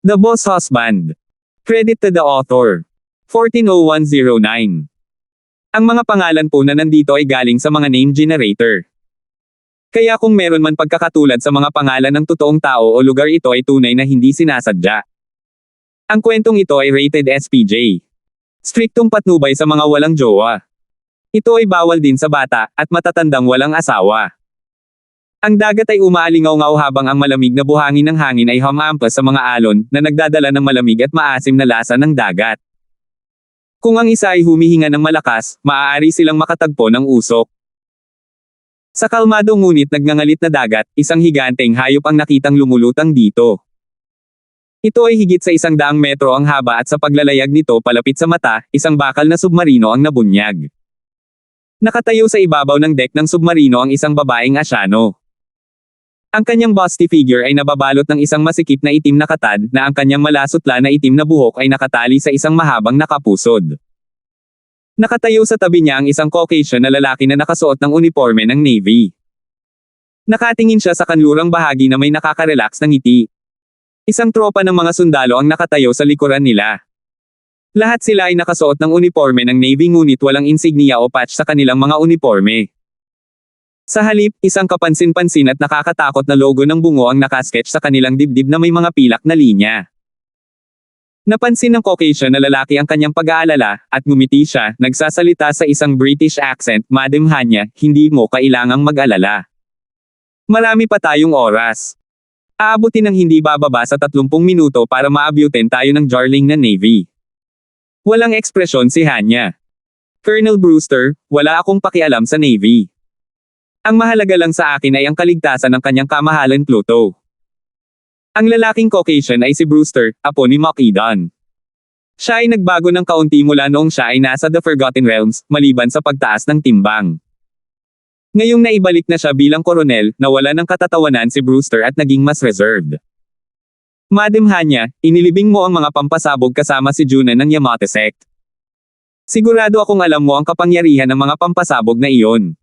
The Boss Husband. Credit to the author. 140109. Ang mga pangalan po na nandito ay galing sa mga name generator. Kaya kung meron man pagkakatulad sa mga pangalan ng totoong tao o lugar, ito ay tunay na hindi sinasadya. Ang kwentong ito ay rated SPJ. Striktong patnubay sa mga walang jowa. Ito ay bawal din sa bata at matatandang walang asawa. Ang dagat ay umaalingaw-ngaw habang ang malamig na buhangin ng hangin ay humampas sa mga alon na nagdadala ng malamig at maasim na lasa ng dagat. Kung ang isa ay humihinga ng malakas, maaari silang makatagpo ng usok. Sa kalmado ngunit nagngangalit na dagat, isang higanteng hayop ang nakitang lumulutang dito. Ito ay higit sa 100 metro ang haba at sa paglalayag nito palapit sa mata, isang bakal na submarino ang nabunyag. Nakatayo sa ibabaw ng deck ng submarino ang isang babaeng asyano. Ang kanyang busty figure ay nababalot ng isang masikip na itim na katad na ang kanyang malasutla na itim na buhok ay nakatali sa isang mahabang nakapusod. Nakatayo sa tabi niya ang isang Caucasian na lalaki na nakasuot ng uniforme ng Navy. Nakatingin siya sa kanlurang bahagi na may nakaka-relax na ngiti. Isang tropa ng mga sundalo ang nakatayo sa likuran nila. Lahat sila ay nakasuot ng uniforme ng Navy ngunit walang insignia o patch sa kanilang mga uniforme. Sa halip, isang kapansin-pansin at nakakatakot na logo ng bungo ang nakasketch sa kanilang dibdib na may mga pilak na linya. Napansin ng Caucasian na lalaki ang kanyang pag-aalala, at ngumiti siya, nagsasalita sa isang British accent, "Madam Hanya, hindi mo kailangang mag-alala. Marami pa tayong oras. Aabutin ng hindi bababa sa 30 minuto para maabutin tayo ng Jarling na Navy." Walang ekspresyon si Hanya. "Colonel Brewster, wala akong pakialam sa Navy. Ang mahalaga lang sa akin ay ang kaligtasan ng kanyang kamahalan Pluto." Ang lalaking Caucasian ay si Brewster, apo ni Macedon. Siya ay nagbago ng kaunti mula noong siya ay nasa The Forgotten Realms, maliban sa pagtaas ng timbang. Ngayong naibalik na siya bilang koronel, nawala ng katatawanan si Brewster at naging mas reserved. "Madam Hanya, inilibing mo ang mga pampasabog kasama si Juna ng Yamate Sect. Sigurado akong alam mo ang kapangyarihan ng mga pampasabog na iyon.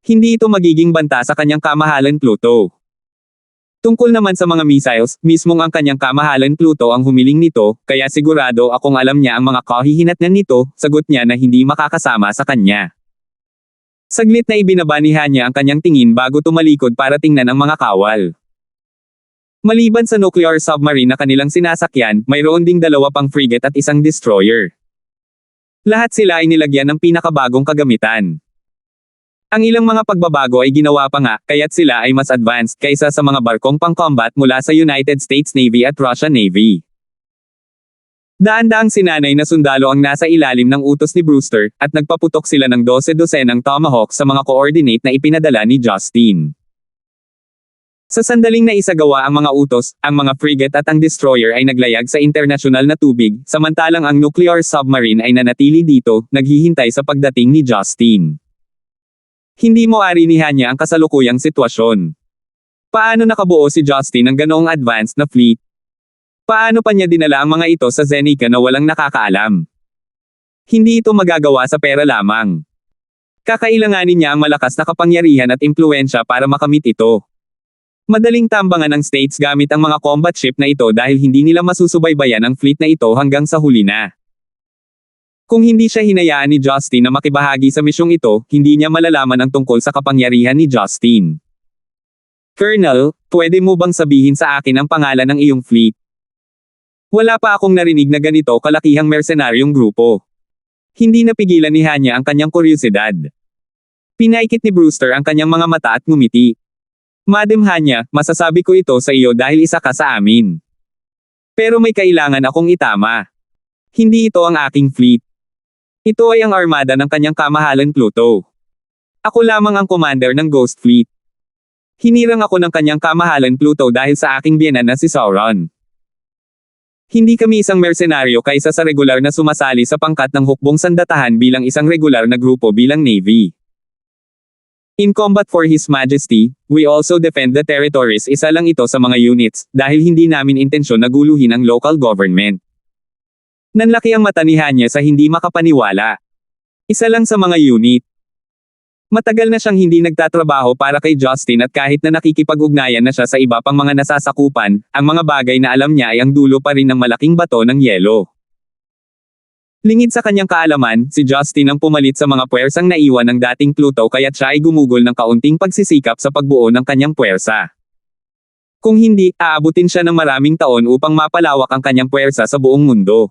Hindi ito magiging banta sa kanyang kamahalan Pluto. Tungkol naman sa mga missiles, mismong ang kanyang kamahalan Pluto ang humiling nito, kaya sigurado akong alam niya ang mga kahihinatnan nito," sagot niya na hindi makakasama sa kanya. Saglit na ibinabanihan niya ang kanyang tingin bago tumalikod para tingnan ang mga kawal. Maliban sa nuclear submarine na kanilang sinasakyan, mayroon ding 2 pang frigate at isang destroyer. Lahat sila ay nilagyan ng pinakabagong kagamitan. Ang ilang mga pagbabago ay ginawa pa nga, kaya't sila ay mas advanced kaysa sa mga barkong pang-combat mula sa United States Navy at Russian Navy. Daan-daang sinanay na sundalo ang nasa ilalim ng utos ni Brewster, at nagpaputok sila ng 12 Tomahawk sa mga coordinate na ipinadala ni Justin. Sa sandaling na isagawa ang mga utos, ang mga frigate at ang destroyer ay naglayag sa internasyonal na tubig, samantalang ang nuclear submarine ay nanatili dito, naghihintay sa pagdating ni Justin. Hindi mo arinihan niya ang kasalukuyang sitwasyon. Paano nakabuo si Justin ng ganoong advanced na fleet? Paano pa niya dinala ang mga ito sa Zenica na walang nakakaalam? Hindi ito magagawa sa pera lamang. Kakailanganin niya ang malakas na kapangyarihan at impluwensya para makamit ito. Madaling tambangan ng states gamit ang mga combat ship na ito dahil hindi nila masusubaybayan ang fleet na ito hanggang sa huli na. Kung hindi siya hinayaan ni Justin na makibahagi sa misyong ito, hindi niya malalaman ang tungkol sa kapangyarihan ni Justin. "Colonel, pwede mo bang sabihin sa akin ang pangalan ng iyong fleet? Wala pa akong narinig na ganito kalakihang mercenaryong grupo." Hindi napigilan ni Hanya ang kanyang kuryosidad. Pinaikit ni Brewster ang kanyang mga mata at ngumiti. "Madam Hanya, masasabi ko ito sa iyo dahil isa ka sa amin. Pero may kailangan akong itama. Hindi ito ang aking fleet. Ito ay ang armada ng kanyang kamahalan Pluto. Ako lamang ang commander ng Ghost Fleet. Hinirang ako ng kanyang kamahalan Pluto dahil sa aking biyenan na si Sauron. Hindi kami isang mersenaryo kaysa sa regular na sumasali sa pangkat ng hukbong sandatahan bilang isang regular na grupo bilang Navy. In combat for His Majesty, we also defend the territories." Isa lang ito sa mga units, dahil hindi namin intensyon na guluhin ang local government. Nanlaki ang mata ni Hanya sa hindi makapaniwala. Isa lang sa mga unit. Matagal na siyang hindi nagtatrabaho para kay Justin at kahit na nakikipag-ugnayan na siya sa iba pang mga nasasakupan, ang mga bagay na alam niya ay ang dulo pa rin ng malaking bato ng yelo. Lingid sa kanyang kaalaman, si Justin ang pumalit sa mga puwersang naiwan ng dating Pluto kaya't siya ay gumugol ng kaunting pagsisikap sa pagbuo ng kanyang puwersa. Kung hindi, aabutin siya ng maraming taon upang mapalawak ang kanyang puwersa sa buong mundo.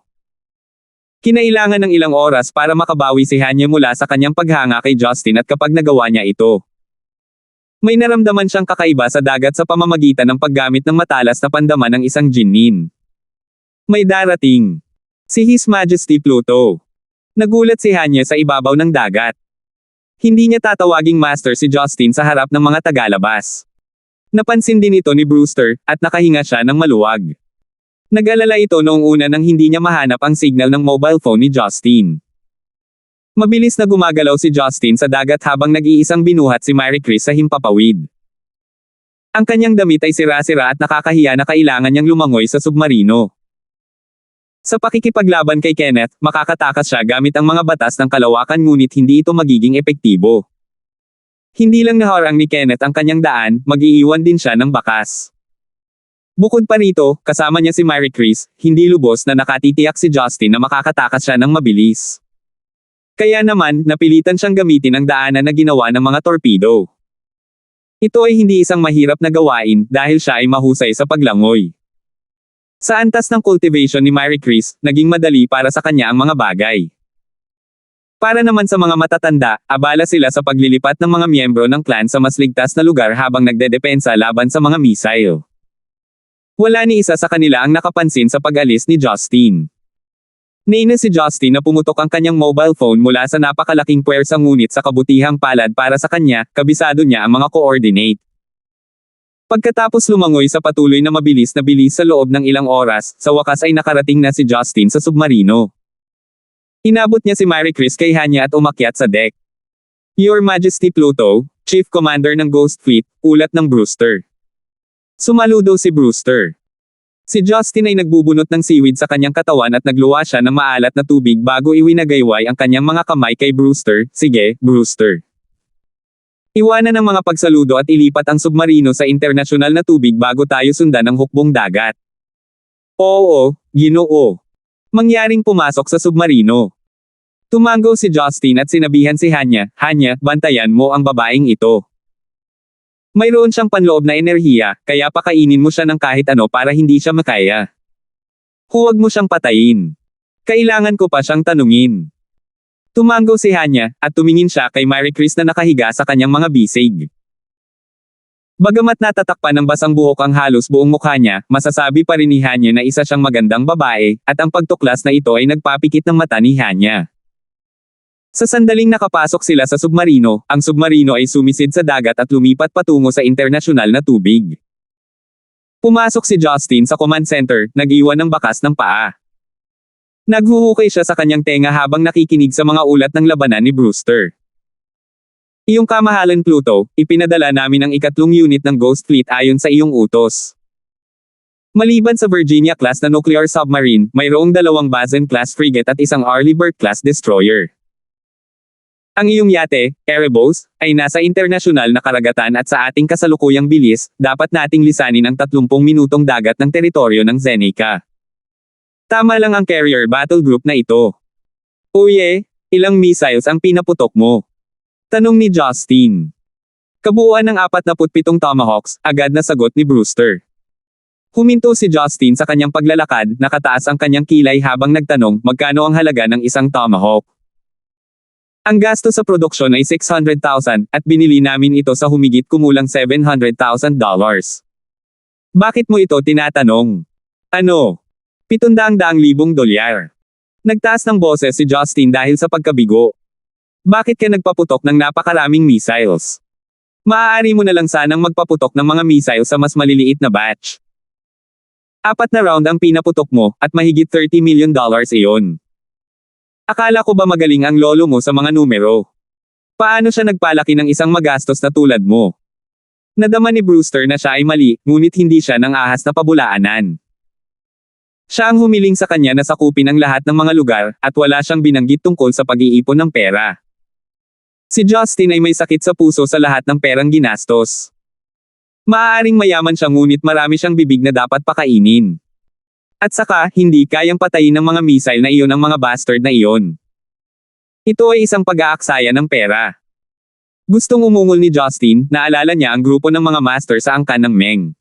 Kinailangan ng ilang oras para makabawi si Hanya mula sa kanyang paghanga kay Justin at kapag nagawa niya ito, may naramdaman siyang kakaiba sa dagat sa pamamagitan ng paggamit ng matalas na pandaman ng isang jinnin. May darating. Si His Majesty Pluto. Nagulat si Hanya sa ibabaw ng dagat. Hindi niya tatawaging master si Justin sa harap ng mga tagalabas. Napansin din ito ni Brewster, at nakahinga siya ng maluwag. Nag-alala ito noong una nang hindi niya mahanap ang signal ng mobile phone ni Justin. Mabilis na gumagalaw si Justin sa dagat habang nag-iisang binuhat si Mary Chris sa himpapawid. Ang kanyang damit ay sira-sira at nakakahiya na kailangan niyang lumangoy sa submarino. Sa pakikipaglaban kay Kenneth, makakatakas siya gamit ang mga batas ng kalawakan ngunit hindi ito magiging epektibo. Hindi lang naharang ni Kenneth ang kanyang daan, mag-iiwan din siya ng bakas. Bukod pa rito, kasama niya si Mary Chris, hindi lubos na nakatitiyak si Justin na makakatakas siya ng mabilis. Kaya naman, napilitan siyang gamitin ang daanan na ginawa ng mga torpedo. Ito ay hindi isang mahirap na gawain dahil siya ay mahusay sa paglangoy. Sa antas ng cultivation ni Mary Chris, naging madali para sa kanya ang mga bagay. Para naman sa mga matatanda, abala sila sa paglilipat ng mga miyembro ng clan sa mas ligtas na lugar habang nagdedepensa laban sa mga missile. Wala ni isa sa kanila ang nakapansin sa pag-alis ni Justin. Nainis si Justin na pumutok ang kanyang mobile phone mula sa napakalaking puwersa ngunit sa kabutihang palad para sa kanya, kabisado niya ang mga coordinate. Pagkatapos lumangoy sa patuloy na bilis sa loob ng ilang oras, sa wakas ay nakarating na si Justin sa submarino. Inabot niya si Mary Chris kay Hanya at umakyat sa deck. Your Majesty Pluto, Chief Commander ng Ghost Fleet, ulat ng Brewster. Sumaludo si Brewster. Si Justin ay nagbubunot ng seaweed sa kanyang katawan at nagluwa siya ng maalat na tubig bago iwinagayway ang kanyang mga kamay kay Brewster. Sige, Brewster. Iwanan ang mga pagsaludo at ilipat ang submarino sa internasyonal na tubig bago tayo sundan ang hukbong dagat. Oo, Ginoo. Mangyaring pumasok sa submarino. Tumango si Justin at sinabihan si Hanya, Hanya, bantayan mo ang babaeng ito. Mayroon siyang panloob na enerhiya, kaya pakainin mo siya ng kahit ano para hindi siya makaya. Huwag mo siyang patayin. Kailangan ko pa siyang tanungin. Tumango si Hanya, at tumingin siya kay Mary Chris na nakahiga sa kanyang mga bisig. Bagamat natatakpan ng basang buhok ang halos buong mukha niya, masasabi pa rin ni Hanya na isa siyang magandang babae, at ang pagtuklas na ito ay nagpapikit ng mata ni Hanya. Sa sandaling nakapasok sila sa submarino, ang submarino ay sumisid sa dagat at lumipat patungo sa internasyonal na tubig. Pumasok si Justin sa command center, nag-iwan ng bakas ng paa. Naghuhukay siya sa kanyang tenga habang nakikinig sa mga ulat ng labanan ni Brewster. Iyong kamahalan Pluto, ipinadala namin ang ikatlong unit ng Ghost Fleet ayon sa iyong utos. Maliban sa Virginia-class na nuclear submarine, mayroong 2 Basen-class frigate at isang Arleigh Burke-class destroyer. Ang iyong yate, Erebos, ay nasa internasyonal na karagatan at sa ating kasalukuyang bilis, dapat nating lisanin ang 30 minutong dagat ng teritoryo ng Zeneca. Tama lang ang carrier battle group na ito. Uye, ilang missiles ang pinaputok mo? Tanong ni Justin. Kabuuan ng 47 Tomahawks, agad na sagot ni Brewster. Huminto si Justin sa kanyang paglalakad, nakataas ang kanyang kilay habang nagtanong, magkano ang halaga ng isang Tomahawk? Ang gasto sa produksyon ay $600,000, at binili namin ito sa humigit kumulang $700,000. Bakit mo ito tinatanong? Ano? $700,000. Nagtaas ng boses si Justin dahil sa pagkabigo. Bakit ka nagpaputok ng napakaraming missiles? Maaari mo na lang sanang magpaputok ng mga missile sa mas maliliit na batch. 4 na round ang pinaputok mo, at mahigit $30 million iyon. Akala ko ba magaling ang lolo mo sa mga numero? Paano siya nagpalaki ng isang magastos na tulad mo? Nadama ni Brewster na siya ay mali, ngunit hindi siya nang ahas na pabulaanan. Siya ang humiling sa kanya na sakupin ang lahat ng mga lugar, at wala siyang binanggit tungkol sa pag-iipon ng pera. Si Justin ay may sakit sa puso sa lahat ng perang ginastos. Maaaring mayaman siya ngunit marami siyang bibig na dapat pakainin. At saka, hindi kayang patayin ng mga missile na iyon ang mga bastard na iyon. Ito ay isang pag-aaksaya ng pera. Gustong umungol ni Justin, naalala niya ang grupo ng mga master sa angkan ng Meng.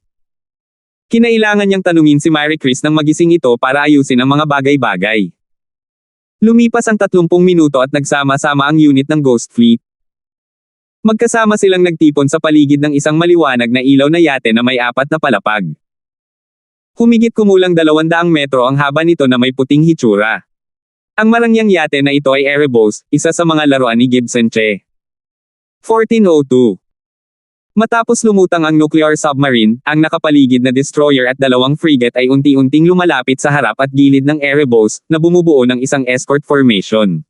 Kinailangan niyang tanungin si Mary Chris ng magising ito para ayusin ang mga bagay-bagay. Lumipas ang 30 minuto at nagsama-sama ang unit ng Ghost Fleet. Magkasama silang nagtipon sa paligid ng isang maliwanag na ilaw na yate na may 4 na palapag. Humigit kumulang 200 metro ang haba nito na may puting hitsura. Ang marangyang yate na ito ay Erebos, isa sa mga laruan ni Gibson Che. 1402. Matapos lumutang ang nuclear submarine, ang nakapaligid na destroyer at 2 frigate ay unti-unting lumalapit sa harap at gilid ng Erebos, na bumubuo ng isang escort formation.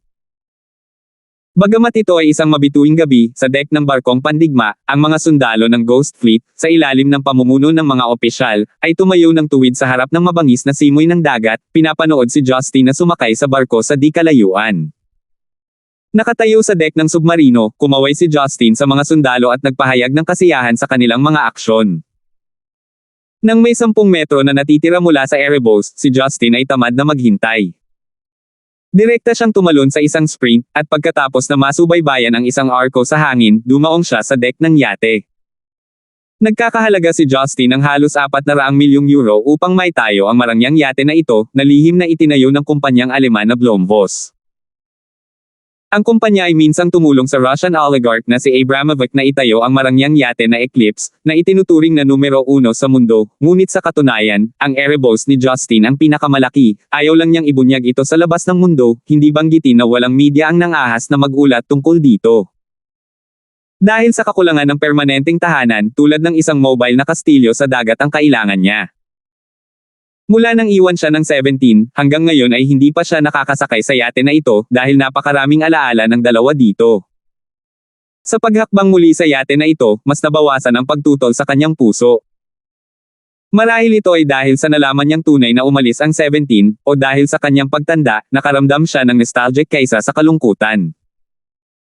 Bagamat ito ay isang mabituing gabi, sa deck ng barkong pandigma, ang mga sundalo ng Ghost Fleet, sa ilalim ng pamumuno ng mga opisyal, ay tumayo ng tuwid sa harap ng mabangis na simoy ng dagat, pinapanood si Justin na sumakay sa barko sa di kalayuan. Nakatayo sa deck ng submarino, kumaway si Justin sa mga sundalo at nagpahayag ng kasiyahan sa kanilang mga aksyon. Nang may 10 metro na natitira mula sa Erebos, si Justin ay tamad na maghintay. Direkta siyang tumalon sa isang sprint, at pagkatapos na masubaybayan ang isang arko sa hangin, dumaong siya sa deck ng yate. Nagkakahalaga si Justin ng halos 400 milyong euro upang maitayo ang marangyang yate na ito, na lihim na itinayo ng kumpanyang Aleman na Blomvos. Ang kumpanya ay minsang tumulong sa Russian oligarch na si Abramovich na itayo ang marangyang yate na Eclipse, na itinuturing na numero 1 sa mundo, ngunit sa katunayan, ang Erebos ni Justin ang pinakamalaki, ayaw lang niyang ibunyag ito sa labas ng mundo, hindi banggitin na walang media ang nangahas na mag-ulat tungkol dito. Dahil sa kakulangan ng permanenteng tahanan, tulad ng isang mobile na kastilyo sa dagat ang kailangan niya. Mula nang iwan siya ng 17, hanggang ngayon ay hindi pa siya nakakasakay sa yate na ito dahil napakaraming alaala ng dalawa dito. Sa paghakbang muli sa yate na ito, mas nabawasan ang pagtutol sa kanyang puso. Marahil ito ay dahil sa nalaman niyang tunay na umalis ang 17, o dahil sa kanyang pagtanda, nakaramdam siya ng nostalgic kaysa sa kalungkutan.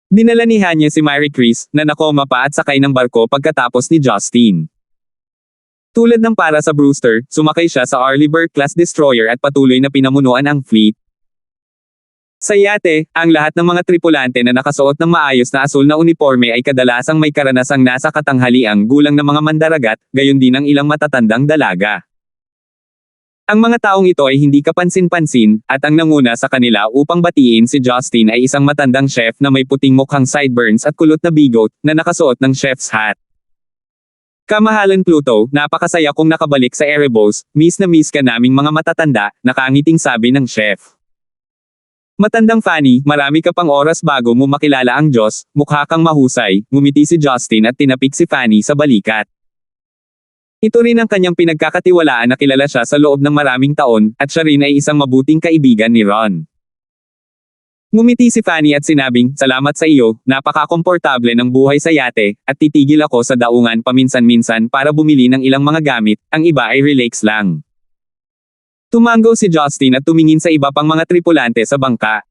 Dinala ni Hanya si Mary Chris, na nakoma pa at sakay ng barko pagkatapos ni Justin. Tulad ng para sa Brewster, sumakay siya sa Arleigh Burke-class destroyer at patuloy na pinamunuan ang fleet. Sa yate, ang lahat ng mga tripulante na nakasuot ng maayos na asul na uniforme ay kadalasang may karanasang nasa katanghaliang gulang na mga mandaragat, gayon din ang ilang matatandang dalaga. Ang mga taong ito ay hindi kapansin-pansin, at ang nanguna sa kanila upang batiin si Justin ay isang matandang chef na may puting mukhang sideburns at kulot na bigot, na nakasuot ng chef's hat. Kamahalan Pluto, napakasaya kong nakabalik sa Erebos, miss na miss ka naming mga matatanda, nakangiting sabi ng chef. Matandang Fanny, marami ka pang oras bago mo makilala ang Diyos, mukha kang mahusay, ngumiti si Justin at tinapik si Fanny sa balikat. Ito rin ang kanyang pinagkakatiwalaan na kilala siya sa loob ng maraming taon, at siya rin ay isang mabuting kaibigan ni Ron. Ngumiti si Fanny at sinabing, salamat sa iyo, napaka-komportable ng buhay sa yate, at titigil ako sa daungan paminsan-minsan para bumili ng ilang mga gamit, ang iba ay relax lang. Tumango si Justin at tumingin sa iba pang mga tripulante sa bangka.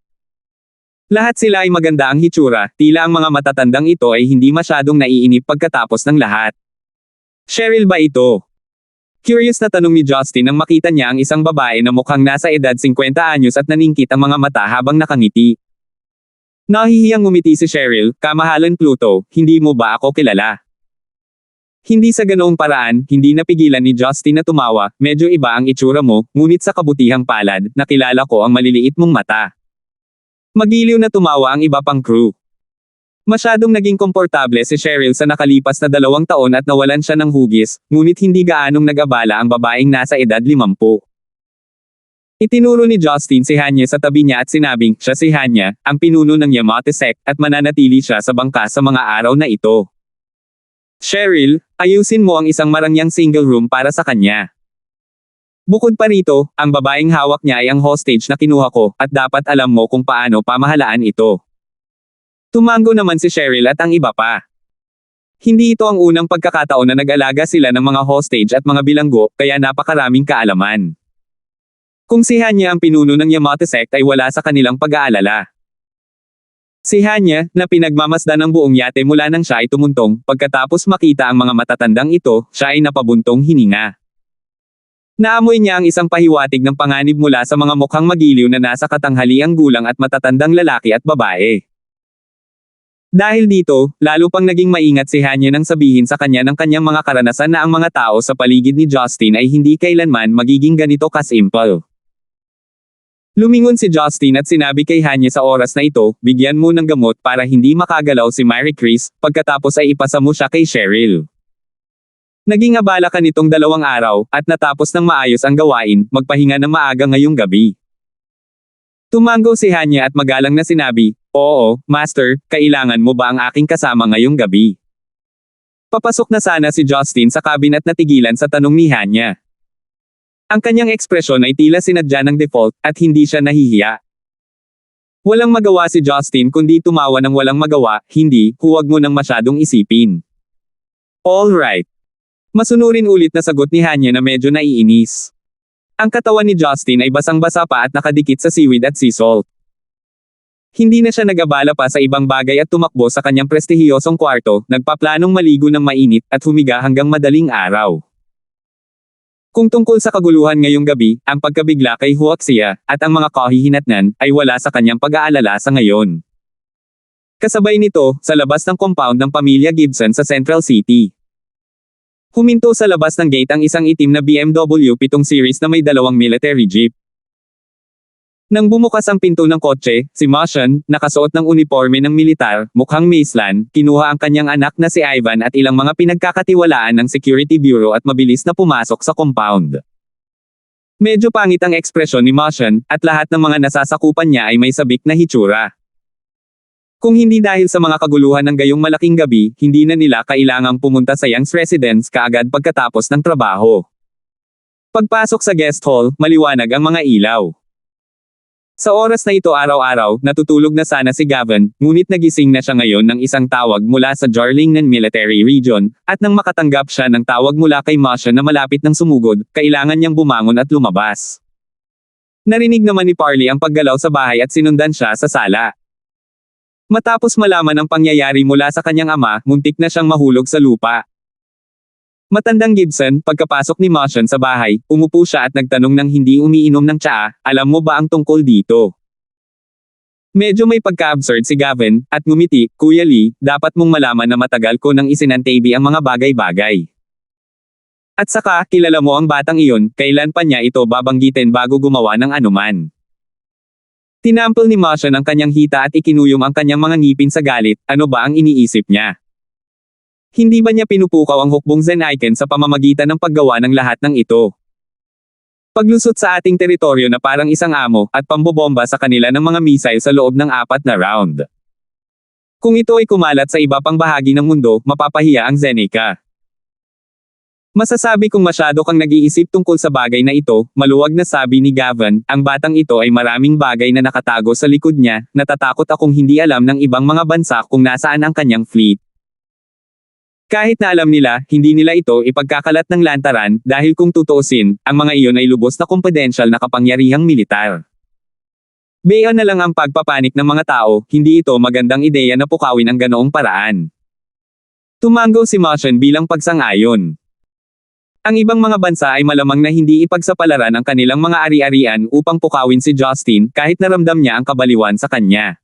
Lahat sila ay maganda ang hitsura, tila ang mga matatandang ito ay hindi masyadong naiinip pagkatapos ng lahat. Cheryl ba ito? Curious na tanong ni Justin nang makita niya ang isang babae na mukhang nasa edad 50 anyos at naningkit ang mga mata habang nakangiti. Nahihiyang ngumiti si Cheryl, kamahalan Pluto, hindi mo ba ako kilala? Hindi sa ganoong paraan, hindi napigilan ni Justin na tumawa, medyo iba ang itsura mo, ngunit sa kabutihang palad, nakilala ko ang maliliit mong mata. Magiliw na tumawa ang iba pang crew. Masyadong naging komportable si Cheryl sa nakalipas na 2 taon at nawalan siya ng hugis, ngunit hindi gaanong nag-abala ang babaeng nasa edad 50. Itinuro ni Justin si Hanya sa tabi niya at sinabing, siya si Hanya, ang pinuno ng Yamate sect, at mananatili siya sa bangka sa mga araw na ito. Cheryl, ayusin mo ang isang marangyang single room para sa kanya. Bukod pa rito, ang babaeng hawak niya ay ang hostage na kinuha ko, at dapat alam mo kung paano pamahalaan ito. Tumango naman si Cheryl at ang iba pa. Hindi ito ang unang pagkakataon na nag-alaga sila ng mga hostage at mga bilanggo, kaya napakaraming kaalaman. Kung si Hanya ang pinuno ng Yamate sect ay wala sa kanilang pag-aalala. Si Hanya, na pinagmamasdan ng buong yate mula nang siya ay tumuntong, pagkatapos makita ang mga matatandang ito, siya ay napabuntong hininga. Naamoy niya ang isang pahiwatig ng panganib mula sa mga mukhang magiliw na nasa katanghaliang gulang at matatandang lalaki at babae. Dahil dito, lalo pang naging maingat si Hanya nang sabihin sa kanya ng kanyang mga karanasan na ang mga tao sa paligid ni Justin ay hindi kailanman magiging ganito kasimple. Lumingon si Justin at sinabi kay Hanya sa oras na ito, bigyan mo ng gamot para hindi makagalaw si Mary Chris, pagkatapos ay ipasa mo siya kay Cheryl. Naging abala ka nitong 2 araw, at natapos ng maayos ang gawain, magpahinga ng maaga ngayong gabi. Tumango si Hanya at magalang na sinabi, oo, Master, kailangan mo ba ang aking kasama ngayong gabi? Papasok na sana si Justin sa cabin at natigilan sa tanong ni Hanya. Ang kanyang ekspresyon ay tila sinadya ng default, at hindi siya nahihiya. Walang magawa si Justin kundi tumawa ng walang magawa, hindi, huwag mo nang masyadong isipin. Alright. Masunurin ulit na sagot ni Hanya na medyo naiinis. Ang katawan ni Justin ay basang-basa pa at nakadikit sa seaweed at sea salt. Hindi na siya nag-abala pa sa ibang bagay at tumakbo sa kanyang prestihiyosong kwarto, nagpaplanong maligo ng mainit at humiga hanggang madaling araw. Kung tungkol sa kaguluhan ngayong gabi, ang pagkabigla kay Huaxia, at ang mga kahihinatnan, ay wala sa kanyang pag-aalala sa ngayon. Kasabay nito, sa labas ng compound ng pamilya Gibson sa Central City. Huminto sa labas ng gate ang isang itim na BMW 7 Series na may 2 military jeep. Nang bumukas ang pinto ng kotse, si Martian, nakasuot ng uniforme ng militar, mukhang Maislan, kinuha ang kanyang anak na si Ivan at ilang mga pinagkakatiwalaan ng Security Bureau at mabilis na pumasok sa compound. Medyo pangit ang ekspresyon ni Martian, at lahat ng mga nasasakupan niya ay may sabik na hitsura. Kung hindi dahil sa mga kaguluhan ng gayong malaking gabi, hindi na nila kailangang pumunta sa Young's residence kaagad pagkatapos ng trabaho. Pagpasok sa guest hall, maliwanag ang mga ilaw. Sa oras na ito araw-araw, natutulog na sana si Gavin, ngunit nagising na siya ngayon ng isang tawag mula sa Jarlingnan Military Region, at nang makatanggap siya ng tawag mula kay Masha na malapit ng sumugod, kailangan niyang bumangon at lumabas. Narinig naman ni Parley ang paggalaw sa bahay at sinundan siya sa sala. Matapos malaman ang pangyayari mula sa kanyang ama, muntik na siyang mahulog sa lupa. Matandang Gibson, pagkapasok ni Martian sa bahay, umupo siya at nagtanong ng hindi umiinom ng tsaa, alam mo ba ang tungkol dito? Medyo may pagka-absurd si Gavin, at ngumiti, Kuya Lee, dapat mong malaman na matagal ko nang isinantabi ang mga bagay-bagay. At saka, kilala mo ang batang iyon, kailan pa niya ito babanggitin bago gumawa ng anuman. Tinampol ni Martian ang kanyang hita at ikinuyom ang kanyang mga ngipin sa galit, ano ba ang iniisip niya? Hindi ba niya pinupukaw ang hukbong Zen Icon sa pamamagitan ng paggawa ng lahat ng ito? Paglusot sa ating teritoryo na parang isang amo, at pambobomba sa kanila ng mga missile sa loob ng 4 na round. Kung ito ay kumalat sa iba pang bahagi ng mundo, mapapahiya ang Zeneca. Masasabi kong masyado kang nag-iisip tungkol sa bagay na ito, maluwag na sabi ni Gavin, ang batang ito ay maraming bagay na nakatago sa likod niya, natatakot akong hindi alam ng ibang mga bansa kung nasaan ang kanyang fleet. Kahit na alam nila, hindi nila ito ipagkakalat ng lantaran, dahil kung tutuusin, ang mga iyon ay lubos na kumpidensyal na kapangyarihang militar. Bayon na lang ang pagpapanik ng mga tao, hindi ito magandang ideya na pukawin ang ganoong paraan. Tumango si Martian bilang pagsang-ayon. Ang ibang mga bansa ay malamang na hindi ipagsapalaran ang kanilang mga ari-arian upang pukawin si Justin kahit naramdam niya ang kabaliwan sa kanya.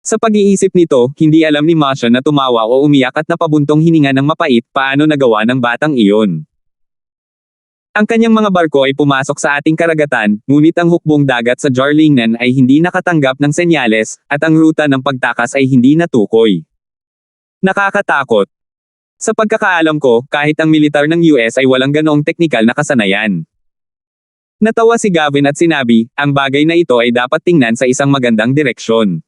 Sa pag-iisip nito, hindi alam ni Martian na tumawa o umiyak at napabuntong hininga ng mapait paano nagawa ng batang iyon. Ang kanyang mga barko ay pumasok sa ating karagatan, ngunit ang hukbong dagat sa Jarlingnan ay hindi nakatanggap ng senyales, at ang ruta ng pagtakas ay hindi natukoy. Nakakatakot. Sa pagkakaalam ko, kahit ang militar ng US ay walang ganoong teknikal na kasanayan. Natawa si Gavin at sinabi, ang bagay na ito ay dapat tingnan sa isang magandang direksyon.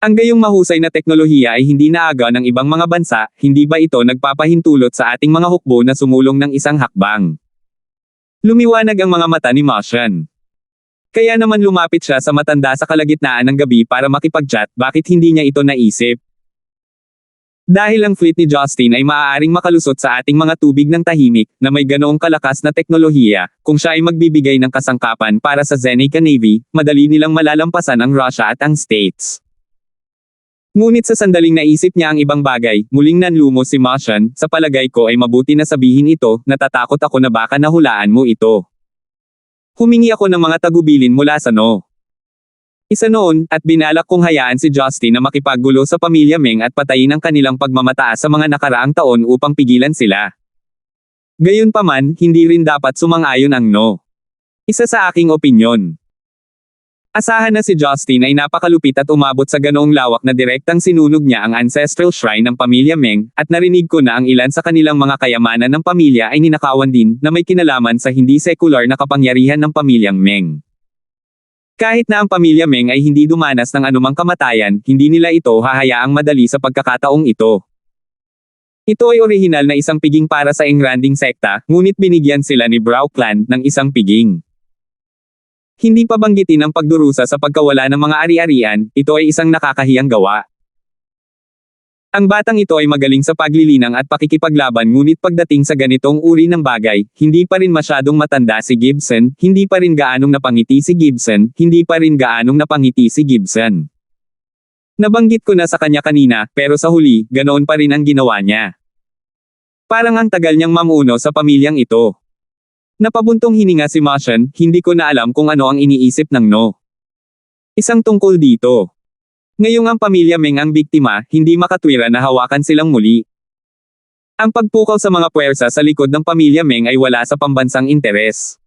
Ang gayong mahusay na teknolohiya ay hindi naaga ng ibang mga bansa, hindi ba ito nagpapahintulot sa ating mga hukbo na sumulong ng isang hakbang? Lumiwanag ang mga mata ni Martian. Kaya naman lumapit siya sa matanda sa kalagitnaan ng gabi para makipag-chat, bakit hindi niya ito naisip? Dahil ang fleet ni Justin ay maaaring makalusot sa ating mga tubig ng tahimik, na may ganoong kalakas na teknolohiya, kung siya ay magbibigay ng kasangkapan para sa Zeneca Navy, madali nilang malalampasan ang Russia at ang States. Ngunit sa sandaling naisip niya ang ibang bagay, muling nanlumo si Martian, sa palagay ko ay mabuti na sabihin ito, natatakot ako na baka nahulaan mo ito. Humingi ako ng mga tagubilin mula sa No. Isa noon, at binalak kong hayaan si Justin na makipaggulo sa pamilya Meng at patayin ang kanilang pagmamataas sa mga nakaraang taon upang pigilan sila. Gayunpaman, hindi rin dapat sumang-ayon ang No. Isa sa aking opinyon. Asahan na si Justin ay napakalupit at umabot sa ganoong lawak na direktang sinunog niya ang ancestral shrine ng pamilya Meng, at narinig ko na ang ilan sa kanilang mga kayamanan ng pamilya ay ninakawan din, na may kinalaman sa hindi sekular na kapangyarihan ng pamilyang Meng. Kahit na ang pamilya Meng ay hindi dumanas ng anumang kamatayan, hindi nila ito hahayaang madali sa pagkakataong ito. Ito ay orihinal na isang piging para sa engranding sekta, ngunit binigyan sila ni Brau Clan ng isang piging. Hindi pa banggitin ang pagdurusa sa pagkawala ng mga ari-arian, ito ay isang nakakahiyang gawa. Ang batang ito ay magaling sa paglilinang at pakikipaglaban, ngunit pagdating sa ganitong uri ng bagay, hindi pa rin masyadong matanda si Gibson, hindi pa rin gaanong napangiti si Gibson, hindi pa rin gaanong napangiti si Gibson. Nabanggit ko na sa kanya kanina, pero sa huli, ganoon pa rin ang ginawa niya. Parang ang tagal niyang mamuno sa pamilyang ito. Napabuntong hininga si Martian, hindi ko na alam kung ano ang iniisip ng No. Isang tungkol dito. Ngayong ang pamilya Meng ang biktima, hindi makatwira na hawakan silang muli. Ang pagpukaw sa mga puwersa sa likod ng pamilya Meng ay wala sa pambansang interes.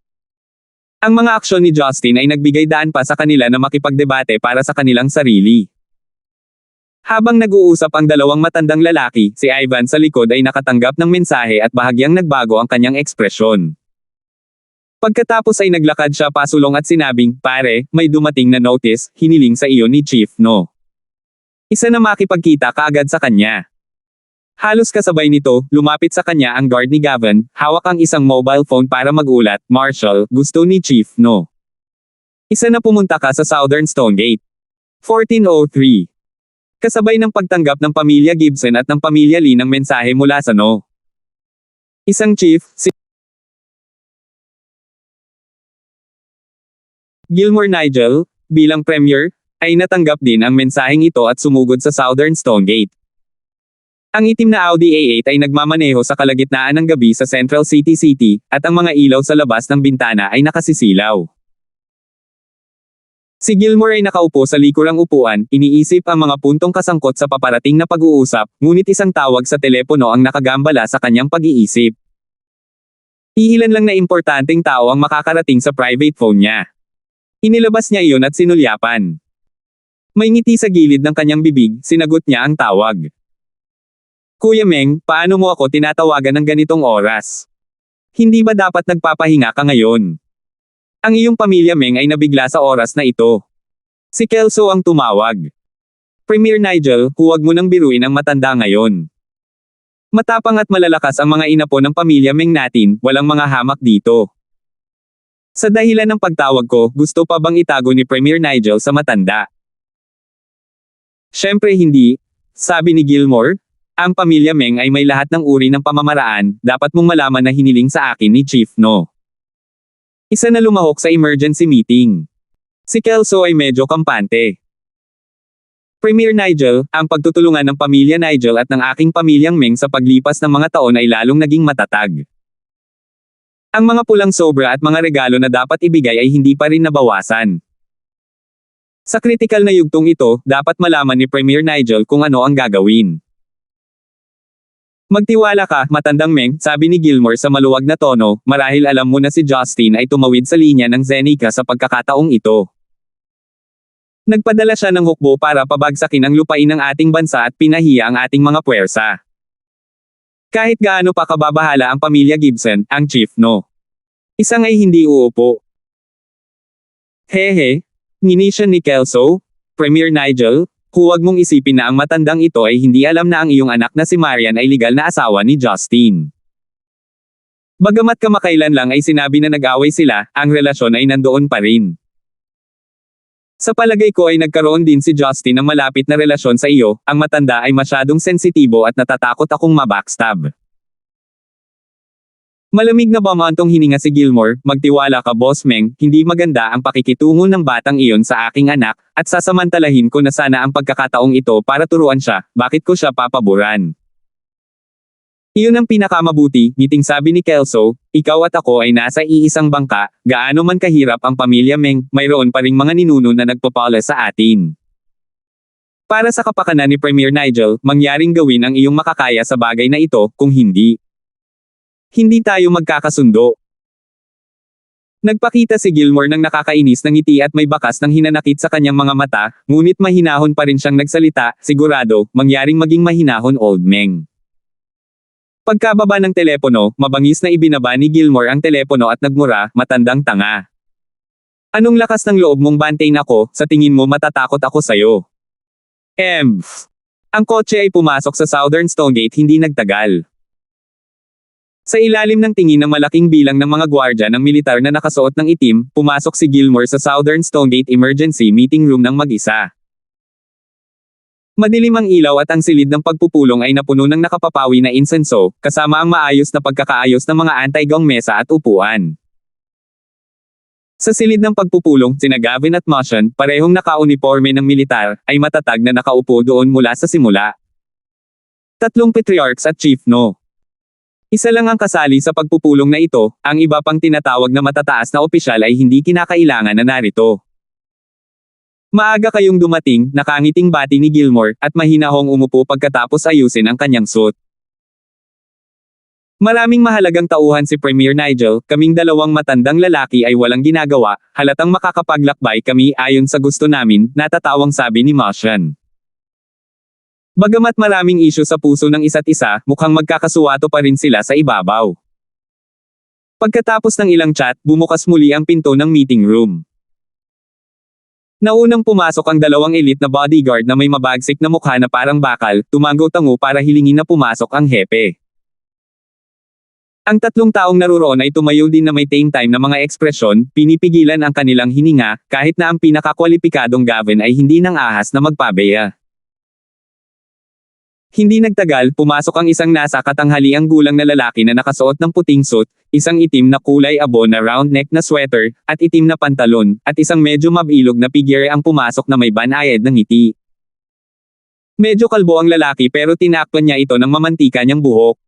Ang mga aksyon ni Justin ay nagbigay daan pa sa kanila na makipagdebate para sa kanilang sarili. Habang nag-uusap ang dalawang matandang lalaki, si Ivan sa likod ay nakatanggap ng mensahe at bahagyang nagbago ang kanyang ekspresyon. Pagkatapos ay naglakad siya pasulong at sinabing, "Pare, may dumating na notice, hiniling sa iyo ni Chief No." Isa na makipagkita kaagad sa kanya. Halos kasabay nito, lumapit sa kanya ang guard ni Gavin, hawak ang isang mobile phone para magulat, "Marshal, gusto ni Chief No. Isa na pumunta ka sa Southern Stonegate. 1403. Kasabay ng pagtanggap ng pamilya Gibson at ng pamilya Lee ng mensahe mula sa No. Isang chief, si Gilmore Nigel, bilang premier, ay natanggap din ang mensaheng ito at sumugod sa Southern Stonegate. Ang itim na Audi A8 ay nagmamaneho sa kalagitnaan ng gabi sa Central City, at ang mga ilaw sa labas ng bintana ay nakasisilaw. Si Gilmore ay nakaupo sa likurang upuan, iniisip ang mga puntong kasangkot sa paparating na pag-uusap, ngunit isang tawag sa telepono ang nakagambala sa kanyang pag-iisip. Iilan lang na importanteng tao ang makakarating sa private phone niya. Inilabas niya iyon at sinulyapan. May ngiti sa gilid ng kanyang bibig, sinagot niya ang tawag. "Kuya Meng, paano mo ako tinatawagan ng ganitong oras? Hindi ba dapat nagpapahinga ka ngayon? Ang iyong pamilya Meng ay nabigla sa oras na ito." Si Kelso ang tumawag. "Premier Nigel, huwag mo nang biruin ang matanda ngayon. Matapang at malalakas ang mga inapo ng pamilya Meng natin, walang mga hamak dito." Sa dahilan ng pagtawag ko, gusto pa bang itago ni Premier Nigel sa matanda? "Siyempre hindi," sabi ni Gilmore. "Ang pamilya Meng ay may lahat ng uri ng pamamaraan, dapat mong malaman na hiniling sa akin ni Chief No. Isa na lumahok sa emergency meeting. Si Kelso ay medyo kampante. "Premier Nigel, ang pagtutulungan ng pamilya Nigel at ng aking pamilyang Meng sa paglipas ng mga taon ay lalong naging matatag. Ang mga pulang sobra at mga regalo na dapat ibigay ay hindi pa rin nabawasan. Sa kritikal na yugtong ito, dapat malaman ni Premier Nigel kung ano ang gagawin. Magtiwala ka, matandang Meng, sabi ni Gilmore sa maluwag na tono, marahil alam mo na si Justin ay tumawid sa linya ng Zeneca sa pagkakataong ito. Nagpadala siya ng hukbo para pabagsakin ang lupain ng ating bansa at pinahiya ang ating mga puwersa. Kahit gaano pa kababahala ang pamilya Gibson, ang Chief No. Isang ay hindi uupo. Hehe, ngini siya ni Kelso, Premier Nigel, huwag mong isipin na ang matandang ito ay hindi alam na ang iyong anak na si Marian ay legal na asawa ni Justin. Bagamat kamakailan lang ay sinabi na nag-away sila, ang relasyon ay nandoon pa rin. Sa palagay ko ay nagkaroon din si Justin ng malapit na relasyon sa iyo, ang matanda ay masyadong sensitibo at natatakot akong mabackstab. Malamig na bumantong hininga si Gilmore, magtiwala ka Boss Meng, hindi maganda ang pakikitungo ng batang iyon sa aking anak, at sasamantalahin ko na sana ang pagkakataong ito para turuan siya, bakit ko siya papaboran. Iyon ang pinakamabuti, ngiting sabi ni Kelso, ikaw at ako ay nasa iisang bangka, gaano man kahirap ang pamilya Meng, mayroon pa ring mga ninuno na nagpapala sa atin. Para sa kapakanan ni Premier Nigel, mangyaring gawin ang iyong makakaya sa bagay na ito, kung hindi tayo magkakasundo. Nagpakita si Gilmore ng nakakainis ng ngiti at may bakas ng hinanakit sa kanyang mga mata, ngunit mahinahon pa rin siyang nagsalita, sigurado, mangyaring maging mahinahon Old Meng. Pagkababa ng telepono, mabangis na ibinaba ni Gilmore ang telepono at nagmura, matandang tanga. Anong lakas ng loob mong bantayin ako, sa tingin mo matatakot ako sayo? Ang kotse ay pumasok sa Southern Stonegate hindi nagtagal. Sa ilalim ng tingin ng malaking bilang ng mga gwardya ng militar na nakasuot ng itim, pumasok si Gilmore sa Southern Stonegate Emergency Meeting Room ng mag-isa. Madilim ang ilaw at ang silid ng pagpupulong ay napuno ng nakapapawi na insenso, kasama ang maayos na pagkakaayos ng mga anti-gong mesa at upuan. Sa silid ng pagpupulong, sina Gavin at Motion, parehong naka-uniforme ng militar, ay matatag na nakaupo doon mula sa simula. 3 patriarchs at chief no. Isa lang ang kasali sa pagpupulong na ito, ang iba pang tinatawag na matataas na opisyal ay hindi kinakailangan na narito. Maaga kayong dumating, nakangiting bati ni Gilmore, at mahinahong umupo pagkatapos ayusin ang kanyang suit. Maraming mahalagang tauhan si Premier Nigel, kaming dalawang matandang lalaki ay walang ginagawa, halatang makakapaglakbay kami ayon sa gusto namin, natatawang sabi ni Motion. Bagamat maraming isyu sa puso ng isa't isa, mukhang magkakasuwato pa rin sila sa ibabaw. Pagkatapos ng ilang chat, bumukas muli ang pinto ng meeting room. Naunang pumasok ang dalawang elite na bodyguard na may mabagsik na mukha na parang bakal, tumango-tango para hilingin na pumasok ang hepe. Ang 3 taong naruroon ay tumayo din na may tame time na mga ekspresyon, pinipigilan ang kanilang hininga, kahit na ang pinakakwalipikadong Gavin ay hindi nang ahas na magpabeya. Hindi nagtagal, pumasok ang isang nasa katanghaliang gulang na lalaki na nakasuot ng puting suit, isang itim na kulay abo na round neck na sweater, at itim na pantalon, at isang medyo mabilog na figure ang pumasok na may banayad ng ngiti. Medyo kalbo ang lalaki pero tinakpan niya ito ng mamantika niyang buhok.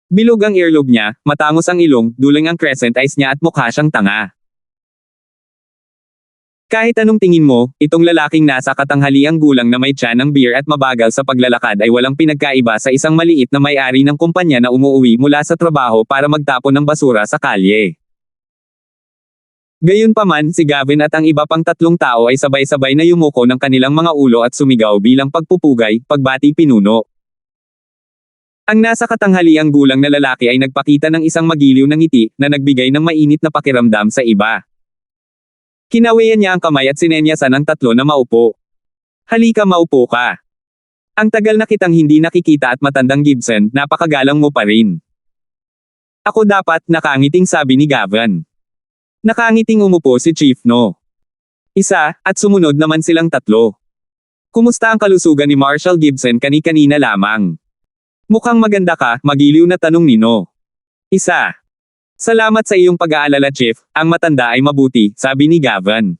Bilog ang earlobe niya, matangos ang ilong, duling ang crescent eyes niya at mukha siyang tanga. Kahit anong tingin mo, itong lalaking nasa katanghaliang gulang na may tiyan ng beer at mabagal sa paglalakad ay walang pinagkaiba sa isang maliit na may-ari ng kumpanya na umuuwi mula sa trabaho para magtapon ng basura sa kalye. Gayunpaman, si Gavin at ang iba pang 3 tao ay sabay-sabay na yumuko ng kanilang mga ulo at sumigaw bilang pagpupugay, pagbati pinuno. Ang nasa katanghaliang gulang na lalaki ay nagpakita ng isang magiliw na ngiti na nagbigay ng mainit na pakiramdam sa iba. Kinawian niya ang kamay at sinenyasan ang 3 na maupo. Halika maupo ka. Ang tagal na kitang hindi nakikita at matandang Gibson, napakagalang mo pa rin. Ako dapat, nakangiting sabi ni Gavin. Nakangiting umupo si Chief No. Isa, at sumunod naman silang 3. Kumusta ang kalusugan ni Marshall Gibson kani-kanina lamang? Mukhang maganda ka, magiliw na tanong ni No. Isa. Salamat sa iyong pag-aalala Chief, ang matanda ay mabuti, sabi ni Gavin.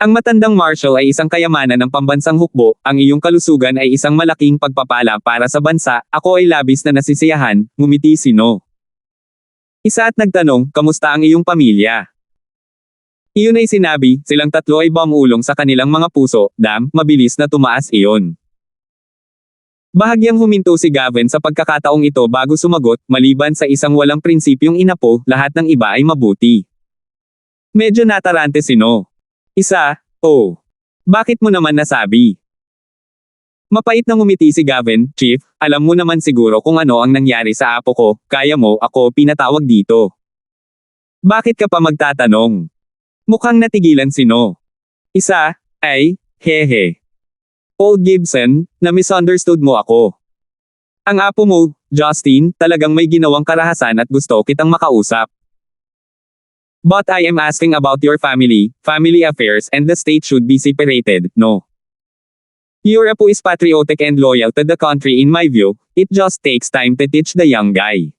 Ang matandang Marshall ay isang kayamanan ng pambansang hukbo, ang iyong kalusugan ay isang malaking pagpapala para sa bansa, ako ay labis na nasisiyahan, ngumiti si No. Isa at nagtanong, kamusta ang iyong pamilya? Iyon ay sinabi, silang 3 ay bumulong sa kanilang mga puso, mabilis na tumaas iyon. Bahagyang huminto si Gavin sa pagkakataong ito bago sumagot, maliban sa isang walang prinsipyong inapo, lahat ng iba ay mabuti. Medyo natarante si No. Isa, oh. Bakit mo naman nasabi? Mapait na ngumiti si Gavin, Chief, alam mo naman siguro kung ano ang nangyari sa apo ko, kaya mo, ako pinatawag dito. Bakit ka pa magtatanong? Mukhang natigilan si No. Isa, ay, hehe. Old Gibson, na-misunderstood mo ako. Ang apo mo, Justin, talagang may ginawang karahasan at gusto kitang makausap. But I am asking about your family affairs and the state should be separated, no? Europe is patriotic and loyal to the country in my view, it just takes time to teach the young guy.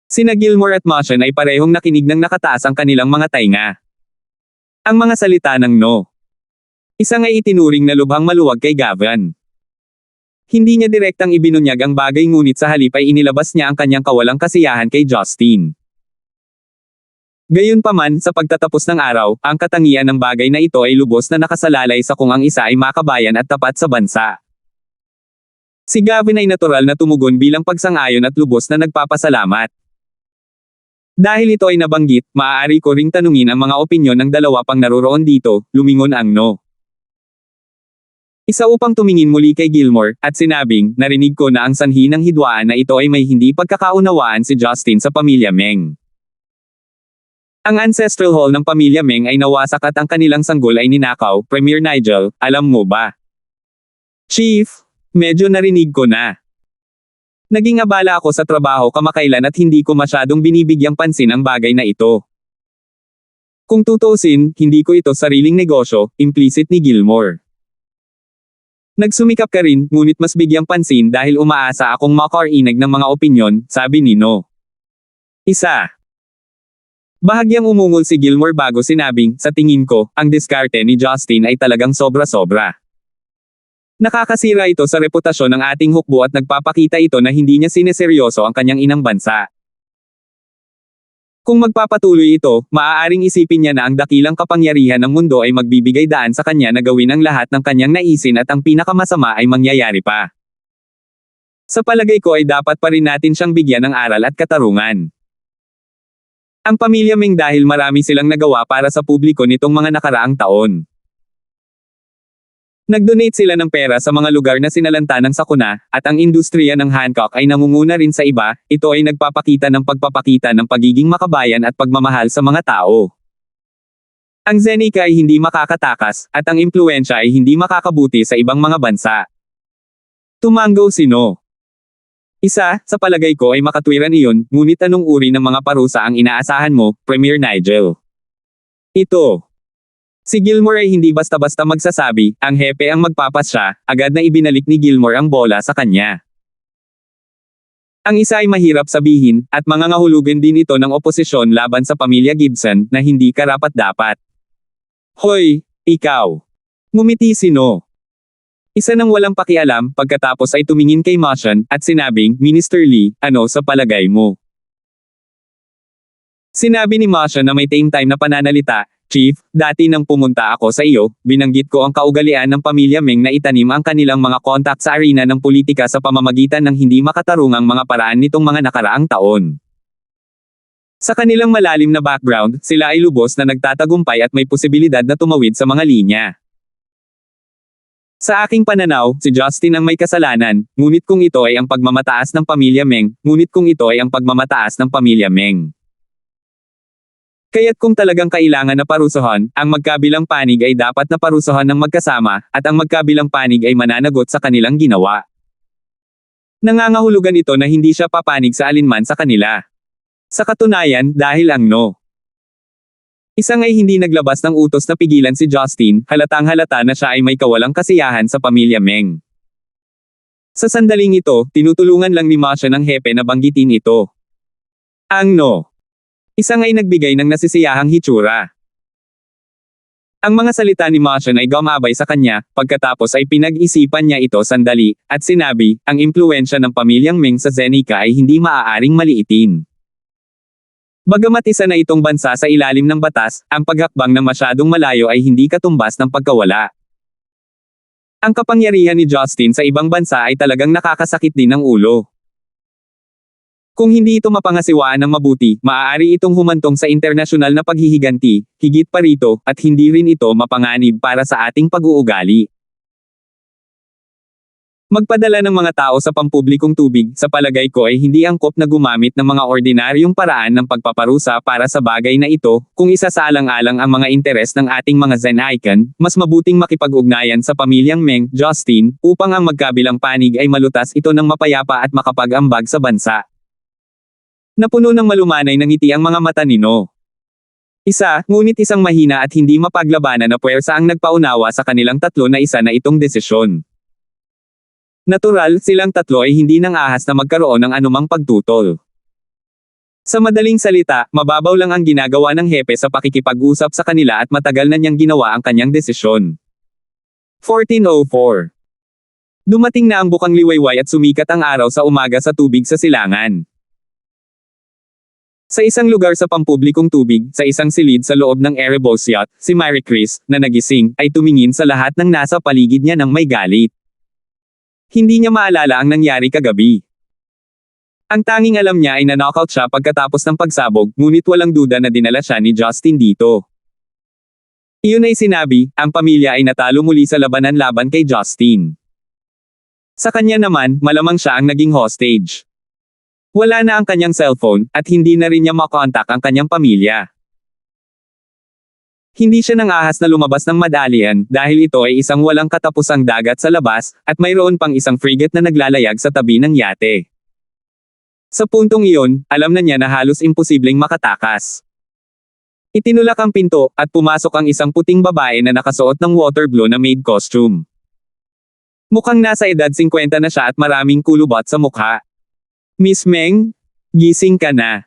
Sina Gilmore at Motion ay parehong nakinig ng nakataas ang kanilang mga tainga. Ang mga salita ng no. Isa ay itinuring na lubhang maluwag kay Gavin. Hindi niya direktang ibinunyag ang bagay ngunit sa halip ay inilabas niya ang kanyang kawalang kasiyahan kay Justin. Gayunpaman, sa pagtatapos ng araw, ang katangian ng bagay na ito ay lubos na nakasalalay sa kung ang isa ay makabayan at tapat sa bansa. Si Gavin ay natural na tumugon bilang pagsang-ayon at lubos na nagpapasalamat. Dahil ito ay nabanggit, maaari ko ring tanungin ang mga opinyon ng dalawa pang naroroon dito, lumingon ang no. Isa upang tumingin muli kay Gilmore, at sinabing, narinig ko na ang sanhi ng hidwaan na ito ay may hindi pagkakaunawaan si Justin sa pamilya Meng. Ang ancestral hall ng pamilya Meng ay nawasak at ang kanilang sanggol ay ninakaw, Premier Nigel, alam mo ba? Chief, medyo narinig ko na. Naging abala ako sa trabaho kamakailan at hindi ko masyadong binibigyang pansin ang bagay na ito. Kung tutuusin, hindi ko ito sariling negosyo, implicit ni Gilmore. Nagsumikap ka rin, ngunit mas bigyang pansin dahil umaasa akong makarinig ng mga opinyon, sabi ni No. Isa. Bahagyang umungol si Gilmore bago sinabing, sa tingin ko, ang diskarte ni Justin ay talagang sobra-sobra. Nakakasira ito sa reputasyon ng ating hukbo at nagpapakita ito na hindi niya sineseryoso ang kanyang inang bansa. Kung magpapatuloy ito, maaaring isipin niya na ang dakilang kapangyarihan ng mundo ay magbibigay daan sa kanya na gawin ang lahat ng kanyang naisin at ang pinakamasama ay mangyayari pa. Sa palagay ko ay dapat pa rin natin siyang bigyan ng aral at katarungan. Ang pamilya Meng dahil marami silang nagawa para sa publiko nitong mga nakaraang taon. Nag-donate sila ng pera sa mga lugar na sinalanta ng sakuna, at ang industriya ng Hancock ay nangunguna rin sa iba, ito ay nagpapakita ng pagpapakita ng pagiging makabayan at pagmamahal sa mga tao. Ang Zenica ay hindi makakatakas, at ang impluwensya ay hindi makakabuti sa ibang mga bansa. Tumango si No. Isa, sa palagay ko ay makatwiran iyon, ngunit anong uri ng mga parusa ang inaasahan mo, Premier Nigel? Ito. Si Gilmore ay hindi basta-basta magsasabi, ang hepe ang magpapasya, agad na ibinalik ni Gilmore ang bola sa kanya. Ang isa ay mahirap sabihin, at mangangahulugan din ito ng oposisyon laban sa pamilya Gibson, na hindi karapat-dapat. Hoy, ikaw. Ngumiti si No. Isa nang walang pakialam, pagkatapos ay tumingin kay Motion, at sinabing, Minister Lee, ano sa palagay mo? Sinabi ni Motion na may time na pananalita, Chief, dati nang pumunta ako sa iyo, binanggit ko ang kaugalian ng pamilya Meng na itanim ang kanilang mga kontak sa arena ng politika sa pamamagitan ng hindi makatarungang mga paraan nitong mga nakaraang taon. Sa kanilang malalim na background, sila ay lubos na nagtatagumpay at may posibilidad na tumawid sa mga linya. Sa aking pananaw, si Justin ang may kasalanan, ngunit kung ito ay ang pagmamataas ng pamilya Meng, Kaya't kung talagang kailangan na parusahan, ang magkabilang panig ay dapat na parusahan ng magkasama, at ang magkabilang panig ay mananagot sa kanilang ginawa. Nangangahulugan ito na hindi siya papanig sa alinman sa kanila. Sa katunayan, dahil ang No. Isang ay hindi naglabas ng utos na pigilan si Justin, halatang-halata na siya ay may kawalang kasiyahan sa pamilya Meng. Sa sandaling ito, tinutulungan lang ni Motion ang hepe na banggitin ito. Ang No. Isang ay nagbigay ng nasisiyahang hitsura. Ang mga salita ni Motion ay gumabay sa kanya, pagkatapos ay pinag-isipan niya ito sandali, at sinabi, ang impluwensya ng pamilyang Meng sa Zenica ay hindi maaaring maliitin. Bagamat isa na itong bansa sa ilalim ng batas, ang paghakbang na masyadong malayo ay hindi katumbas ng pagkawala. Ang kapangyarihan ni Justin sa ibang bansa ay talagang nakakasakit din ng ulo. Kung hindi ito mapangasiwaan ng mabuti, maaari itong humantong sa internasyonal na paghihiganti, higit pa rito, at hindi rin ito mapanganib para sa ating pag-uugali. Magpadala ng mga tao sa pampublikong tubig, sa palagay ko ay hindi angkop na gumamit ng mga ordinaryong paraan ng pagpaparusa para sa bagay na ito, kung isa sa alang-alang ang mga interes ng ating mga Zen icon, mas mabuting makipag-ugnayan sa pamilyang Meng, Justin, upang ang magkabilang panig ay malutas ito ng mapayapa at makapag-ambag sa bansa. Napuno ng malumanay ng ngiti ang mga mata ni No. Ngunit isang mahina at hindi mapaglabanan na puwersa ang nagpaunawa sa kanilang tatlo na isa na itong desisyon. Natural, silang tatlo ay hindi nang ahas na magkaroon ng anumang pagtutol. Sa madaling salita, mababaw lang ang ginagawa ng hepe sa pakikipag-usap sa kanila at matagal na niyang ginawa ang kanyang desisyon. 1404. Dumating na ang bukang liwayway at sumikat ang araw sa umaga sa tubig sa silangan. Sa isang lugar sa pampublikong tubig, sa isang silid sa loob ng Erebos yacht, si Mary Chris, na nagising, ay tumingin sa lahat ng nasa paligid niya ng may galit. Hindi niya maalala ang nangyari kagabi. Ang tanging alam niya ay na-knockout siya pagkatapos ng pagsabog, ngunit walang duda na dinala siya ni Justin dito. Iyon ay sinabi, ang pamilya ay natalo muli sa labanan laban kay Justin. Sa kanya naman, malamang siya ang naging hostage. Wala na ang kanyang cellphone, at hindi na rin niya makontak ang kanyang pamilya. Hindi siya nang ahas na lumabas ng madalian, dahil ito ay isang walang katapusang dagat sa labas, at mayroon pang isang frigate na naglalayag sa tabi ng yate. Sa puntong iyon, alam na niya na halos imposibleng makatakas. Itinulak ang pinto, at pumasok ang isang puting babae na nakasuot ng water blue na maid costume. Mukhang nasa edad 50 na siya at maraming kulubot sa mukha. Miss Meng, gising ka na.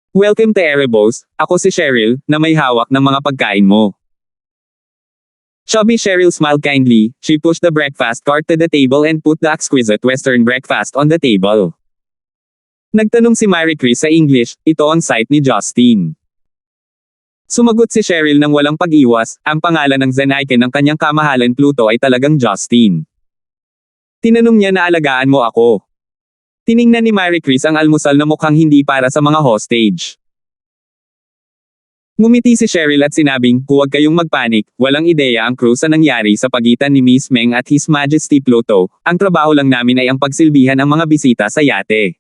Welcome to Erebos, ako si Cheryl, na may hawak ng mga pagkain mo. Chubby Cheryl smiled kindly, she pushed the breakfast cart to the table and put the exquisite western breakfast on the table. Nagtanong si Mary Chris sa English, ito ang site ni Justin. Sumagot si Cheryl nang walang pag-iwas, ang pangalan ng Zen icon ng kanyang kamahalan Pluto ay talagang Justin. Tinanong niya na alagaan mo ako. Tiningnan ni Mary Chris ang almusal na mukhang hindi para sa mga hostage. Ngumiti si Cheryl at sinabing, huwag kayong magpanik, walang ideya ang crew sa nangyari sa pagitan ni Miss Meng at His Majesty Pluto, ang trabaho lang namin ay ang pagsilbihan ang mga bisita sa yate.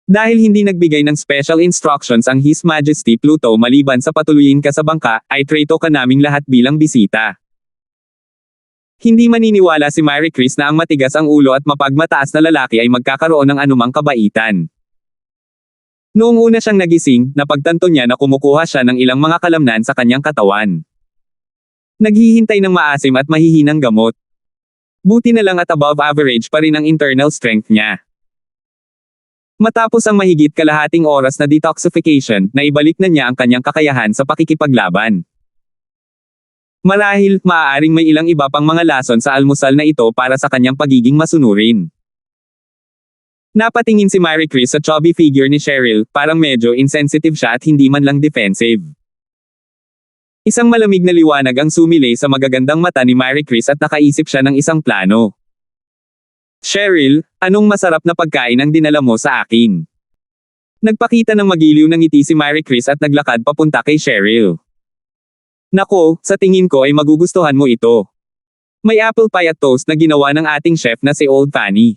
Dahil hindi nagbigay ng special instructions ang His Majesty Pluto maliban sa patuluyin ka sa bangka, ay treto ka naming lahat bilang bisita. Hindi maniniwala si Mary Chris na ang matigas ang ulo at mapagmataas na lalaki ay magkakaroon ng anumang kabaitan. Noong una siyang nagising, napagtanto niya na kumukuha siya ng ilang mga kalamnan sa kanyang katawan. Naghihintay ng maasim at mahihinang gamot. Buti na lang at above average pa rin ang internal strength niya. Matapos ang mahigit kalahating oras na detoxification, naibalik na niya ang kanyang kakayahan sa pakikipaglaban. Marahil, maaaring may ilang iba pang mga lason sa almusal na ito para sa kanyang pagiging masunurin. Napatingin si Mary Chris sa chubby figure ni Cheryl, parang medyo insensitive siya at hindi man lang defensive. Isang malamig na liwanag ang sumilay sa magagandang mata ni Mary Chris at nakaisip siya ng isang plano. Cheryl, anong masarap na pagkain ang dinala mo sa akin? Nagpakita ng magiliw ng ngiti si Mary Chris at naglakad papunta kay Cheryl. Nako, sa tingin ko ay magugustuhan mo ito. May apple pie at toast na ginawa ng ating chef na si Old Fanny.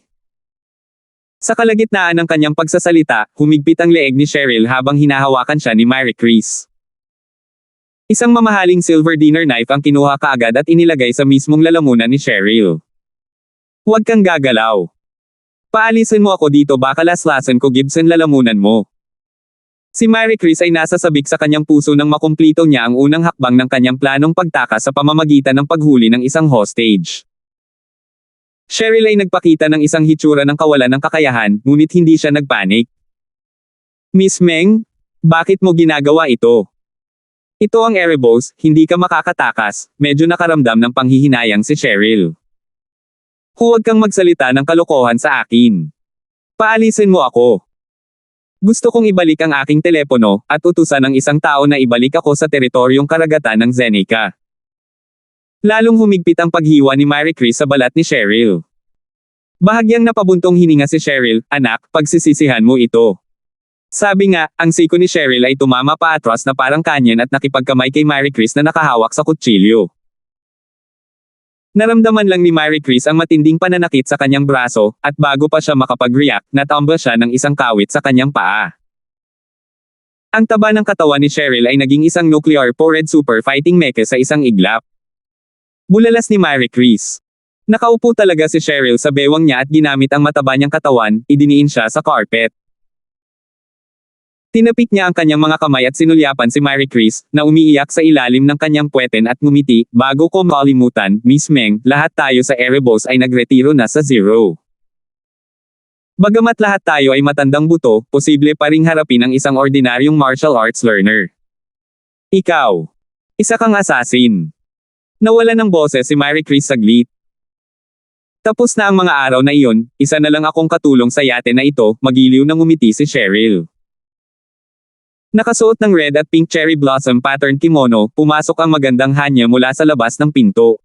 Sa kalagitnaan ng kanyang pagsasalita, humigpit ang leeg ni Cheryl habang hinahawakan siya ni Mary Chris. Isang mamahaling silver dinner knife ang kinuha kaagad at inilagay sa mismong lalamunan ni Cheryl. Huwag kang gagalaw. Paalisin mo ako dito baka laslasan ko Gibson lalamunan mo. Si Mary Chris ay nasa sabik sa kanyang puso nang makumplito niya ang unang hakbang ng kanyang planong pagtakas sa pamamagitan ng paghuli ng isang hostage. Cheryl ay nagpakita ng isang hitsura ng kawalan ng kakayahan, ngunit hindi siya nagpanik. Miss Meng, bakit mo ginagawa ito? Ito ang Erebos, hindi ka makakatakas, medyo nakaramdam ng panghihinayang si Cheryl. Huwag kang magsalita ng kalokohan sa akin. Paalisin mo ako. Gusto kong ibalik ang aking telepono, at utusan ng isang tao na ibalik ako sa teritoryong karagatan ng Zenica. Lalong humigpit ang paghiwa ni Mary Chris sa balat ni Cheryl. Bahagyang napabuntong hininga si Cheryl, anak, pagsisisihan mo ito. Sabi nga, ang siko ni Cheryl ay tumama pa atras na parang kanyan at nakipagkamay kay Mary Chris na nakahawak sa kutsilyo. Naramdaman lang ni Mary Chris ang matinding pananakit sa kanyang braso, at bago pa siya makapag-react, natumba siya ng isang kawit sa kanyang paa. Ang taba ng katawan ni Cheryl ay naging isang nuclear-powered super fighting mecha sa isang iglap. Bulalas ni Mary Chris. Nakaupo talaga si Cheryl sa bewang niya at ginamit ang mataba niyang katawan, idiniin siya sa carpet. Tinapik niya ang kanyang mga kamay at sinulyapan si Mary Chris, na umiiyak sa ilalim ng kanyang puweten at ngumiti, bago ko makalimutan, Miss Meng, lahat tayo sa Erebos ay nagretiro na sa zero. Bagamat lahat tayo ay matandang buto, posible pa ring harapin ang isang ordinaryong martial arts learner. Ikaw. Isa kang assassin. Nawala ng boses si Mary Chris saglit. Tapos na ang mga araw na iyon, isa na lang akong katulong sa yate na ito, magiliw na ngumiti si Cheryl. Nakasuot ng red at pink cherry blossom pattern kimono, pumasok ang magandang Hanya mula sa labas ng pinto.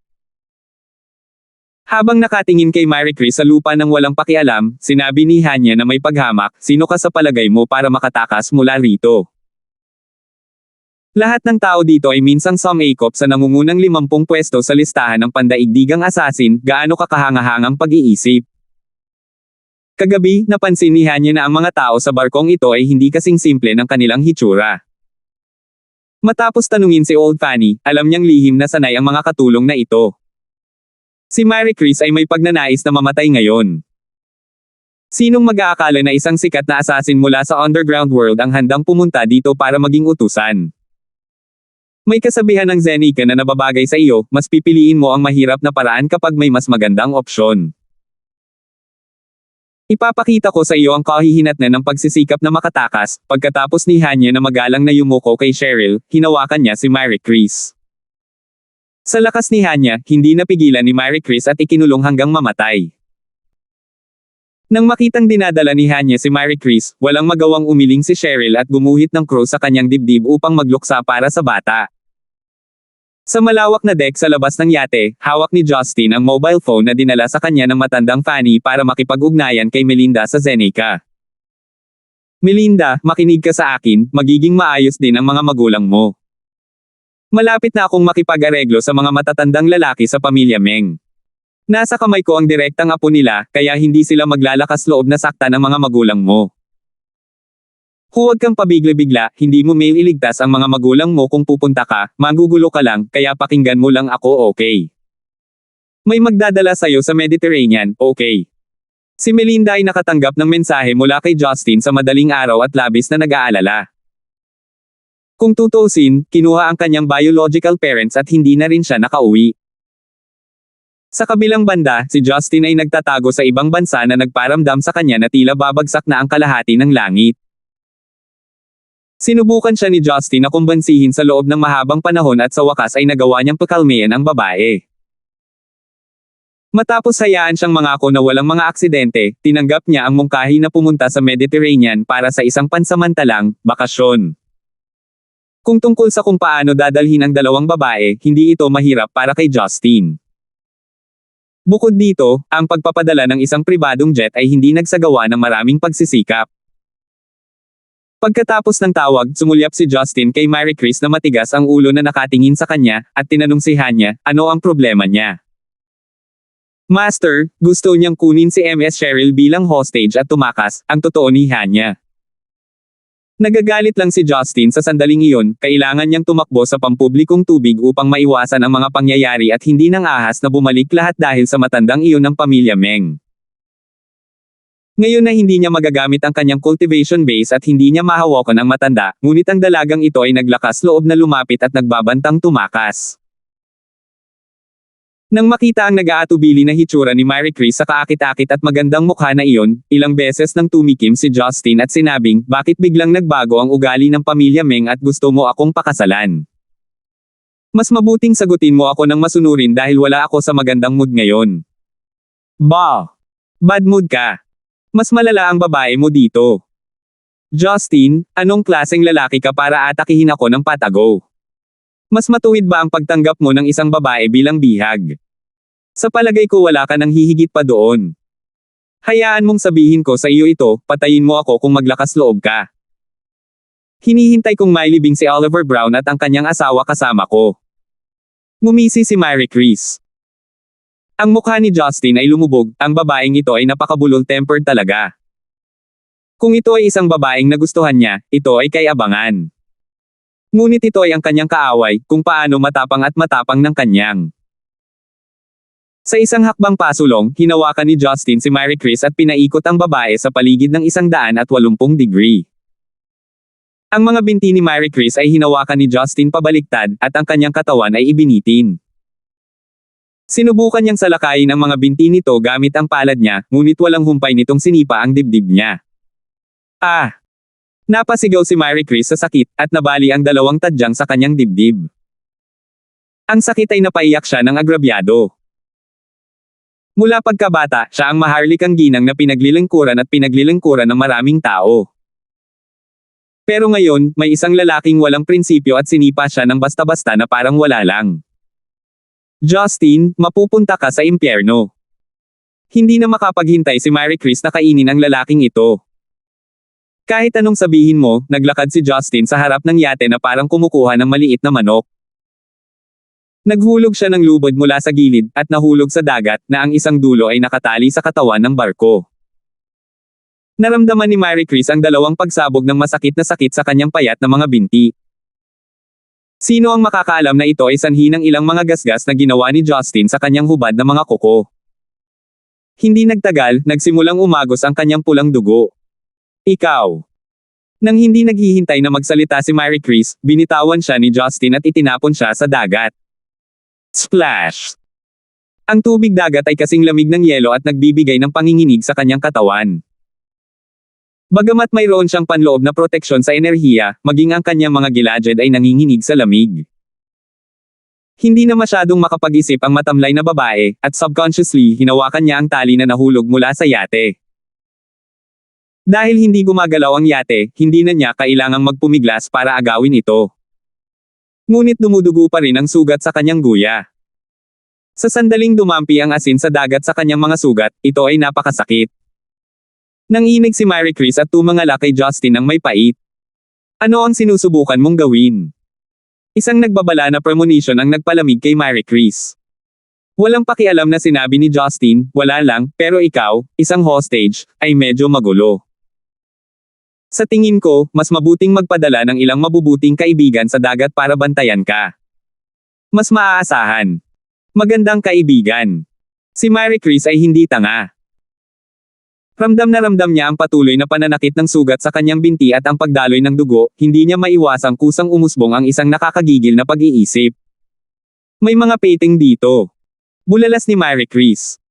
Habang nakatingin kay Mary Chris sa lupa ng walang pakialam, sinabi ni Hanya na may paghamak, sino ka sa palagay mo para makatakas mula rito? Lahat ng tao dito ay minsang sumakop sa nangungunang 50 pwesto sa listahan ng pandaigdigang assassin, gaano kakahangahangang pag-iisip. Kagabi, napansin ni Hanya na ang mga tao sa barkong ito ay hindi kasing simple ng kanilang hitsura. Matapos tanungin si Old Fanny, alam niyang lihim na sanay ang mga katulong na ito. Si Mary Chris ay may pagnanais na mamatay ngayon. Sinong mag-aakala na isang sikat na assassin mula sa underground world ang handang pumunta dito para maging utusan? May kasabihan ng Zenica na nababagay sa iyo, mas pipiliin mo ang mahirap na paraan kapag may mas magandang opsyon. Ipapakita ko sa iyo ang kahihinatnan ng pagsisikap na makatakas. Pagkatapos ni Hanya na magalang na yumuko kay Cheryl, hinawakan niya si Mary Chris. Sa lakas ni Hanya, hindi napigilan ni Mary Chris at ikinulong hanggang mamatay. Nang makitang dinadala ni Hanya si Mary Chris, walang magawang umiling si Cheryl at gumuhit ng cross sa kanyang dibdib upang magluksa para sa bata. Sa malawak na deck sa labas ng yate, hawak ni Justin ang mobile phone na dinala sa kanya ng matandang Fanny para makipag-ugnayan kay Melinda sa Zenica. Melinda, makinig ka sa akin, magiging maayos din ang mga magulang mo. Malapit na akong makipag-areglo sa mga matatandang lalaki sa pamilya Meng. Nasa kamay ko ang direktang apo nila, kaya hindi sila maglalakas loob na saktan ng mga magulang mo. Huwag kang pabigla-bigla, hindi mo may iligtas ang mga magulang mo kung pupunta ka, magugulo ka lang, kaya pakinggan mo lang ako, okay? May magdadala sa'yo sa Mediterranean, okay? Si Melinda ay nakatanggap ng mensahe mula kay Justin sa madaling araw at labis na nag-aalala. Kung tutuusin, kinuha ang kanyang biological parents at hindi na rin siya nakauwi. Sa kabilang banda, si Justin ay nagtatago sa ibang bansa na nagparamdam sa kanya na tila babagsak na ang kalahati ng langit. Sinubukan siya ni Justin na kumbansihin sa loob ng mahabang panahon at sa wakas ay nagawa niyang pakalmayan ang babae. Matapos hayaan siyang mangako na walang mga aksidente, tinanggap niya ang mungkahi na pumunta sa Mediterranean para sa isang pansamantalang bakasyon. Kung tungkol sa kung paano dadalhin ang dalawang babae, hindi ito mahirap para kay Justin. Bukod dito, ang pagpapadala ng isang pribadong jet ay hindi nagsagawa ng maraming pagsisikap. Pagkatapos ng tawag, sumulyap si Justin kay Mary Chris na matigas ang ulo na nakatingin sa kanya, at tinanong si Hanya, ano ang problema niya? Master, gusto niyang kunin si Ms. Cheryl bilang hostage at tumakas, ang totoo ni Hanya. Nagagalit lang si Justin sa sandaling iyon, kailangan niyang tumakbo sa pampublikong tubig upang maiwasan ang mga pangyayari at hindi nang ahas na bumalik lahat dahil sa matandang iyon ng pamilya Meng. Ngayon na hindi niya magagamit ang kanyang cultivation base at hindi niya mahawakan ang matanda, ngunit ang dalagang ito ay naglakas loob na lumapit at nagbabantang tumakas. Nang makita ang nag-aatubili na hitsura ni Mary Chris sa kaakit-akit at magandang mukha na iyon, ilang beses nang tumikim si Justin at sinabing, bakit biglang nagbago ang ugali ng pamilya Meng at gusto mo akong pakasalan? Mas mabuting sagutin mo ako ng masunurin dahil wala ako sa magandang mood ngayon. Bah! Bad mood ka. Mas malala ang babae mo dito. Justin, anong klaseng lalaki ka para atakihin ako ng patago? Mas matuwid ba ang pagtanggap mo ng isang babae bilang bihag? Sa palagay ko wala ka nang hihigit pa doon. Hayaan mong sabihin ko sa iyo ito, patayin mo ako kung maglakas loob ka. Hinihintay kong mailibing si Oliver Brown at ang kanyang asawa kasama ko. Ngumisi si Mary Chris. Ang mukha ni Justin ay lumubog, ang babaeng ito ay napakabulol-tempered talaga. Kung ito ay isang babaeng nagustuhan niya, ito ay kay abangan. Ngunit ito ay ang kanyang kaaway, kung paano matapang at matapang ng kanyang. Sa isang hakbang pasulong, hinawakan ni Justin si Mary Chris at pinaikot ang babae sa paligid ng 180 degree. Ang mga binti ni Mary Chris ay hinawakan ni Justin pabaliktad at ang kanyang katawan ay ibinitin. Sinubukan niyang salakayin ang mga binti nito gamit ang palad niya, ngunit walang humpay nitong sinipa ang dibdib niya. Ah! Napasigaw si Mary Chris sa sakit at nabali ang dalawang tadyang sa kanyang dibdib. Ang sakit ay napaiyak siya ng agrabyado. Mula pagkabata, siya ang maharlikang ginang na pinaglilingkuran at pinaglilingkuran ng maraming tao. Pero ngayon, may isang lalaking walang prinsipyo at sinipa siya ng basta-basta na parang wala lang. Justin, mapupunta ka sa impyerno. Hindi na makapaghintay si Mary Chris na kainin ang lalaking ito. Kahit anong sabihin mo, naglakad si Justin sa harap ng yate na parang kumukuha ng maliit na manok. Naghulog siya ng lubod mula sa gilid at nahulog sa dagat na ang isang dulo ay nakatali sa katawan ng barko. Naramdaman ni Mary Chris ang dalawang pagsabog ng masakit na sakit sa kanyang payat na mga binti. Sino ang makakaalam na ito ay sanhi ng ilang mga gasgas na ginawa ni Justin sa kanyang hubad na mga kuko. Hindi nagtagal, nagsimulang umagos ang kanyang pulang dugo. Ikaw. Nang hindi naghihintay na magsalita si Mary Chris, binitawan siya ni Justin at itinapon siya sa dagat. Splash! Ang tubig dagat ay kasing lamig ng yelo at nagbibigay ng panginginig sa kanyang katawan. Bagamat mayroon siyang panloob na proteksyon sa enerhiya, maging ang kanyang mga gilagid ay nanginginig sa lamig. Hindi na masyadong makapag-isip ang matamlay na babae, at subconsciously hinawakan niya ang tali na nahulog mula sa yate. Dahil hindi gumagalaw ang yate, hindi na niya kailangang magpumiglas para agawin ito. Ngunit dumudugo pa rin ang sugat sa kanyang guya. Sa sandaling dumampi ang asin sa dagat sa kanyang mga sugat, ito ay napakasakit. Nanginig si Mary Chris at tumangala kay Justin ng may pait. Ano ang sinusubukan mong gawin? Isang nagbabala na premonition ang nagpalamig kay Mary Chris. Walang pakialam na sinabi ni Justin, wala lang, pero ikaw, isang hostage, ay medyo magulo. Sa tingin ko, mas mabuting magpadala ng ilang mabubuting kaibigan sa dagat para bantayan ka. Mas maaasahan. Magandang kaibigan. Si Mary Chris ay hindi tanga. Ramdam na ramdam niya ang patuloy na pananakit ng sugat sa kanyang binti at ang pagdaloy ng dugo, hindi niya maiwasang kusang umusbong ang isang nakakagigil na pag-iisip. May mga pating dito. Bulalas ni Mary Chris.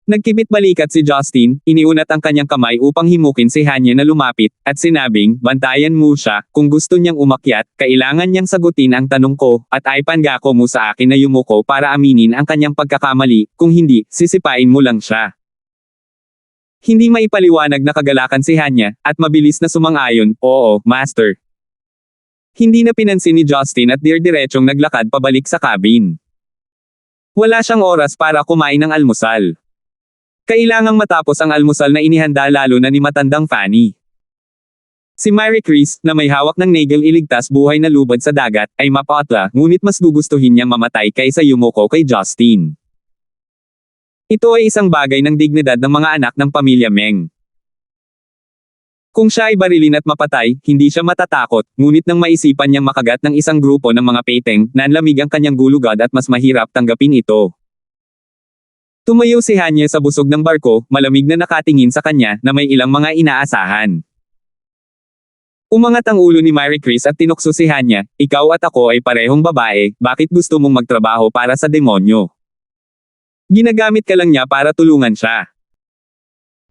Nagkibit balikat si Justin, iniunat ang kanyang kamay upang himukin si Hanya na lumapit, at sinabing, bantayan mo siya, kung gusto niyang umakyat, kailangan niyang sagutin ang tanong ko, at aipangako mo sa akin na yumuko para aminin ang kanyang pagkakamali, kung hindi, sisipain mo lang siya. Hindi maipaliwanag na kagalakan si Hanya, at mabilis na sumang-ayon, oo, master. Hindi na pinansin ni Justin at dir-diretsong naglakad pabalik sa cabin. Wala siyang oras para kumain ng almusal. Kailangang matapos ang almusal na inihanda lalo na ni matandang Fanny. Si Mary Chris, na may hawak ng Nagel iligtas buhay na lubad sa dagat, ay mapatla, ngunit mas gugustuhin niyang mamatay kaysa yumuko kay Justin. Ito ay isang bagay ng dignidad ng mga anak ng pamilya Meng. Kung siya ay barilin at mapatay, hindi siya matatakot, ngunit nang maisipan niyang makagat ng isang grupo ng mga peteng, nanlamig ang kanyang gulugad at mas mahirap tanggapin ito. Tumayo si Hanya sa busog ng barko, malamig na nakatingin sa kanya na may ilang mga inaasahan. Umangat ang ulo ni Mary Chris at tinukso si Hanya, ikaw at ako ay parehong babae, bakit gusto mong magtrabaho para sa demonyo? Ginagamit ka lang niya para tulungan siya.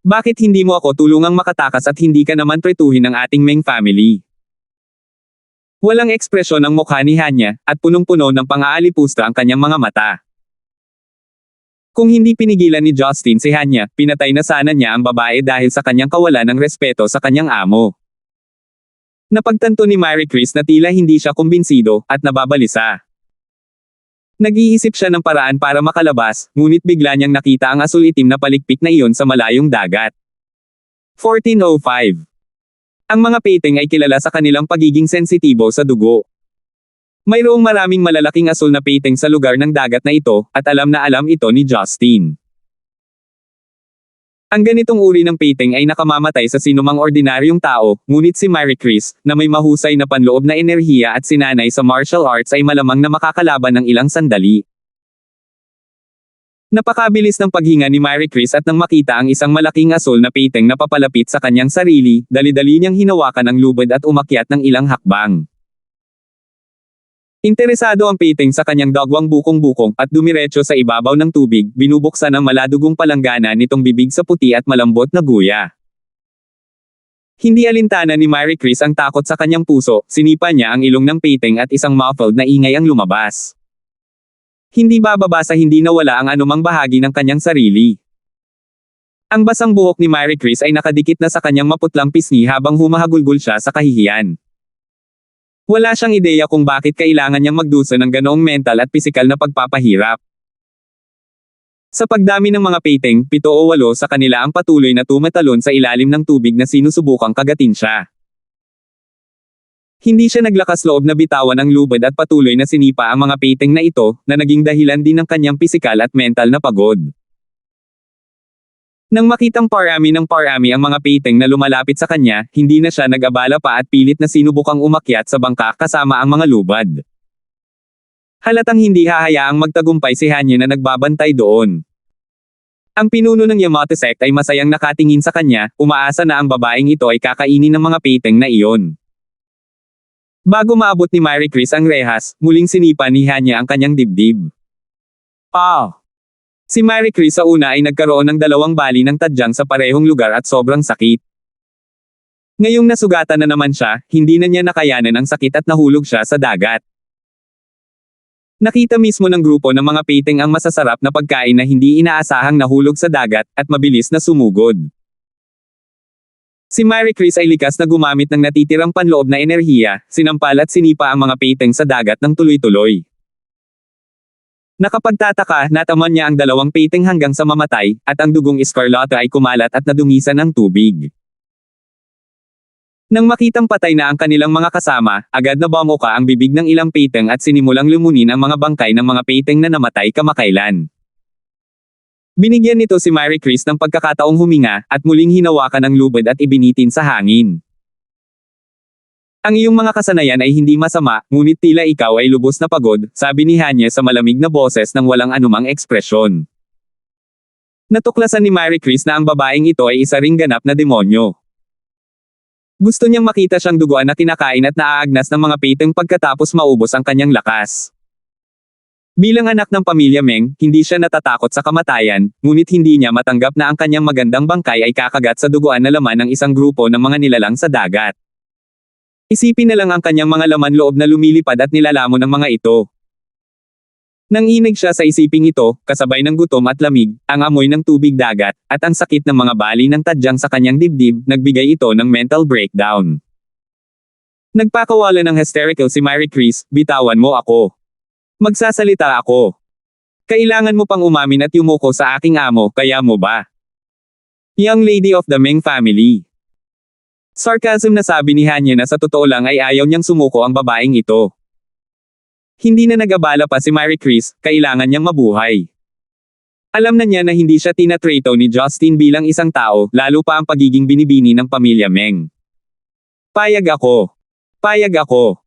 Bakit hindi mo ako tulungang makatakas at hindi ka naman tretuhin ng ating Meng family? Walang ekspresyon ang mukha ni Hanya, at punong-puno ng pang-aalipusta ang kanyang mga mata. Kung hindi pinigilan ni Justin si Hanya, pinatay na sana niya ang babae dahil sa kanyang kawalan ng respeto sa kanyang amo. Napagtanto ni Mary Chris na tila hindi siya kumbinsido, at nababalisa. Nag-iisip siya ng paraan para makalabas, ngunit bigla niyang nakita ang asul-itim na palikpik na iyon sa malayong dagat. 1405. Ang mga peteng ay kilala sa kanilang pagiging sensitibo sa dugo. Mayroong maraming malalaking asul na peteng sa lugar ng dagat na ito, at alam na alam ito ni Justin. Ang ganitong uri ng peteng ay nakamamatay sa sinumang ordinaryong tao, ngunit si Mary Chris, na may mahusay na panloob na enerhiya at sinanay sa martial arts ay malamang na makakalaban ng ilang sandali. Napakabilis ng paghinga ni Mary Chris at nang makita ang isang malaking asul na piteng na papalapit sa kanyang sarili, dali-dali niyang hinawakan ang lubid at umakyat ng ilang hakbang. Interesado ang piteng sa kanyang dagwang bukong-bukong at dumiretso sa ibabaw ng tubig, binubuksan ang maladugong palanggana nitong bibig sa puti at malambot na guya. Hindi alintana ni Mary Chris ang takot sa kanyang puso, sinipa niya ang ilong ng piteng at isang muffled na ingay ang lumabas. Hindi bababa sa hindi nawala ang anumang bahagi ng kanyang sarili. Ang basang buhok ni Mary Chris ay nakadikit na sa kanyang maputlang pisngi habang humahagulgol siya sa kahihiyan. Wala siyang ideya kung bakit kailangan niyang magdusa ng ganoong mental at pisikal na pagpapahirap. Sa pagdami ng mga piteng, 7 o 8 sa kanila ang patuloy na tumatalon sa ilalim ng tubig na sinusubukang kagatin siya. Hindi siya naglakas loob na bitawan ang lubid at patuloy na sinipa ang mga piteng na ito, na naging dahilan din ng kanyang pisikal at mental na pagod. Nang makitang parami ng parami ang mga piteng na lumalapit sa kanya, hindi na siya nag-abala pa at pilit na sinubukang umakyat sa bangka kasama ang mga lubad. Halatang hindi hahayaang magtagumpay si Hanya na nagbabantay doon. Ang pinuno ng Yamato sect ay masayang nakatingin sa kanya, umaasa na ang babaeng ito ay kakainin ng mga piteng na iyon. Bago maabot ni Mary Chris ang rehas, muling sinipa ni Hanya ang kanyang dibdib. Si Mary Chris sa una ay nagkaroon ng 2 bali ng tadyang sa parehong lugar at sobrang sakit. Ngayong nasugatan na naman siya, hindi na niya nakayanan ang sakit at nahulog siya sa dagat. Nakita mismo ng grupo ng mga piteng ang masasarap na pagkain na hindi inaasahang nahulog sa dagat, at mabilis na sumugod. Si Mary Chris ay likas na gumamit ng natitirang panloob na enerhiya, sinampal at sinipa ang mga piteng sa dagat ng tuloy-tuloy. Nakapagtataka, nataman niya ang 2 piteng hanggang sa mamatay, at ang dugong escarlata ay kumalat at nadungisan ng tubig. Nang makitang patay na ang kanilang mga kasama, agad na bumuka ang bibig ng ilang piteng at sinimulang lumunin ang mga bangkay ng mga piteng na namatay kamakailan. Binigyan nito si Mary Chris ng pagkakataong huminga, at muling hinawakan ang lubid at ibinitin sa hangin. Ang iyong mga kasanayan ay hindi masama, ngunit tila ikaw ay lubos na pagod, sabi ni Hanya sa malamig na boses nang walang anumang ekspresyon. Natuklasan ni Mary Chris na ang babaeng ito ay isa ring ganap na demonyo. Gusto niyang makita siyang duguan na kinakain at naaagnas ng mga piteng pagkatapos maubos ang kanyang lakas. Bilang anak ng pamilya Meng, hindi siya natatakot sa kamatayan, ngunit hindi niya matanggap na ang kanyang magandang bangkay ay kakagat sa duguan na laman ng isang grupo ng mga nilalang sa dagat. Isipin na lang ang kanyang mga laman loob na lumilipad at nilalamon ng mga ito. Nanginig siya sa isiping ito, kasabay ng gutom at lamig, ang amoy ng tubig dagat, at ang sakit ng mga bali ng tadyang sa kanyang dibdib, nagbigay ito ng mental breakdown. Nagpakawala ng hysterical si Mary Chris, bitawan mo ako. Magsasalita ako. Kailangan mo pang umamin at yumuko sa aking amo, kaya mo ba? Young lady of the Meng family. Sarcasm na sabi ni Hanya na sa totoo lang ay ayaw niyang sumuko ang babaeng ito. Hindi na nag-abala pa si Mary Chris, kailangan niyang mabuhay. Alam na niya na hindi siya tinatrato ni Justin bilang isang tao, lalo pa ang pagiging binibini ng pamilya Meng. Payag ako. Payag ako.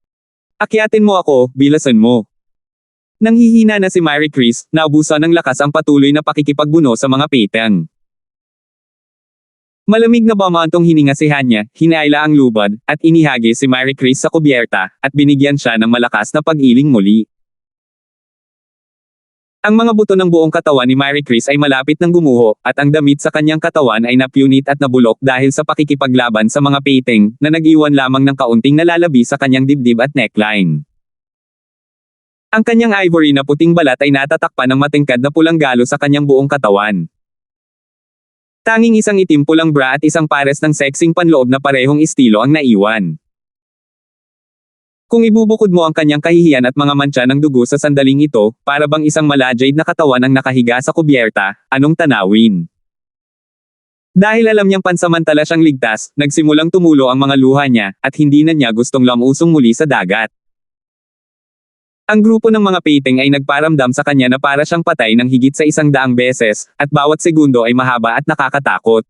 Akyatin mo ako, bilasan mo. Nanghihina na si Mary Chris, naubusan ng lakas ang patuloy na pakikipagbuno sa mga piteng. Malamig na bumantong hininga si Hanya, hinaila ang lubad, at inihagi si Mary Chris sa kubyerta, at binigyan siya ng malakas na pag-iling muli. Ang mga buto ng buong katawan ni Mary Chris ay malapit ng gumuho, at ang damit sa kanyang katawan ay napunit at nabulok dahil sa pakikipaglaban sa mga piteng, na nag-iwan lamang ng kaunting nalalabi sa kanyang dibdib at neckline. Ang kanyang ivory na puting balat ay natatakpan ng matingkad na pulang galo sa kanyang buong katawan. Tanging isang itim pulang bra at isang pares ng sexing panloob na parehong estilo ang naiwan. Kung ibubukod mo ang kanyang kahihiyan at mga mantsa ng dugo sa sandaling ito, para bang isang malajade na katawan ang nakahiga sa kubyerta, anong tanawin? Dahil alam niyang pansamantala siyang ligtas, nagsimulang tumulo ang mga luha niya, at hindi na niya gustong lamusong muli sa dagat. Ang grupo ng mga piteng ay nagparamdam sa kanya na para siyang patay ng higit sa 100 beses, at bawat segundo ay mahaba at nakakatakot.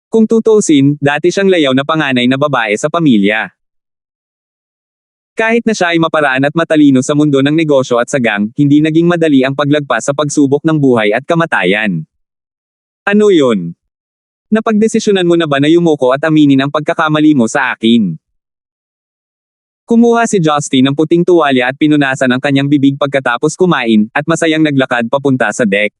Kung tutuusin, dati siyang layaw na panganay na babae sa pamilya. Kahit na siya ay maparaan at matalino sa mundo ng negosyo at sagang, hindi naging madali ang paglagpas sa pagsubok ng buhay at kamatayan. Ano yun? Napagdesisyonan mo na ba na yumuko at aminin ang pagkakamali mo sa akin? Kumuha si Justin ng puting tuwalya at pinunasan ang kanyang bibig pagkatapos kumain, at masayang naglakad papunta sa deck.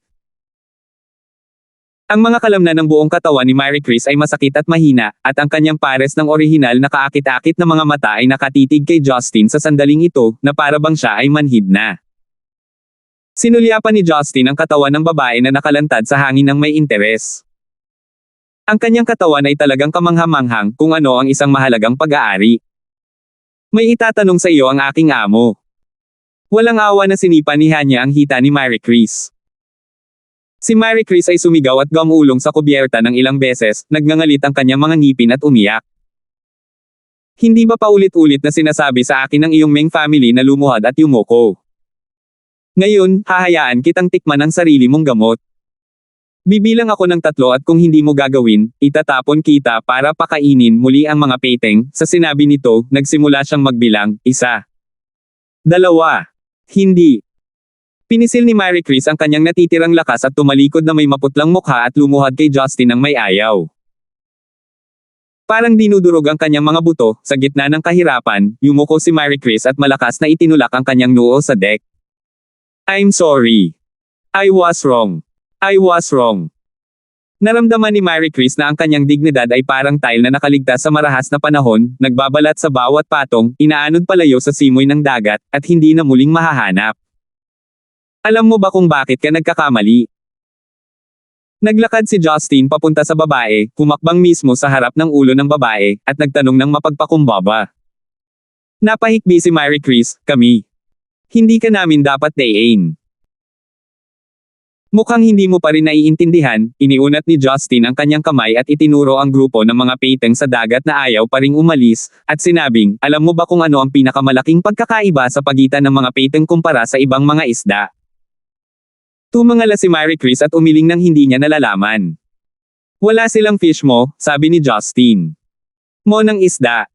Ang mga kalamnan ng buong katawan ni Mary Chris ay masakit at mahina, at ang kanyang pares ng orihinal na kaakit-akit na mga mata ay nakatitig kay Justin sa sandaling ito, na para bang siya ay manhid na. Sinulyapan ni Justin ang katawan ng babae na nakalantad sa hangin ng may interes. Ang kanyang katawan ay talagang kamangha-manghang kung ano ang isang mahalagang pag-aari. May itatanong sa iyo ang aking amo. Walang awa na sinipa ni Hanya ang hita ni Mary Chris. Si Mary Chris ay sumigaw at gumulong sa kubyerta ng ilang beses, nagngangalit ang kanyang mga ngipin at umiyak. Hindi ba paulit-ulit na sinasabi sa akin ng iyong Meng family na lumuhad at yumuko? Ngayon, hahayaan kitang tikman ang sarili mong gamot. Bibilang ako ng 3 at kung hindi mo gagawin, itatapon kita para pakainin muli ang mga peteng. Sa sinabi nito, nagsimula siyang magbilang, 1, 2, hindi. Pinisil ni Mary Chris ang kanyang natitirang lakas at tumalikod na may maputlang mukha at lumuhad kay Justin ng may ayaw. Parang dinudurog ang kanyang mga buto, sa gitna ng kahirapan, yumuko si Mary Chris at malakas na itinulak ang kanyang noo sa deck. I'm sorry. I was wrong. I was wrong. Naramdaman ni Mary Chris na ang kanyang dignidad ay parang tile na nakaligtas sa marahas na panahon, nagbabalat sa bawat patong, inaanod palayo sa simoy ng dagat, at hindi na muling mahahanap. Alam mo ba kung bakit ka nagkakamali? Naglakad si Justin papunta sa babae, kumakbang mismo sa harap ng ulo ng babae, at nagtanong ng mapagpakumbaba. Napahikbi si Mary Chris, kami. Hindi ka namin dapat dayain. Mukhang hindi mo pa rin naiintindihan, iniunat ni Justin ang kanyang kamay at itinuro ang grupo ng mga peteng sa dagat na ayaw pa ring umalis, at sinabing, alam mo ba kung ano ang pinakamalaking pagkakaiba sa pagitan ng mga peteng kumpara sa ibang mga isda? Tumangala si Mary Chris at umiling nang hindi niya nalalaman. Wala silang fish mo, sabi ni Justin. Mo ng isda.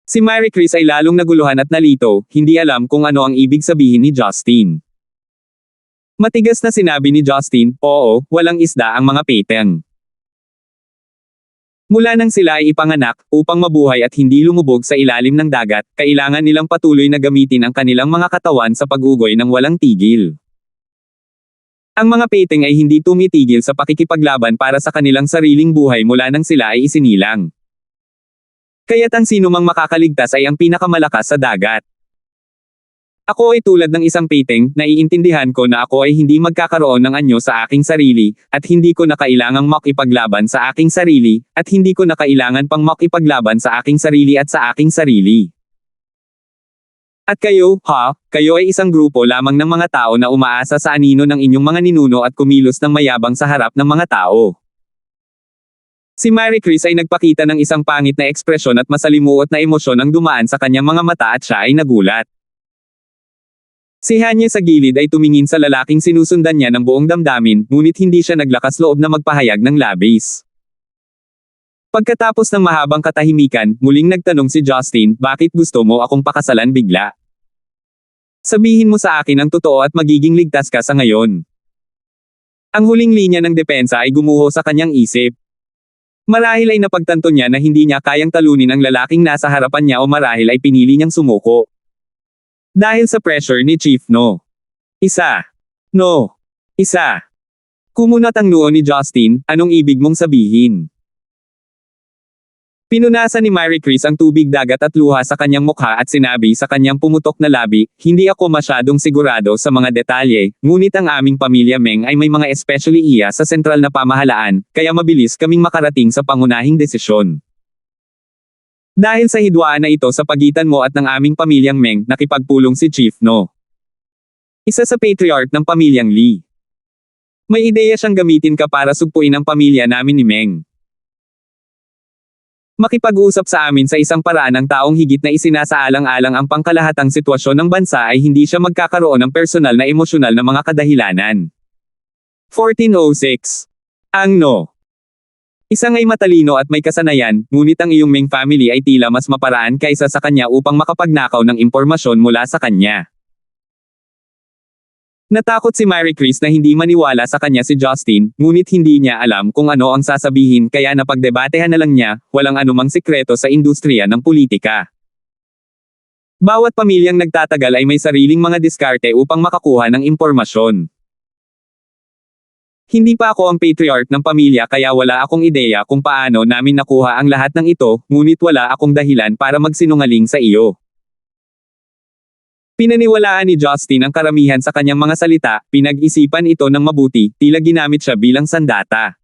Si Mary Chris ay lalong naguluhan at nalito, hindi alam kung ano ang ibig sabihin ni Justin. Matigas na sinabi ni Justin, oo, walang isda ang mga peteng. Mula nang sila ay ipanganak, upang mabuhay at hindi lumubog sa ilalim ng dagat, kailangan nilang patuloy na gamitin ang kanilang mga katawan sa pag-ugoy ng walang tigil. Ang mga peteng ay hindi tumitigil sa pakikipaglaban para sa kanilang sariling buhay mula nang sila ay isinilang. Kaya't ang sinumang makakaligtas ay ang pinakamalakas sa dagat. Ako ay tulad ng isang peteng, naiintindihan ko na ako ay hindi magkakaroon ng anyo sa aking sarili, at hindi ko na kailangang makipaglaban sa aking sarili, at hindi ko na kailangan pang makipaglaban sa aking sarili at sa aking sarili. At kayo, kayo ay isang grupo lamang ng mga tao na umaasa sa anino ng inyong mga ninuno at kumilos ng mayabang sa harap ng mga tao. Si Mary Chris ay nagpakita ng isang pangit na ekspresyon at masalimuot na emosyon ang dumaan sa kanyang mga mata at siya ay nagulat. Si Hanya sa gilid ay tumingin sa lalaking sinusundan niya ng buong damdamin, ngunit hindi siya naglakas loob na magpahayag ng labis. Pagkatapos ng mahabang katahimikan, muling nagtanong si Justin, bakit gusto mo akong pakasalan bigla? Sabihin mo sa akin ang totoo at magiging ligtas ka sa ngayon. Ang huling linya ng depensa ay gumuho sa kanyang isip. Marahil ay napagtanto niya na hindi niya kayang talunin ang lalaking nasa harapan niya o marahil ay pinili niyang sumuko. Dahil sa pressure ni Chief No. Isa. Kumunat ang noo ni Justin, anong ibig mong sabihin? Pinunasan ni Mary Chris ang tubig dagat at luha sa kanyang mukha at sinabi sa kanyang pumutok na labi, hindi ako masyadong sigurado sa mga detalye, ngunit ang aming pamilya Meng ay may mga especially iya sa sentral na pamahalaan, kaya mabilis kaming makarating sa pangunahing desisyon. Dahil sa hidwaan na ito sa pagitan mo at ng aming pamilyang Meng, nakipagpulong si Chief No. Isa sa patriarch ng pamilyang Lee. May ideya siyang gamitin ka para sugpuin ang pamilya namin ni Meng. Makipag-usap sa amin sa isang paraan ng taong higit na isinasaalang-alang ang pangkalahatang sitwasyon ng bansa ay hindi siya magkakaroon ng personal na emosyonal na mga kadahilanan. 1406. Ang No. Isang ay matalino at may kasanayan, ngunit ang iyong Meng family ay tila mas maparaan kaysa sa kanya upang makapagnakaw ng impormasyon mula sa kanya. Natakot si Mary Chris na hindi maniwala sa kanya si Justin, ngunit hindi niya alam kung ano ang sasabihin kaya napagdebatehan na lang niya, walang anumang sikreto sa industriya ng politika. Bawat pamilyang nagtatagal ay may sariling mga diskarte upang makakuha ng impormasyon. Hindi pa ako ang patriarch ng pamilya kaya wala akong ideya kung paano namin nakuha ang lahat ng ito, ngunit wala akong dahilan para magsinungaling sa iyo. Pinaniwalaan ni Justin ang karamihan sa kanyang mga salita, pinag-isipan ito ng mabuti, tila ginamit siya bilang sandata.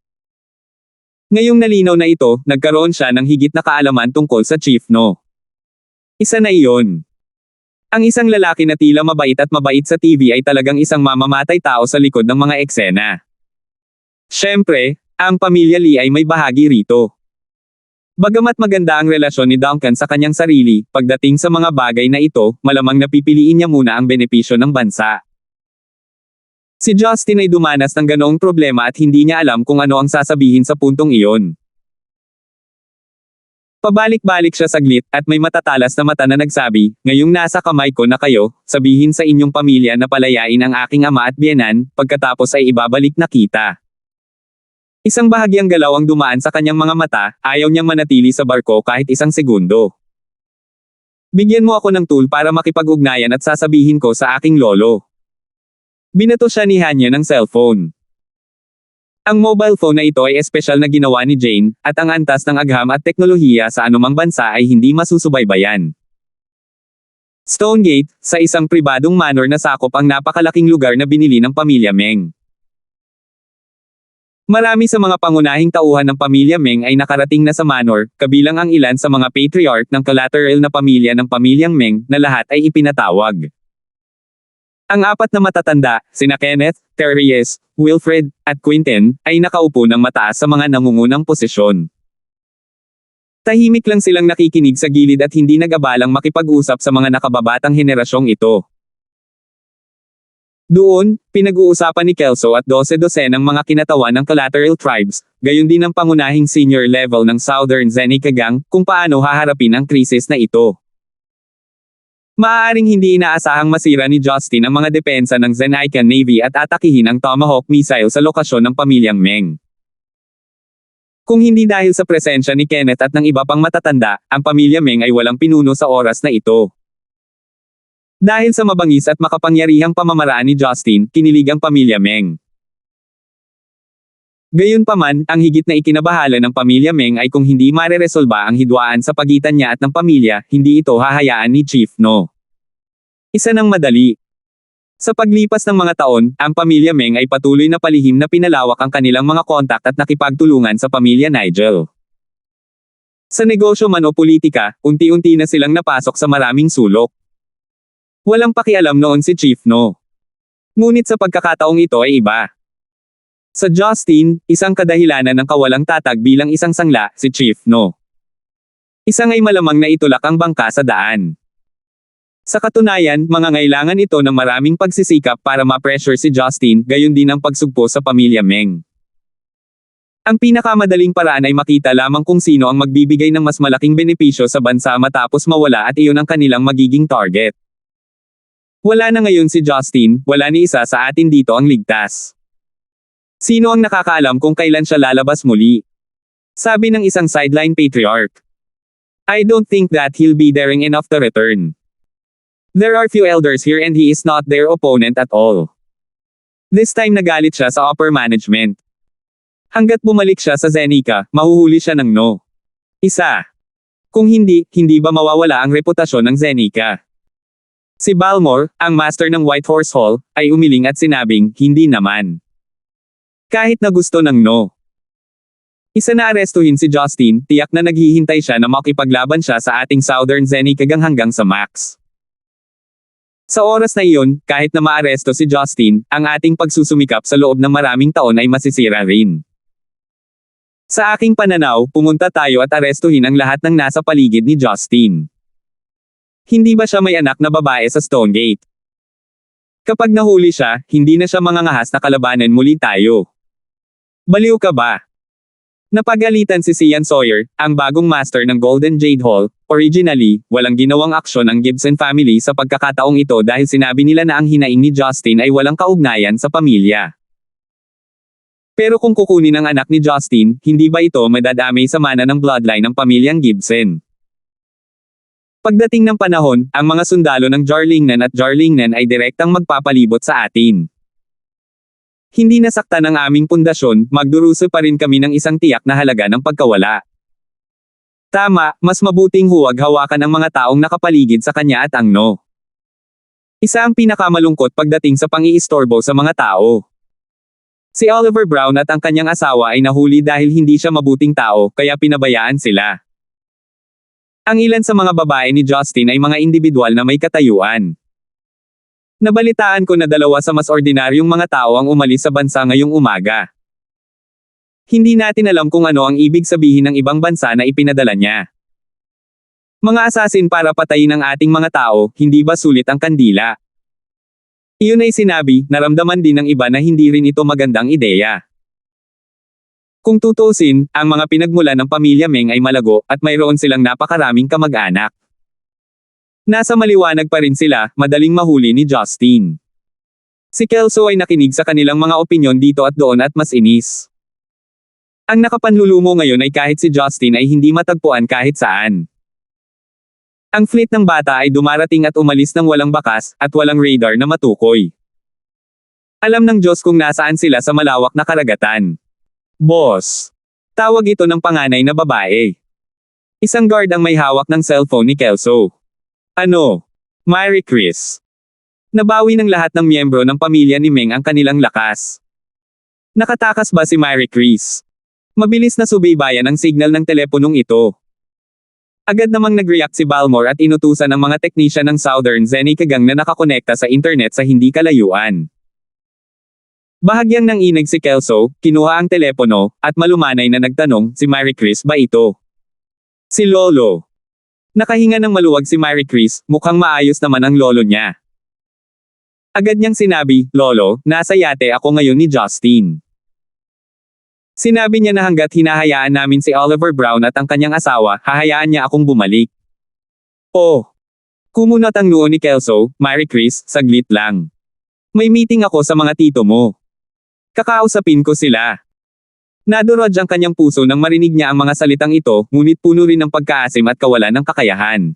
Ngayong nalinaw na ito, nagkaroon siya ng higit na kaalaman tungkol sa Chief No. Isa na iyon. Ang isang lalaki na tila mabait at mabait sa TV ay talagang isang mamamatay tao sa likod ng mga eksena. Siyempre, ang pamilya Lee ay may bahagi rito. Bagamat maganda ang relasyon ni Duncan sa kanyang sarili, pagdating sa mga bagay na ito, malamang napipiliin niya muna ang benepisyo ng bansa. Si Justin ay dumanas ng ganoong problema at hindi niya alam kung ano ang sasabihin sa puntong iyon. Pabalik-balik siya saglit, at may matatalas na mata na nagsabi, ngayong nasa kamay ko na kayo, sabihin sa inyong pamilya na palayain ang aking ama at biyenan, pagkatapos ay ibabalik na kita. Isang bahagyang galaw ang dumaan sa kanyang mga mata, ayaw niyang manatili sa barko kahit isang segundo. Bigyan mo ako ng tool para makipag-ugnayan at sasabihin ko sa aking lolo. Binato siya ni Hanya ng cellphone. Ang mobile phone na ito ay espesyal na ginawa ni Jane, at ang antas ng agham at teknolohiya sa anumang bansa ay hindi masusubaybayan. Stonegate, sa isang pribadong manor na sakop ang napakalaking lugar na binili ng pamilya Meng. Marami sa mga pangunahing tauhan ng pamilya Meng ay nakarating na sa manor, kabilang ang ilan sa mga patriarch ng collateral na pamilya ng pamilyang Meng, na lahat ay ipinatawag. Ang apat na matatanda, sina Kenneth, Therese, Wilfred, at Quentin, ay nakaupo ng mataas sa mga nangungunang posisyon. Tahimik lang silang nakikinig sa gilid at hindi nag-abalang makipag-usap sa mga nakababatang henerasyong ito. Doon, pinag-uusapan ni Kelso at 12 ng mga kinatawan ng collateral tribes, gayon din ang pangunahing senior level ng Southern Zenica Gang, kung paano haharapin ang krisis na ito. Maaaring hindi inaasahang masira ni Justin ang mga depensa ng Zenica Navy at atakihin ang Tomahawk missile sa lokasyon ng pamilyang Meng. Kung hindi dahil sa presensya ni Kenneth at ng iba pang matatanda, ang pamilya Meng ay walang pinuno sa oras na ito. Dahil sa mabangis at makapangyarihang pamamaraan ni Justin, kinilig ang pamilya Meng. Gayunpaman, ang higit na ikinabahala ng pamilya Meng ay kung hindi mareresolba ang hidwaan sa pagitan niya at ng pamilya, hindi ito hahayaan ni Chief No. Isa ng madali. Sa paglipas ng mga taon, ang pamilya Meng ay patuloy na palihim na pinalawak ang kanilang mga kontak at nakipagtulungan sa pamilya Nigel. Sa negosyo man o politika, unti-unti na silang napasok sa maraming sulok. Walang pakialam noon si Chief No. Ngunit sa pagkakataong ito ay iba. Sa Justin, isang kadahilanan ng kawalang tatag bilang isang sangla, si Chief No. Isang ay malamang na itulak ang bangka sa daan. Sa katunayan, mangangailangan ito ng maraming pagsisikap para ma-pressure si Justin, gayon din ang pagsugpo sa pamilya Meng. Ang pinakamadaling paraan ay makita lamang kung sino ang magbibigay ng mas malaking benepisyo sa bansa matapos mawala at iyon ang kanilang magiging target. Wala na ngayon si Justin, wala ni isa sa atin dito ang ligtas. Sino ang nakakaalam kung kailan siya lalabas muli? Sabi ng isang sideline patriarch. I don't think that he'll be daring enough to return. There are few elders here and he is not their opponent at all. This time nagalit siya sa upper management. Hanggat bumalik siya sa Zenica, mahuhuli siya ng no. Isa. Kung hindi, hindi ba mawawala ang reputasyon ng Zenica? Si Balmore, ang master ng Whitehorse Hall, ay umiling at sinabing, hindi naman. Kahit na gusto ng no. Isa na arestuhin si Justin, tiyak na naghihintay siya na makipaglaban siya sa ating Southern Zenica Gang hanggang sa max. Sa oras na iyon, kahit na maaresto si Justin, ang ating pagsusumikap sa loob ng maraming taon ay masisira rin. Sa aking pananaw, pumunta tayo at arestuhin ang lahat ng nasa paligid ni Justin. Hindi ba siya may anak na babae sa Stonegate? Kapag nahuli siya, hindi na siya mangangahas na kalabanan muli tayo. Baliw ka ba? Napagalitan si Sian Sawyer, ang bagong master ng Golden Jade Hall. Originally, walang ginawang aksyon ang Gibson family sa pagkakataong ito dahil sinabi nila na ang hinaing ni Justin ay walang kaugnayan sa pamilya. Pero kung kukunin ang anak ni Justin, hindi ba ito madadamay sa mana ng bloodline ng pamilyang Gibson? Pagdating ng panahon, ang mga sundalo ng Jarlingnan at Jarlingnan ay direktang magpapalibot sa atin. Hindi nasaktan ang aming pundasyon, magduruso pa rin kami ng isang tiyak na halaga ng pagkawala. Tama, mas mabuting huwag hawakan ang mga taong nakapaligid sa kanya at ang no. Isa ang pinakamalungkot pagdating sa pang-iistorbo sa mga tao. Si Oliver Brown at ang kanyang asawa ay nahuli dahil hindi siya mabuting tao, kaya pinabayaan sila. Ang ilan sa mga babae ni Justin ay mga individual na may katayuan. Nabalitaan ko na dalawa sa mas ordinaryong mga tao ang umalis sa bansa ngayong umaga. Hindi natin alam kung ano ang ibig sabihin ng ibang bansa na ipinadala niya. Mga asasin para patayin ang ating mga tao, hindi ba sulit ang kandila? Iyon ay sinabi, naramdaman din ng iba na hindi rin ito magandang ideya. Kung tutuusin, ang mga pinagmulan ng pamilya Meng ay malago, at mayroon silang napakaraming kamag-anak. Nasa maliwanag pa rin sila, madaling mahuli ni Justin. Si Kelso ay nakinig sa kanilang mga opinyon dito at doon at mas inis. Ang nakapanlulumo ngayon ay kahit si Justin ay hindi matagpuan kahit saan. Ang fleet ng bata ay dumarating at umalis ng walang bakas, at walang radar na matukoy. Alam ng Diyos kung nasaan sila sa malawak na karagatan. Boss. Tawag ito ng panganay na babae. Isang guard ang may hawak ng cellphone ni Kelso. Ano? Mary Chris. Nabawi ng lahat ng miyembro ng pamilya ni Meng ang kanilang lakas. Nakatakas ba si Mary Chris? Mabilis na subaybayan ang signal ng teleponong ito. Agad namang nag-react si Balmore at inutusan ang mga teknisyan ng Southern Zenicagang na nakakonekta sa internet sa hindi kalayuan. Bahagyang nanginig si Kelso, kinuha ang telepono, at malumanay na nagtanong, si Mary Chris ba ito? Si Lolo. Nakahinga ng maluwag si Mary Chris, mukhang maayos naman ang lolo niya. Agad niyang sinabi, Lolo, nasa yate ako ngayon ni Justin. Sinabi niya na hanggat hinahayaan namin si Oliver Brown at ang kanyang asawa, hahayaan niya akong bumalik. Oh! Kumunat ang noo ni Kelso, Mary Chris, saglit lang. May meeting ako sa mga tito mo. Kakausapin ko sila. Nadurog ang kanyang puso nang marinig niya ang mga salitang ito, ngunit puno rin ng pagkaasim at kawalan ng kakayahan.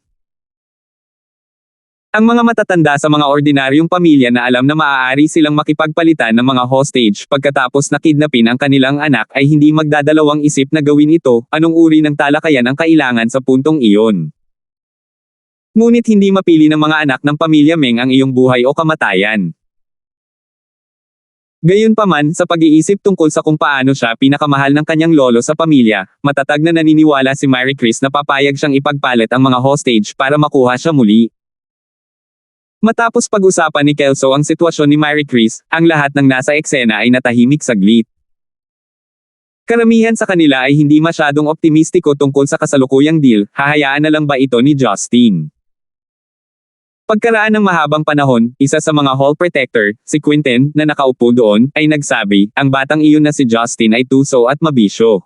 Ang mga matatanda sa mga ordinaryong pamilya na alam na maaari silang makipagpalitan ng mga hostage pagkatapos na kidnapin ang kanilang anak ay hindi magdadalawang isip na gawin ito, anong uri ng talakayan ang kailangan sa puntong iyon. Ngunit hindi mapili ng mga anak ng pamilya Meng ang iyong buhay o kamatayan. Gayunpaman, sa pag-iisip tungkol sa kung paano siya pinakamahal ng kanyang lolo sa pamilya, matatag na naniniwala si Mary Chris na papayag siyang ipagpalit ang mga hostage para makuha siya muli. Matapos pag-usapan ni Kelso ang sitwasyon ni Mary Chris, ang lahat ng nasa eksena ay natahimik saglit. Karamihan sa kanila ay hindi masyadong optimistiko tungkol sa kasalukuyang deal, hahayaan na lang ba ito ni Justin? Pagkaraan ng mahabang panahon, isa sa mga hall protector, si Quinten, na nakaupo doon, ay nagsabi, ang batang iyon na si Justin ay tuso at mabisyo.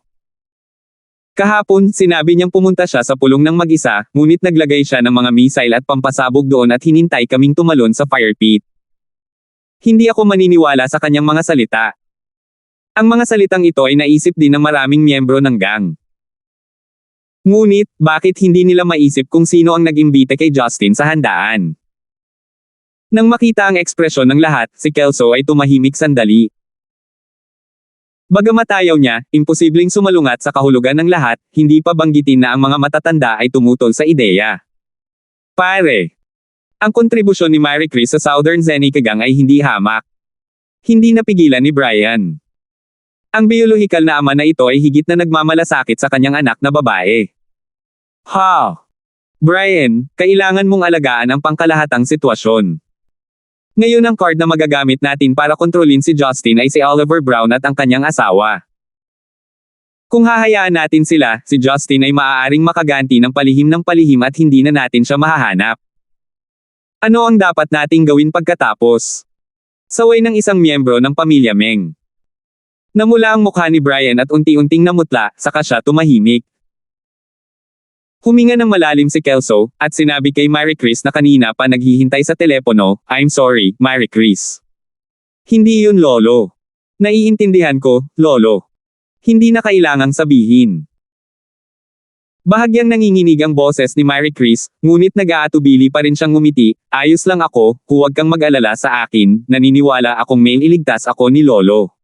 Kahapon, sinabi niyang pumunta siya sa pulong ng mag-isa, ngunit naglagay siya ng mga missile at pampasabog doon at hinintay kaming tumalon sa fire pit. Hindi ako maniniwala sa kanyang mga salita. Ang mga salitang ito ay naisip din ng maraming miyembro ng gang. Ngunit, bakit hindi nila maisip kung sino ang nag-imbita kay Justin sa handaan? Nang makita ang ekspresyon ng lahat, si Kelso ay tumahimik sandali. Bagamat ayaw niya, imposibleng sumalungat sa kahulugan ng lahat, hindi pa banggitin na ang mga matatanda ay tumutol sa ideya. Pare! Ang kontribusyon ni Mary Chris sa Southern Zenicagang ay hindi hamak. Hindi napigilan ni Brian. Ang biolohikal na ama na ito ay higit na nagmamalasakit sa kanyang anak na babae. Ha! Brian, kailangan mong alagaan ang pangkalahatang sitwasyon. Ngayon ang card na magagamit natin para kontrolin si Justin ay si Oliver Brown at ang kanyang asawa. Kung hahayaan natin sila, si Justin ay maaaring makaganti ng palihim at hindi na natin siya mahahanap. Ano ang dapat nating gawin pagkatapos? Saway ng isang miyembro ng pamilya Meng. Namula ang mukha ni Brian at unti-unting namutla, saka siya tumahimik. Huminga ng malalim si Kelso, at sinabi kay Mary Chris na kanina pa naghihintay sa telepono, "I'm sorry, Mary Chris. Hindi yun lolo. Naiintindihan ko, lolo. Hindi na kailangang sabihin." Bahagyang nanginginig ang boses ni Mary Chris, ngunit nag-aatubili pa rin siyang ngumiti, "Ayos lang ako, huwag kang mag-alala sa akin, naniniwala akong may iligtas ako ni lolo."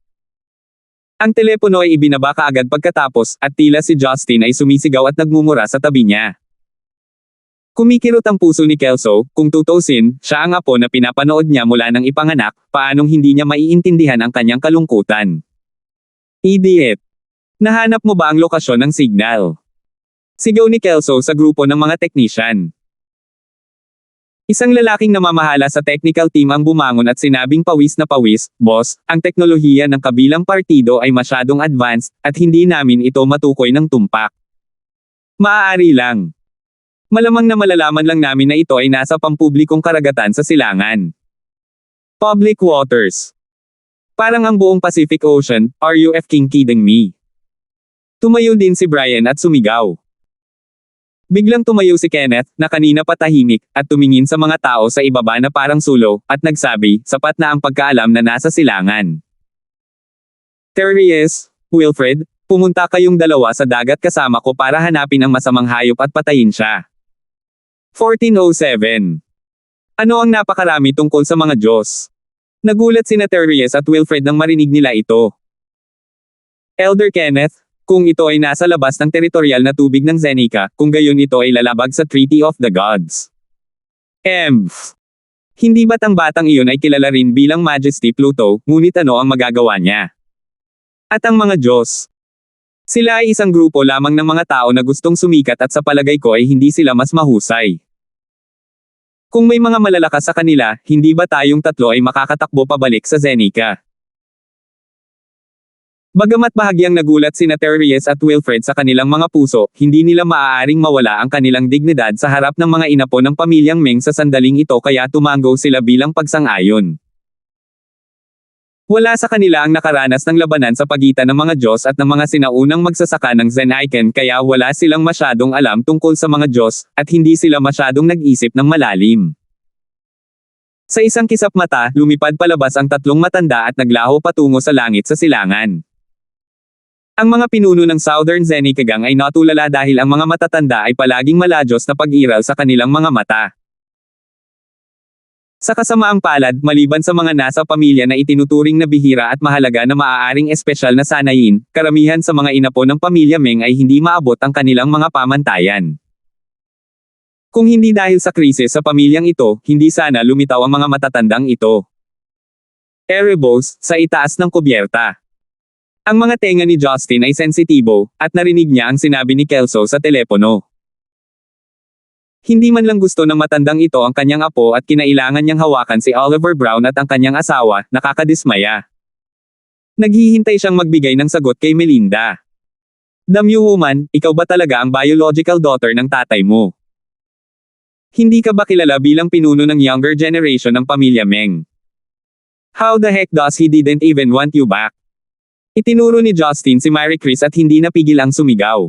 Ang telepono ay ibinaba kaagad pagkatapos, at tila si Justin ay sumisigaw at nagmumura sa tabi niya. Kumikirot ang puso ni Kelso, kung tutuusin, siya ang apo na pinapanood niya mula nang ipanganak, paanong hindi niya maiintindihan ang kanyang kalungkutan. Idiot! Nahanap mo ba ang lokasyon ng signal? Sigaw ni Kelso sa grupo ng mga teknisyan. Isang lalaking namamahala sa technical team ang bumangon at sinabing pawis na pawis, "Boss, ang teknolohiya ng kabilang partido ay masyadong advanced, at hindi namin ito matukoy ng tumpak. Maaari lang. Malamang na malalaman lang namin na ito ay nasa pampublikong karagatan sa silangan. Public waters. Parang ang buong Pacific Ocean, are you f***ing kidding me?" Tumayo din si Brian at sumigaw. Biglang tumayo si Kenneth, na kanina pa tahimik, at tumingin sa mga tao sa ibaba na parang sulo, at nagsabi, "Sapat na ang pagkaalam na nasa silangan. Terries, Wilfred, pumunta kayong dalawa sa dagat kasama ko para hanapin ang masamang hayop at patayin siya." 1407. Ano ang napakarami tungkol sa mga Diyos? Nagulat sina Terries at Wilfred nang marinig nila ito. Elder Kenneth, kung ito ay nasa labas ng teritorial na tubig ng Zenica, kung gayon ito ay lalabag sa Treaty of the Gods. Hindi ba't ang batang iyon ay kilala rin bilang Majesty Pluto, ngunit ano ang magagawa niya? At ang mga Diyos? Sila ay isang grupo lamang ng mga tao na gustong sumikat at sa palagay ko ay hindi sila mas mahusay. Kung may mga malalakas sa kanila, hindi ba tayong tatlo ay makakatakbo pabalik sa Zenica? Bagamat bahagyang nagulat sina Terries at Wilfred sa kanilang mga puso, hindi nila maaaring mawala ang kanilang dignidad sa harap ng mga inapo ng pamilyang Meng sa sandaling ito kaya tumango sila bilang pagsang-ayon. Wala sa kanila ang nakaranas ng labanan sa pagitan ng mga Diyos at ng mga sinaunang magsasaka ng Zen-Iken kaya wala silang masyadong alam tungkol sa mga Diyos, at hindi sila masyadong nag-isip ng malalim. Sa isang kisap mata, lumipad palabas ang tatlong matanda at naglaho patungo sa langit sa silangan. Ang mga pinuno ng Southern Zenica ay natulala dahil ang mga matatanda ay palaging maladyos na pag-iral sa kanilang mga mata. Sa kasamaang palad, maliban sa mga nasa pamilya na itinuturing na bihira at mahalaga na maaaring espesyal na sanayin, karamihan sa mga inapo ng pamilya Meng ay hindi maabot ang kanilang mga pamantayan. Kung hindi dahil sa krisis sa pamilyang ito, hindi sana lumitaw ang mga matatandang ito. Erebos, sa itaas ng kubyerta. Ang mga tenga ni Justin ay sensitibo, at narinig niya ang sinabi ni Kelso sa telepono. Hindi man lang gusto ng matandang ito ang kanyang apo at kinailangan niyang hawakan si Oliver Brown at ang kanyang asawa, nakakadismaya. Naghihintay siyang magbigay ng sagot kay Melinda. "Damn you woman, ikaw ba talaga ang biological daughter ng tatay mo? Hindi ka ba kilala bilang pinuno ng younger generation ng pamilya Meng? How the heck does he didn't even want you back?" Itinuro ni Justin si Mary Chris at hindi napigil ang sumigaw.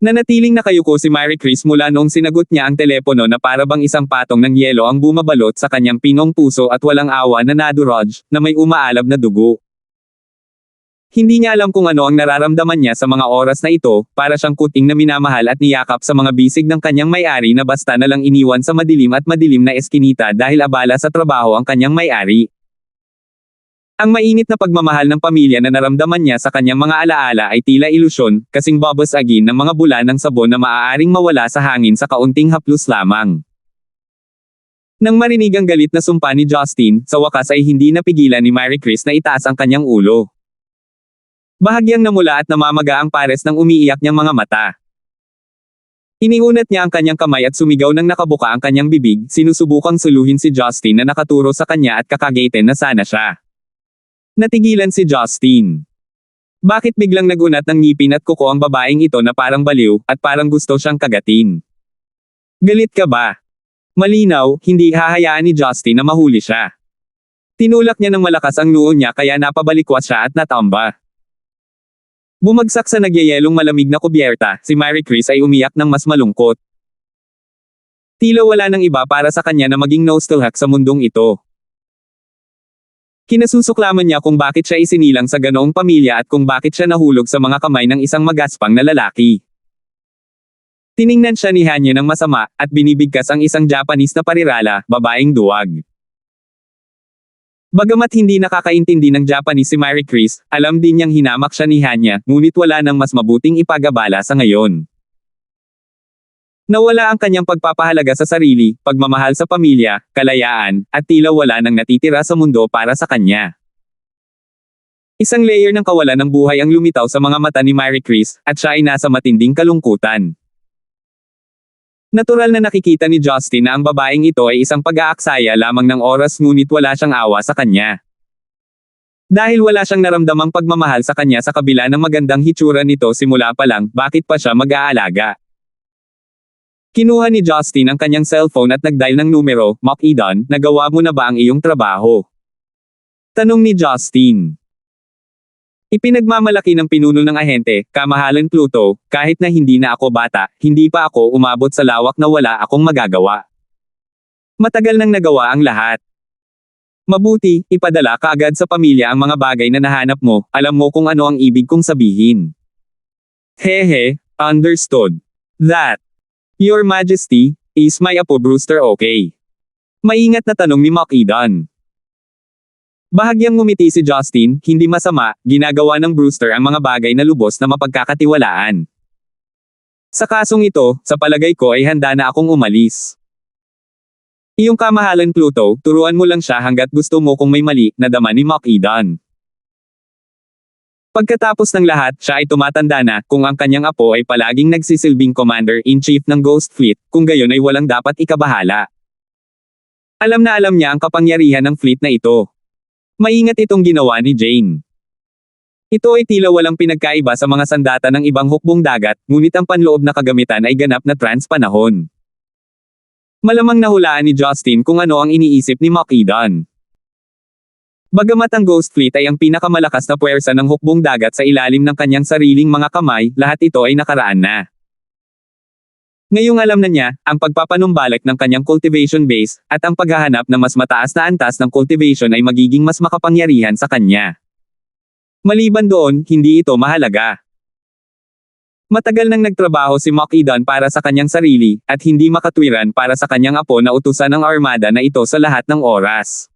Nanatiling nakayuko si Mary Chris mula noong sinagot niya ang telepono na para bang isang patong ng yelo ang bumabalot sa kanyang pinong puso at walang awa na nadurog, na may umaalab na dugo. Hindi niya alam kung ano ang nararamdaman niya sa mga oras na ito, para siyang kuting na minamahal at niyakap sa mga bisig ng kanyang may-ari na basta na lang iniwan sa madilim at madilim na eskinita dahil abala sa trabaho ang kanyang may-ari. Ang mainit na pagmamahal ng pamilya na naramdaman niya sa kanyang mga alaala ay tila ilusyon, kasing babasagin ng mga bulan ng sabon na maaaring mawala sa hangin sa kaunting haplos lamang. Nang marinig ang galit na sumpa ni Justin, sa wakas ay hindi napigilan ni Mary Chris na itaas ang kanyang ulo. Bahagyang namula at namamaga ang pares ng umiiyak niyang mga mata. Iniunat niya ang kanyang kamay at sumigaw ng nakabuka ang kanyang bibig, sinusubukang suluhin si Justin na nakaturo sa kanya at kakagaitin na sana siya. Natigilan si Justin. Bakit biglang nagunat ng ngipin at kuko ang babaeng ito na parang baliw, at parang gusto siyang kagatin? Galit ka ba? Malinaw, hindi hahayaan ni Justin na mahuli siya. Tinulak niya ng malakas ang noo niya kaya napabalikwat siya at natamba. Bumagsak sa nagyayelong malamig na kubyerta, si Mary Chris ay umiyak ng mas malungkot. Tila wala nang iba para sa kanya na maging nostalgic sa mundong ito. Kinasusuklaman niya kung bakit siya isinilang sa ganoong pamilya at kung bakit siya nahulog sa mga kamay ng isang magaspang na lalaki. Tiningnan siya ni Hanya ng masama, at binibigkas ang isang Japanese na parirala, babaeng duwag. Bagamat hindi nakakaintindi ng Japanese si Mary Chris, alam din niyang hinamak siya ni Hanya, ngunit wala nang mas mabuting ipagabala sa ngayon. Nawala ang kanyang pagpapahalaga sa sarili, pagmamahal sa pamilya, kalayaan, at tila wala nang natitira sa mundo para sa kanya. Isang layer ng kawalan ng buhay ang lumitaw sa mga mata ni Mary Chris, at siya ay nasa matinding kalungkutan. Natural na nakikita ni Justin na ang babaeng ito ay isang pag-aaksaya lamang ng oras ngunit wala siyang awa sa kanya. Dahil wala siyang naramdamang pagmamahal sa kanya sa kabila ng magandang hitsura nito simula pa lang, bakit pa siya mag-aalaga? Kinuha ni Justin ang kanyang cellphone at nag-dial ng numero, "Mac Eden, nagawa mo na ba ang iyong trabaho?" Tanong ni Justin. Ipinagmamalaki ng pinuno ng ahente, "Kamahalan Pluto, kahit na hindi na ako bata, hindi pa ako umabot sa lawak na wala akong magagawa. Matagal nang nagawa ang lahat. Mabuti, ipadala ka agad sa pamilya ang mga bagay na nahanap mo, alam mo kung ano ang ibig kong sabihin." "Hehe, understood. That. Your Majesty, is my apo Brewster okay?" Maingat na tanong ni Mac Eden. Bahagyang ngumiti si Justin, hindi masama, ginagawa ng Brewster ang mga bagay na lubos na mapagkakatiwalaan. Sa kasong ito, sa palagay ko ay handa na akong umalis. Iyong kamahalan Pluto, turuan mo lang siya hanggat gusto mo kung may mali, nadama ni Mac Eden. Pagkatapos ng lahat, siya ay tumatanda na, kung ang kanyang apo ay palaging nagsisilbing Commander-in-Chief ng Ghost Fleet, kung gayon ay walang dapat ikabahala. Alam na alam niya ang kapangyarihan ng fleet na ito. Maingat itong ginawa ni Jane. Ito ay tila walang pinagkaiba sa mga sandata ng ibang hukbong dagat, ngunit ang panloob na kagamitan ay ganap na trans-panahon. Malamang nahulaan ni Justin kung ano ang iniisip ni Mac Eden. Bagamat ang Ghost Fleet ay ang pinakamalakas na puwersa ng hukbong dagat sa ilalim ng kanyang sariling mga kamay, lahat ito ay nakaraan na. Ngayong alam na niya, ang pagpapanumbalik ng kanyang cultivation base, at ang paghahanap ng mas mataas na antas ng cultivation ay magiging mas makapangyarihan sa kanya. Maliban doon, hindi ito mahalaga. Matagal nang nagtrabaho si Mac Eden para sa kanyang sarili, at hindi makatwiran para sa kanyang apo na utusan ng armada na ito sa lahat ng oras.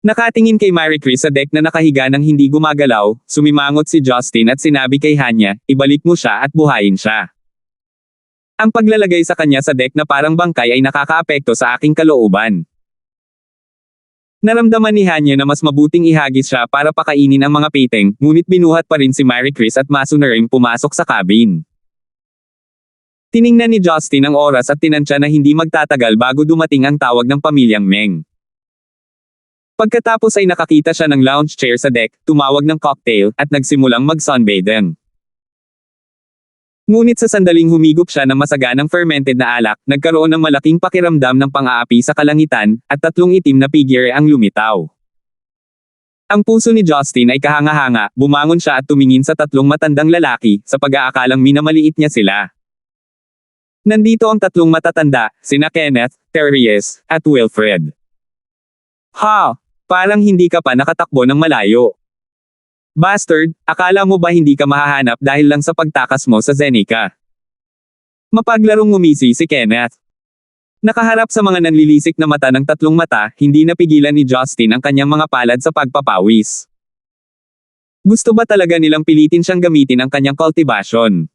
Nakatingin kay Mary Chris sa deck na nakahiga ng hindi gumagalaw, sumimangot si Justin at sinabi kay Hanya, "Ibalik mo siya at buhayin siya." Ang paglalagay sa kanya sa deck na parang bangkay ay nakakaapekto sa aking kalooban. Naramdaman ni Hanya na mas mabuting ihagis siya para pakainin ang mga piteng, ngunit binuhat pa rin si Mary Chris at masunuring pumasok sa cabin. Tiningnan ni Justin ang oras at tinansya na hindi magtatagal bago dumating ang tawag ng pamilyang Meng. Pagkatapos ay nakakita siya ng lounge chair sa deck, tumawag ng cocktail, at nagsimulang mag-sunbathing. Ngunit sa sandaling humigop siya ng masaganang fermented na alak, nagkaroon ng malaking pakiramdam ng pang-aapi sa kalangitan, at tatlong itim na figure ang lumitaw. Ang puso ni Justin ay kahanga-hanga, bumangon siya at tumingin sa tatlong matandang lalaki, sa pag-aakalang minamaliit niya sila. Nandito ang tatlong matatanda, sina Kenneth, Therese, at Wilfred. "Ha! Parang hindi ka pa nakatakbo ng malayo. Bastard, akala mo ba hindi ka mahahanap dahil lang sa pagtakas mo sa Zenica?" Mapaglarong ngumisi si Kenneth. Nakaharap sa mga nanlilisik na mata ng tatlong mata, hindi napigilan ni Justin ang kanyang mga palad sa pagpapawis. Gusto ba talaga nilang pilitin siyang gamitin ang kanyang cultivation?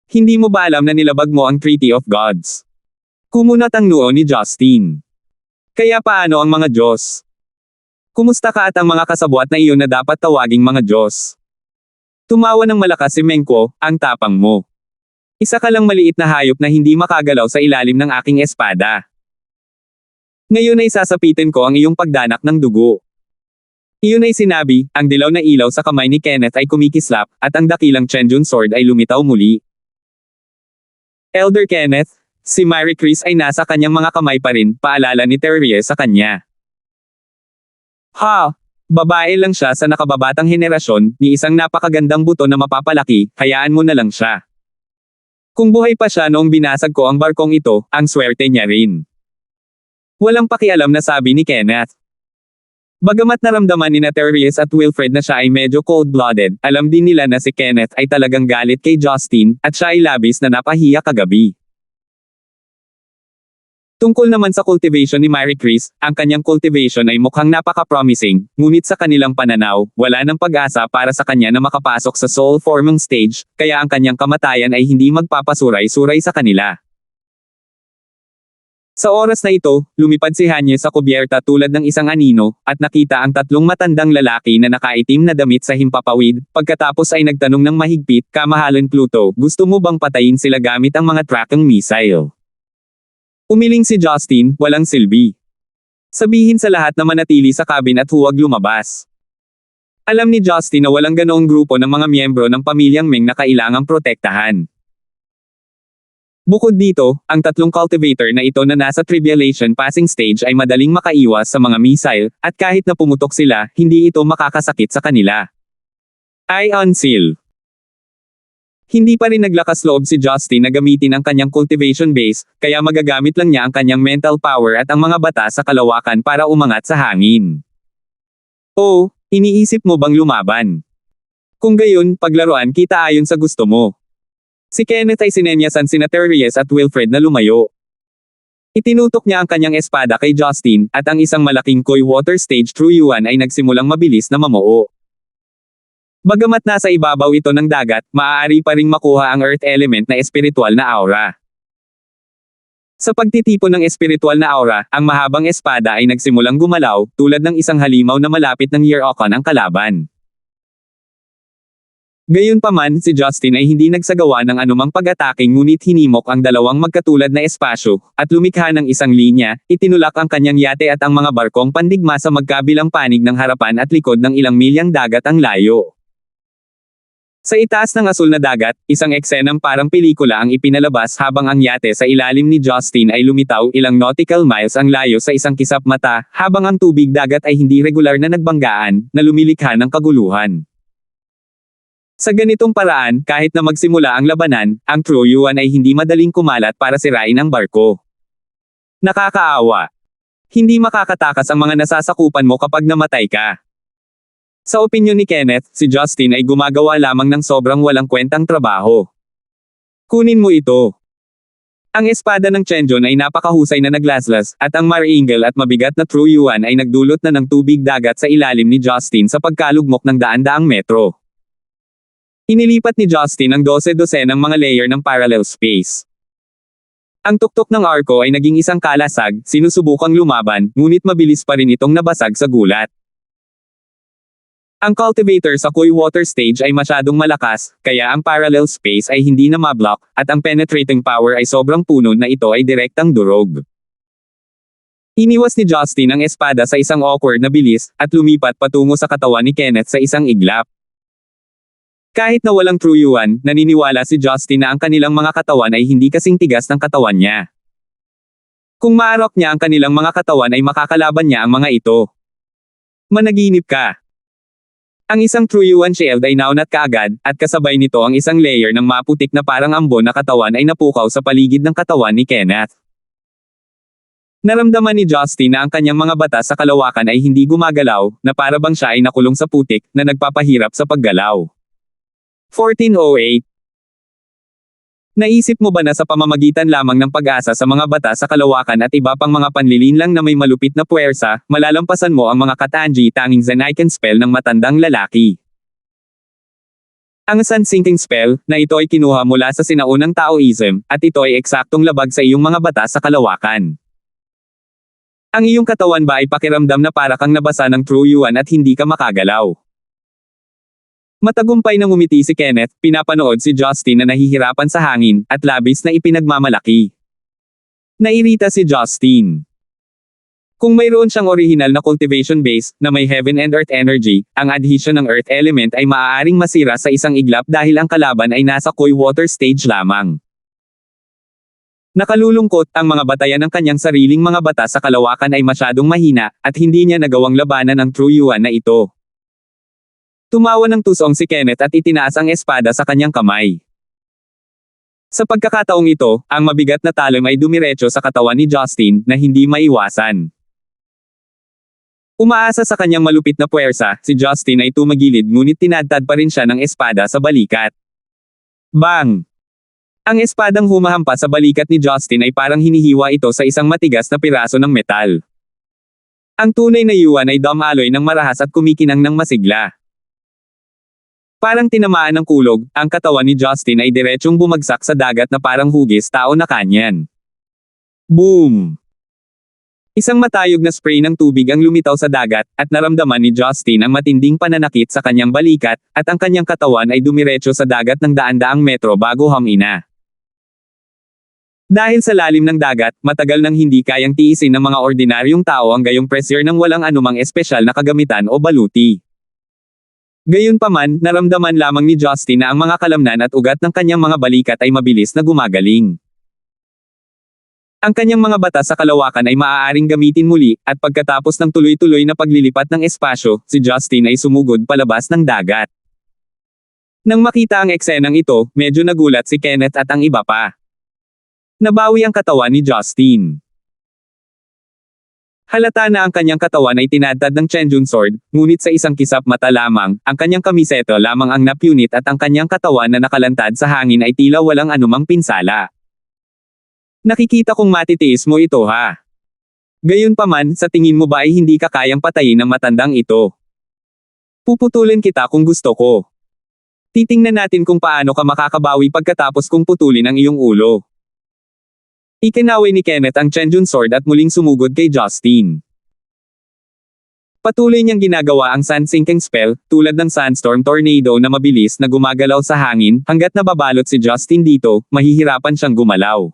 Hindi mo ba alam na nilabag mo ang Treaty of Gods? Kumunat ang noo ni Justin. Kaya paano ang mga Diyos? Kumusta ka at ang mga kasabwat na iyon na dapat tawaging mga Diyos? Tumawa ng malakas si Mengko, "Ang tapang mo. Isa ka lang maliit na hayop na hindi makagalaw sa ilalim ng aking espada. Ngayon ay sasapitin ko ang iyong pagdanak ng dugo." Iyon ay sinabi, ang dilaw na ilaw sa kamay ni Kenneth ay kumikislap, at ang dakilang Chenjun sword ay lumitaw muli. "Elder Kenneth, si Mary Chris ay nasa kanyang mga kamay pa rin," paalala ni Therese sa kanya. Ha! Babae lang siya sa nakababatang henerasyon, ni isang napakagandang buto na mapapalaki, hayaan mo na lang siya. Kung buhay pa siya noong binasag ko ang barkong ito, ang swerte niya rin. Walang pakialam na sabi ni Kenneth. Bagamat naramdaman ni Therese at Wilfred na siya ay medyo cold-blooded, alam din nila na si Kenneth ay talagang galit kay Justin, at siya ay labis na napahiya kagabi. Tungkol naman sa cultivation ni Marie Chris, ang kanyang cultivation ay mukhang napaka-promising, ngunit sa kanilang pananaw, wala ng pag-asa para sa kanya na makapasok sa soul-forming stage, kaya ang kanyang kamatayan ay hindi magpapasuray-suray sa kanila. Sa oras na ito, lumipad si Hanye sa kubyerta tulad ng isang anino, at nakita ang tatlong matandang lalaki na nakaitim na damit sa himpapawid, pagkatapos ay nagtanong ng mahigpit, "Kamahalan Pluto, gusto mo bang patayin sila gamit ang mga tracking missile?" Umiling si Justin, walang silbi. Sabihin sa lahat na manatili sa cabin at huwag lumabas. Alam ni Justin na walang ganoong grupo ng mga miyembro ng pamilyang Meng na kailangang protektahan. Bukod dito, ang tatlong cultivator na ito na nasa tribulation passing stage ay madaling makaiwas sa mga missile, at kahit na pumutok sila, hindi ito makakasakit sa kanila. Ion Seal. Hindi pa rin naglakas loob si Justin na gamitin ang kanyang cultivation base, kaya magagamit lang niya ang kanyang mental power at ang mga bata sa kalawakan para umangat sa hangin. Oh, iniisip mo bang lumaban? Kung gayon, paglaruan kita ayon sa gusto mo. Si Kenneth ay sinenyasan sina Therese at Wilfred na lumayo. Itinutok niya ang kanyang espada kay Justin, at ang isang malaking koi water stage through yuan ay nagsimulang mabilis na mamuo. Bagamat nasa ibabaw ito ng dagat, maaari pa ring makuha ang earth element na espiritual na aura. Sa pagtitipon ng espiritual na aura, ang mahabang espada ay nagsimulang gumalaw, tulad ng isang halimaw na malapit ng Year-Okan ang kalaban. Gayunpaman, si Justin ay hindi nagsagawa ng anumang pag-atake ngunit hinimok ang dalawang magkatulad na espasyo, at lumikha ng isang linya, itinulak ang kanyang yate at ang mga barkong pandigma sa magkabilang panig ng harapan at likod ng ilang milyang dagat ang layo. Sa itaas ng asul na dagat, isang eksenang parang pelikula ang ipinalabas habang ang yate sa ilalim ni Justin ay lumitaw ilang nautical miles ang layo sa isang kisap mata, habang ang tubig dagat ay hindi regular na nagbanggaan, na lumilikha ng kaguluhan. Sa ganitong paraan, kahit na magsimula ang labanan, ang True Yuan ay hindi madaling kumalat para sirain ang barko. Nakakaawa. Hindi makakatakas ang mga nasasakupan mo kapag namatay ka. Sa opinyon ni Kenneth, si Justin ay gumagawa lamang ng sobrang walang kwentang trabaho. Kunin mo ito. Ang espada ng Chenjon ay napakahusay na naglaslas, at ang Maringal at mabigat na True Yuan ay nagdulot na ng tubig dagat sa ilalim ni Justin sa pagkalugmok ng daan-daang metro. Inilipat ni Justin ang 12 ng mga layer ng parallel space. Ang tuktok ng arko ay naging isang kalasag, sinusubukang lumaban, ngunit mabilis pa rin itong nabasag sa gulat. Ang cultivator sa koi water stage ay masyadong malakas, kaya ang parallel space ay hindi na mablock, at ang penetrating power ay sobrang puno na ito ay direktang durog. Iniwas ni Justin ang espada sa isang awkward na bilis, at lumipat patungo sa katawan ni Kenneth sa isang iglap. Kahit na walang True Yuan, naniniwala si Justin na ang kanilang mga katawan ay hindi kasing tigas ng katawan niya. Kung maarok niya ang kanilang mga katawan ay makakalaban niya ang mga ito. Managinip ka. Ang isang True Yuan shield ay naunat kaagad, at kasabay nito ang isang layer ng maputik na parang ambon na katawan ay napukaw sa paligid ng katawan ni Kenneth. Naramdaman ni Justin na ang kanyang mga bata sa kalawakan ay hindi gumagalaw, na para bang siya ay nakulong sa putik, na nagpapahirap sa paggalaw. 1408. Naisip mo ba na sa pamamagitan lamang ng pag-asa sa mga bata sa kalawakan at iba pang mga panlilinlang na may malupit na puwersa, malalampasan mo ang mga katanji tanging Zenaiken spell ng matandang lalaki? Ang sun-sinking spell, na ito ay kinuha mula sa sinaunang Taoism, at ito ay eksaktong labag sa iyong mga bata sa kalawakan. Ang iyong katawan ba ay pakiramdam na para kang nabasa ng True Yuan at hindi ka makagalaw? Matagumpay na ngumiti si Kenneth, pinapanood si Justin na nahihirapan sa hangin, at labis na ipinagmamalaki. Nairita si Justin. Kung mayroon siyang original na cultivation base, na may heaven and earth energy, ang adhesion ng earth element ay maaaring masira sa isang iglap dahil ang kalaban ay nasa koi water stage lamang. Nakalulungkot, ang mga batayan ng kanyang sariling mga bata sa kalawakan ay masyadong mahina, at hindi niya nagawang labanan ang True Yuan na ito. Tumawa ng tusong si Kenneth at itinaas ang espada sa kanyang kamay. Sa pagkakataong ito, ang mabigat na talon ay dumiretso sa katawan ni Justin, na hindi maiwasan. Umaasa sa kanyang malupit na puwersa, si Justin ay tumagilid ngunit tinadtad pa rin siya ng espada sa balikat. Bang! Ang espadang humahampas sa balikat ni Justin ay parang hinihiwa ito sa isang matigas na piraso ng metal. Ang tunay na yuan ay dumaloy ng marahas at kumikinang ng masigla. Parang tinamaan ng kulog, ang katawan ni Justin ay diretsong bumagsak sa dagat na parang hugis tao na kanyan. Boom! Isang matayog na spray ng tubig ang lumitaw sa dagat, at naramdaman ni Justin ang matinding pananakit sa kanyang balikat, at ang kanyang katawan ay dumiretso sa dagat ng daan-daang metro bago humina. Dahil sa lalim ng dagat, matagal nang hindi kayang tiisin ng mga ordinaryong tao ang gayong pressure ng walang anumang espesyal na kagamitan o baluti. Gayunpaman, naramdaman lamang ni Justin na ang mga kalamnan at ugat ng kanyang mga balikat ay mabilis na gumagaling. Ang kanyang mga bata sa kalawakan ay maaaring gamitin muli, at pagkatapos ng tuloy-tuloy na paglilipat ng espasyo, si Justin ay sumugod palabas ng dagat. Nang makita ang eksenang ito, medyo nagulat si Kenneth at ang iba pa. Nabawi ang katawan ni Justin. Halata na ang kanyang katawan ay tinadtad ng Chenjun sword, ngunit sa isang kisap mata lamang, ang kanyang kamiseto lamang ang napunit at ang kanyang katawan na nakalantad sa hangin ay tila walang anumang pinsala. Nakikita kong matitiis mo ito ha. Gayunpaman, sa tingin mo ba ay hindi ka kayang patayin ng matandang ito? Puputulin kita kung gusto ko. Titingnan natin kung paano ka makakabawi pagkatapos kong putulin ang iyong ulo. Ikinaway ni Kenneth ang Chenjun sword at muling sumugod kay Justin. Patuloy niyang ginagawa ang sun-sinking spell, tulad ng sandstorm tornado na mabilis na gumagalaw sa hangin, hanggat nababalot si Justin dito, mahihirapan siyang gumalaw.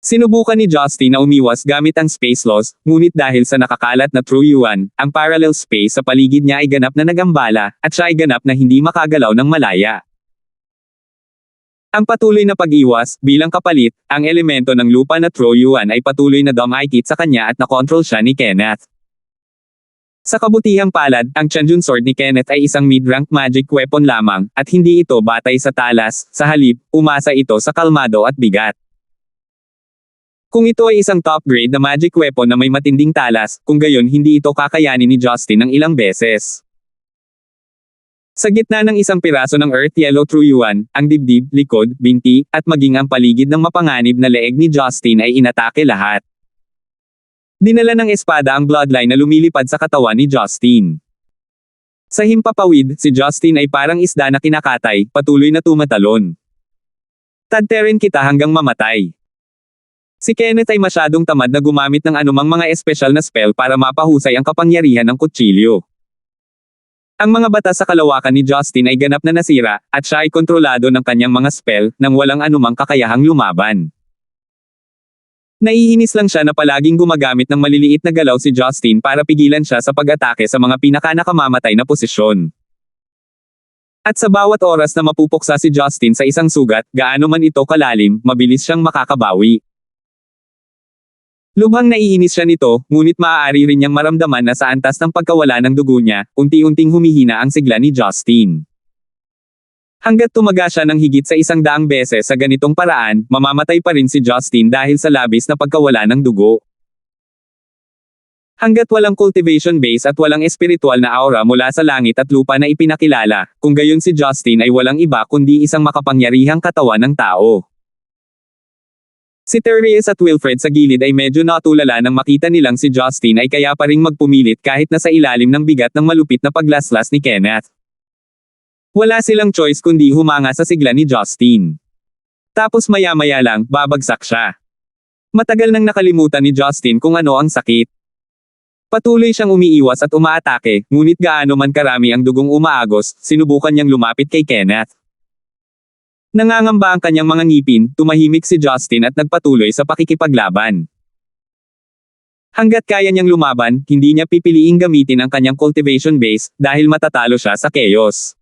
Sinubukan ni Justin na umiwas gamit ang space laws, ngunit dahil sa nakakalat na True Yuan, ang parallel space sa paligid niya ay ganap na nagambala, at siya ay ganap na hindi makagalaw ng malaya. Ang patuloy na pag-iwas, bilang kapalit, ang elemento ng lupa na True Yuan ay patuloy na dumikit sa kanya at nakontrol siya ni Kenneth. Sa kabutihang palad, ang Chenjun sword ni Kenneth ay isang mid-rank magic weapon lamang, at hindi ito batay sa talas, sa halip, umasa ito sa kalmado at bigat. Kung ito ay isang top-grade na magic weapon na may matinding talas, kung gayon hindi ito kakayanin ni Justin ng ilang beses. Sa gitna ng isang piraso ng Earth Yellow True Yuan, ang dibdib, likod, binti, at maging ang paligid ng mapanganib na leeg ni Justin ay inatake lahat. Dinala ng espada ang bloodline na lumilipad sa katawan ni Justin. Sa himpapawid, si Justin ay parang isda na kinakatay, patuloy na tumatalon. Tadterin kita hanggang mamatay. Si Kenneth ay masyadong tamad na gumamit ng anumang mga espesyal na spell para mapahusay ang kapangyarihan ng kutsilyo. Ang mga bata sa kalawakan ni Justin ay ganap na nasira, at siya ay kontrolado ng kanyang mga spell, nang walang anumang kakayahang lumaban. Naiinis lang siya na palaging gumagamit ng maliliit na galaw si Justin para pigilan siya sa pag-atake sa mga pinaka-nakamamatay na posisyon. At sa bawat oras na mapupuksa si Justin sa isang sugat, gaano man ito kalalim, mabilis siyang makakabawi. Lubhang naiinis siya nito, ngunit maaari rin niyang maramdaman na sa antas ng pagkawala ng dugo niya, unti-unting humihina ang sigla ni Justin. Hanggat tumaga siya ng higit sa 100 beses sa ganitong paraan, mamamatay pa rin si Justin dahil sa labis na pagkawala ng dugo. Hanggat walang cultivation base at walang espiritual na aura mula sa langit at lupa na ipinakilala, kung gayon si Justin ay walang iba kundi isang makapangyarihang katawan ng tao. Si Therese at Wilfred sa gilid ay medyo natulala nang makita nilang si Justin ay kaya pa ring magpumilit kahit nasa ilalim ng bigat ng malupit na paglaslas ni Kenneth. Wala silang choice kundi humanga sa sigla ni Justin. Tapos maya-maya lang, babagsak siya. Matagal nang nakalimutan ni Justin kung ano ang sakit. Patuloy siyang umiiwas at umaatake, ngunit gaano man karami ang dugong umaagos, sinubukan niyang lumapit kay Kenneth. Nangangamba ang kanyang mga ngipin, tumahimik si Justin at nagpatuloy sa pakikipaglaban. Hanggat kaya niyang lumaban, hindi niya pipiliing gamitin ang kanyang cultivation base, dahil matatalo siya sa chaos.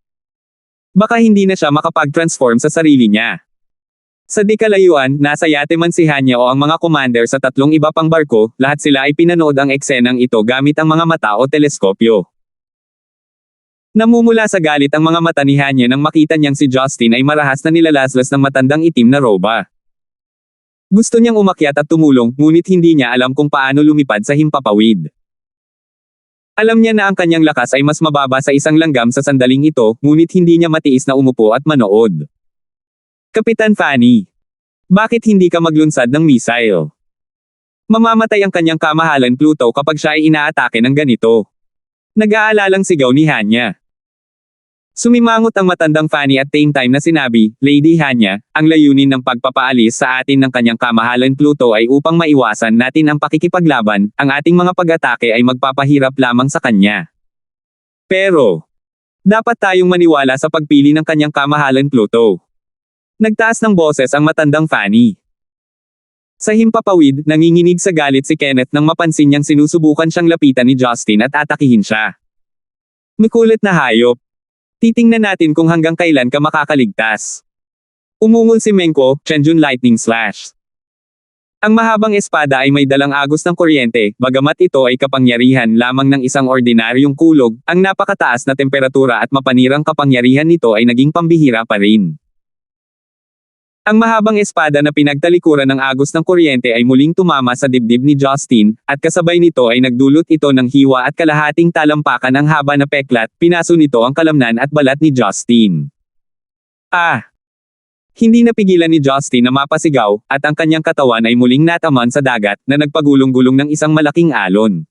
Baka hindi na siya makapag-transform sa sarili niya. Sa di kalayuan, nasa yate man si Hanya o ang mga commander sa tatlong iba pang barko, lahat sila ay pinanood ang eksenang ito gamit ang mga mata o teleskopyo. Namumula sa galit ang mga mata ni Hanya nang makita niyang si Justin ay marahas na nilalaslas ng matandang itim na roba. Gusto niyang umakyat at tumulong, ngunit hindi niya alam kung paano lumipad sa himpapawid. Alam niya na ang kanyang lakas ay mas mababa sa isang langgam sa sandaling ito, ngunit hindi niya matiis na umupo at manood. Kapitan Fanny, bakit hindi ka maglunsad ng missile? Mamamatay ang kanyang kamahalan Pluto kapag siya ay inaatake ng ganito. Nag-aalalang sigaw ni Hanya. Sumimangot ang matandang Fanny at same time na sinabi, Lady Hanya, ang layunin ng pagpapaalis sa atin ng kanyang kamahalan Pluto ay upang maiwasan natin ang pakikipaglaban, ang ating mga pag-atake ay magpapahirap lamang sa kanya. Pero, dapat tayong maniwala sa pagpili ng kanyang kamahalan Pluto. Nagtaas ng boses ang matandang Fanny. Sa himpapawid, nanginginig sa galit si Kenneth nang mapansin niyang sinusubukan siyang lapitan ni Justin at atakihin siya. Mikulit na hayop. Titingnan natin kung hanggang kailan ka makakaligtas. Umungol si Menko, Chenjun Lightning Slash. Ang mahabang espada ay may dalang agos ng kuryente, bagamat ito ay kapangyarihan lamang ng isang ordinaryong kulog, ang napakataas na temperatura at mapanirang kapangyarihan nito ay naging pambihira pa rin. Ang mahabang espada na pinagtalikuran ng agos ng kuryente ay muling tumama sa dibdib ni Justin, at kasabay nito ay nagdulot ito ng hiwa at kalahating talampakan ang haba na peklat, pinaso nito ang kalamnan at balat ni Justin. Hindi napigilan ni Justin na mapasigaw, at ang kanyang katawan ay muling nataman sa dagat, na nagpagulong-gulong ng isang malaking alon.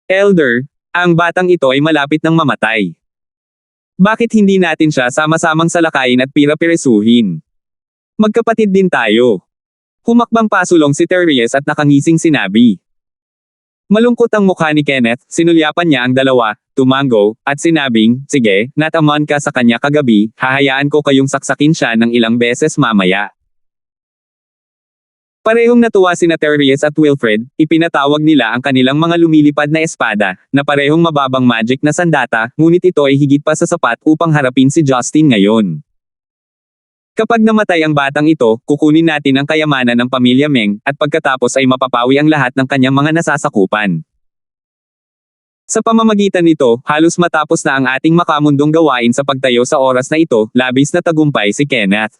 Elder, ang batang ito ay malapit ng mamatay. Bakit hindi natin siya sama-samang salakayin at pira-pirisuhin? Magkapatid din tayo. Humakbang pasulong si Teries at nakangising sinabi. Malungkot ang mukha ni Kenneth, sinulyapan niya ang dalawa, tumango, at sinabing, sige, nataman ka sa kanya kagabi, hahayaan ko kayong saksakin siya ng ilang beses mamaya. Parehong natuwa sina Teries at Wilfred, ipinatawag nila ang kanilang mga lumilipad na espada, na parehong mababang magic na sandata, ngunit ito ay higit pa sa sapat upang harapin si Justin ngayon. Kapag namatay ang batang ito, kukunin natin ang kayamanan ng pamilya Meng, at pagkatapos ay mapapawi ang lahat ng kanyang mga nasasakupan. Sa pamamagitan nito, halos matapos na ang ating makamundong gawain sa pagtayo sa oras na ito, labis na tagumpay si Kenneth.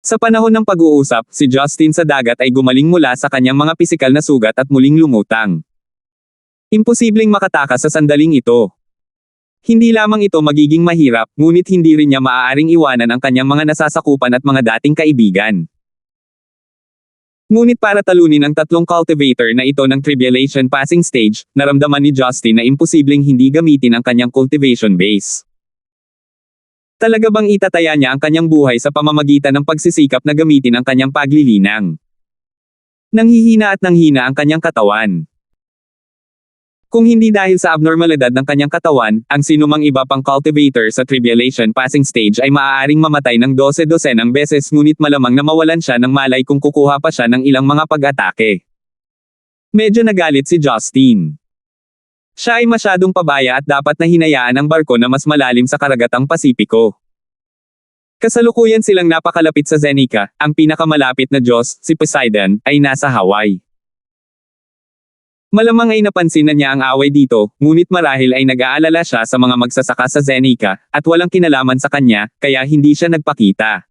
Sa panahon ng pag-uusap, si Justin sa dagat ay gumaling mula sa kanyang mga pisikal na sugat at muling lumutang. Imposibleng makatakas sa sandaling ito. Hindi lamang ito magiging mahirap, ngunit hindi rin niya maaaring iwanan ang kanyang mga nasasakupan at mga dating kaibigan. Ngunit para talunin ang tatlong cultivator na ito ng Tribulation Passing Stage, naramdaman ni Justin na imposibleng hindi gamitin ang kanyang cultivation base. Talaga bang itataya niya ang kanyang buhay sa pamamagitan ng pagsisikap na gamitin ang kanyang paglilinang? Nanghihina at nanghina ang kanyang katawan. Kung hindi dahil sa abnormalidad ng kanyang katawan, ang sinumang iba pang cultivator sa Tribulation Passing Stage ay maaaring mamatay ng 12-dosenang beses ngunit malamang na mawalan siya ng malay kung kukuha pa siya ng ilang mga pag-atake. Medyo nagalit si Justin. Siya ay masyadong pabaya at dapat na hinayaan ang barko na mas malalim sa karagatang Pasipiko. Kasalukuyan silang napakalapit sa Zenica, ang pinakamalapit na Diyos, si Poseidon, ay nasa Hawaii. Malamang ay napansin na niya ang away dito, ngunit marahil ay nag-aalala siya sa mga magsasaka sa Zenica, at walang kinalaman sa kanya, kaya hindi siya nagpakita.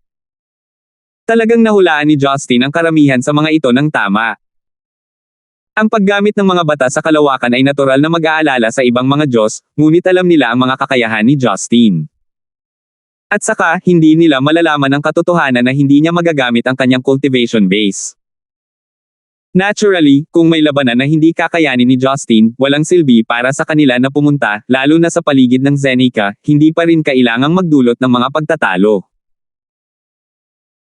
Talagang nahulaan ni Justin ang karamihan sa mga ito ng tama. Ang paggamit ng mga bata sa kalawakan ay natural na mag-aalala sa ibang mga Diyos, ngunit alam nila ang mga kakayahan ni Justin. At saka, hindi nila malalaman ang katotohanan na hindi niya magagamit ang kanyang cultivation base. Naturally, kung may labanan na hindi kakayanin ni Justin, walang silbi para sa kanila na pumunta, lalo na sa paligid ng Zenica, hindi pa rin kailangang magdulot ng mga pagtatalo.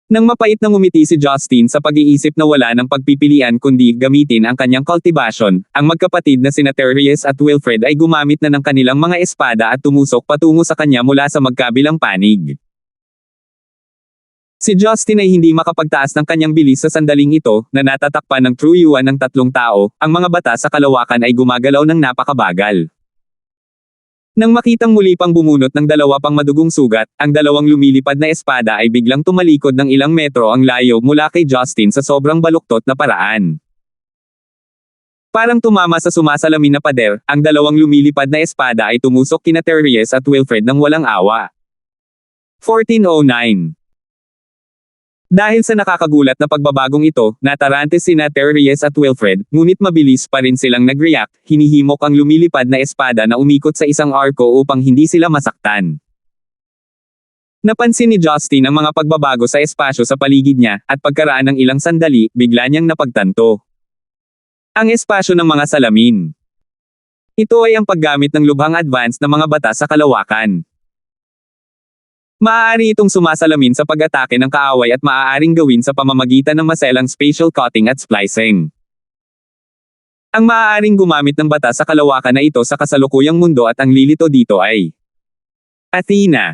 Nang mapait na ngumiti si Justin sa pag-iisip na wala ng pagpipilian kundi gamitin ang kanyang cultivation, ang magkapatid na sina Teries at Wilfred ay gumamit na ng kanilang mga espada at tumusok patungo sa kanya mula sa magkabilang panig. Si Justin ay hindi makapagtaas ng kanyang bilis sa sandaling ito, na natatakpan ng true yuan ng tatlong tao, ang mga bata sa kalawakan ay gumagalaw ng napakabagal. Nang makitang muli pang bumunot ng dalawa pang madugong sugat, ang dalawang lumilipad na espada ay biglang tumalikod ng ilang metro ang layo mula kay Justin sa sobrang baluktot na paraan. Parang tumama sa sumasalamin na pader, ang dalawang lumilipad na espada ay tumusok kina Therese at Wilfred ng walang awa. 1409. Dahil sa nakakagulat na pagbabagong ito, natarante sina Therese at Wilfred, ngunit mabilis pa rin silang nag-react, hinihimok ang lumilipad na espada na umikot sa isang arko upang hindi sila masaktan. Napansin ni Justin ang mga pagbabago sa espasyo sa paligid niya, at pagkaraan ng ilang sandali, bigla niyang napagtanto ang espasyo ng mga salamin. Ito ay ang paggamit ng lubhang advanced na mga bata sa kalawakan. Maaari itong sumasalamin sa pag-atake ng kaaway at maaaring gawin sa pamamagitan ng maselang spatial cutting at splicing. Ang maaaring gumamit ng bata sa kalawakan na ito sa kasalukuyang mundo at ang lilito dito ay Athena.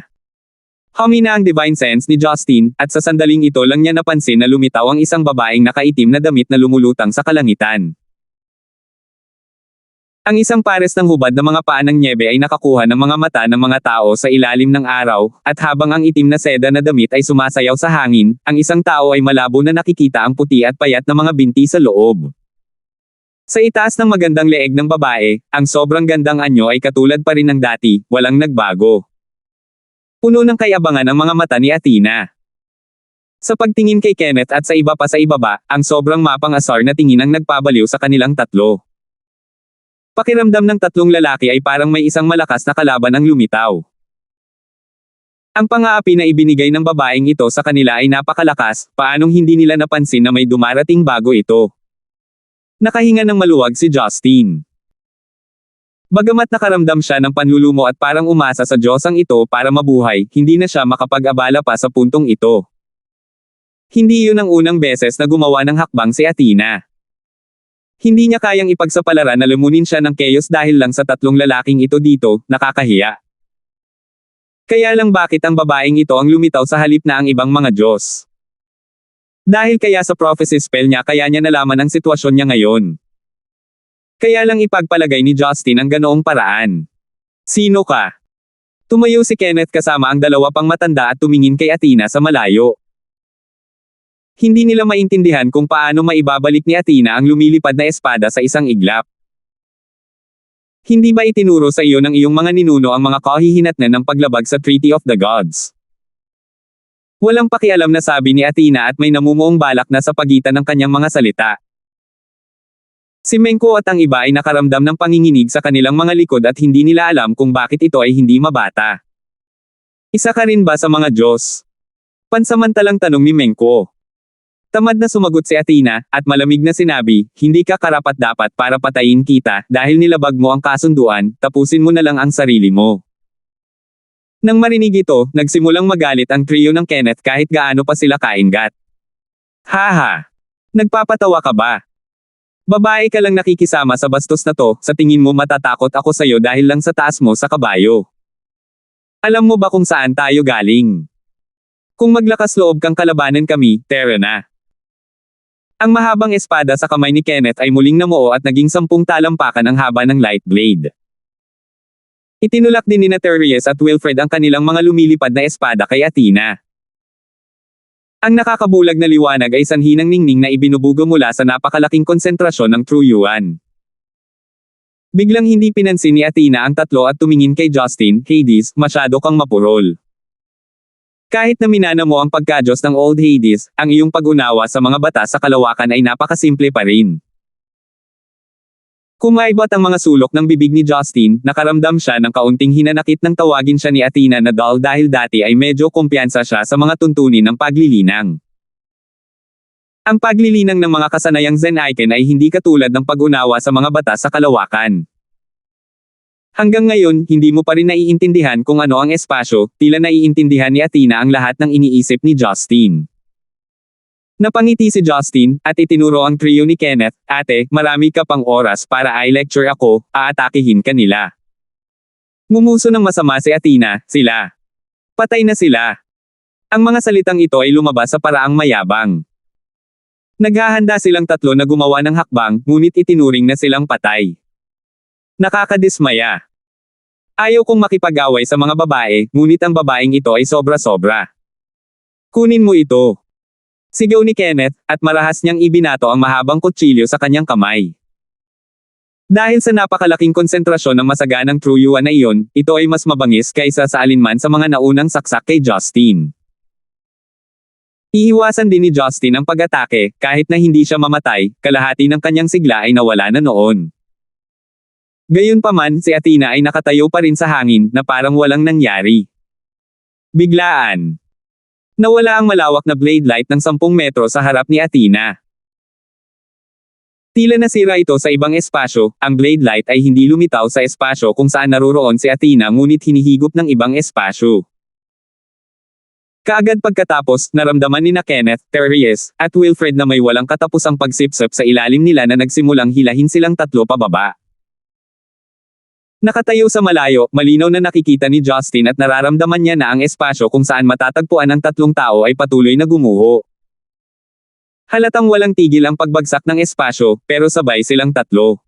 Humina ang divine sense ni Justin, at sa sandaling ito lang niya napansin na lumitaw ang isang babaeng nakaitim na damit na lumulutang sa kalangitan. Ang isang pares ng hubad na mga paa ng nyebe ay nakakuha ng mga mata ng mga tao sa ilalim ng araw, at habang ang itim na seda na damit ay sumasayaw sa hangin, ang isang tao ay malabo na nakikita ang puti at payat na mga binti sa loob. Sa itaas ng magandang leeg ng babae, ang sobrang gandang anyo ay katulad pa rin ng dati, walang nagbago. Puno ng kayabangan ang mga mata ni Athena. Sa pagtingin kay Kenneth at sa iba pa sa ibaba, ang sobrang mapang-asar na tingin ang nagpabaliw sa kanilang tatlo. Pakiramdam ng tatlong lalaki ay parang may isang malakas na kalaban ang lumitaw. Ang pang-aapi na ibinigay ng babaeng ito sa kanila ay napakalakas, paanong hindi nila napansin na may dumarating bago ito. Nakahinga ng maluwag si Justin. Bagamat nakaramdam siya ng panlulumo at parang umasa sa Diyosang ito para mabuhay, hindi na siya makapag-abala pa sa puntong ito. Hindi yun ang unang beses na gumawa ng hakbang si Athena. Hindi niya kayang ipagsapalaran na lumunin siya ng chaos dahil lang sa tatlong lalaking ito dito, nakakahiya. Kaya lang bakit ang babaeng ito ang lumitaw sa halip na ang ibang mga Diyos? Dahil kaya sa prophecy spell niya kaya niya nalaman ang sitwasyon niya ngayon. Kaya lang ipagpalagay ni Justin ang ganoong paraan. Sino ka? Tumayo si Kenneth kasama ang dalawa pang matanda at tumingin kay Athena sa malayo. Hindi nila maintindihan kung paano maibabalik ni Athena ang lumilipad na espada sa isang iglap. Hindi ba itinuro sa iyo ng iyong mga ninuno ang mga kahihinatnan ng paglabag sa Treaty of the Gods? Walang pakialam na sabi ni Athena at may namumuong balak na sa pagitan ng kanyang mga salita. Si Menko at ang iba ay nakaramdam ng panginginig sa kanilang mga likod at hindi nila alam kung bakit ito ay hindi mabata. Isa ka rin ba sa mga Diyos? Pansamantalang tanong ni Menko. Tamad na sumagot si Athena, at malamig na sinabi, hindi ka karapat-dapat para patayin kita, dahil nilabag mo ang kasunduan, tapusin mo na lang ang sarili mo. Nang marinig ito, nagsimulang magalit ang trio ng Kenneth kahit gaano pa sila kaingat. Haha! Nagpapatawa ka ba? Babae ka lang nakikisama sa bastos na to, sa tingin mo matatakot ako sa'yo dahil lang sa taas mo sa kabayo. Alam mo ba kung saan tayo galing? Kung maglakas loob kang kalabanan kami, tara na. Ang mahabang espada sa kamay ni Kenneth ay muling namuo at naging 10 talampakan ang haba ng light blade. Itinulak din nina Therese at Wilfred ang kanilang mga lumilipad na espada kay Athena. Ang nakakabulag na liwanag ay sanhi ng ningning na ibinubugo mula sa napakalaking konsentrasyon ng True Yuan. Biglang hindi pinansin ni Athena ang tatlo at tumingin kay Justin, Hades, masyado kang mapurol. Kahit na minana mo ang pagkadyos ng Old Hades, ang iyong pag-unawa sa mga bata sa kalawakan ay napakasimple pa rin. Kumaibot ang mga sulok ng bibig ni Justin, nakaramdam siya ng kaunting hinanakit nang tawagin siya ni Athena na doll dahil dati ay medyo kumpiyansa siya sa mga tuntunin ng paglilinang. Ang paglilinang ng mga kasanayang Zen icon ay hindi katulad ng pag-unawa sa mga bata sa kalawakan. Hanggang ngayon, hindi mo pa rin naiintindihan kung ano ang espasyo, tila naiintindihan ni Athena ang lahat ng iniisip ni Justin. Napangiti si Justin, at itinuro ang trio ni Kenneth, ate, marami ka pang oras para i-lecture ako, aatakihin ka nila. Ngumuso ng masama si Athena, sila. Patay na sila. Ang mga salitang ito ay lumabas sa paraang mayabang. Naghahanda silang tatlo na gumawa ng hakbang, ngunit itinuring na silang patay. Nakakadismaya. Ayaw kong makipag-away sa mga babae, ngunit ang babaeng ito ay sobra-sobra. Kunin mo ito. Sigaw ni Kenneth, at marahas niyang ibinato ang mahabang kutsilyo sa kanyang kamay. Dahil sa napakalaking konsentrasyon ng masaganang True Yuan na iyon, ito ay mas mabangis kaysa sa alinman sa mga naunang saksak kay Justin. Iiwasan din ni Justin ang pag-atake, kahit na hindi siya mamatay, kalahati ng kanyang sigla ay nawala na noon. Gayunpaman, si Athena ay nakatayo pa rin sa hangin, na parang walang nangyari. Biglaan. Nawala ang malawak na blade light ng 10 metro sa harap ni Athena. Tila nasira ito sa ibang espasyo, ang blade light ay hindi lumitaw sa espasyo kung saan naroroon si Athena ngunit hinihigop ng ibang espasyo. Kaagad pagkatapos, naramdaman ni Kenneth, Therese, at Wilfred na may walang katapusang pagsipsip sa ilalim nila na nagsimulang hilahin silang tatlo pababa. Nakatayo sa malayo, malinaw na nakikita ni Justin at nararamdaman niya na ang espasyo kung saan matatagpuan ang tatlong tao ay patuloy na gumuho. Halatang walang tigil ang pagbagsak ng espasyo, pero sabay silang tatlo.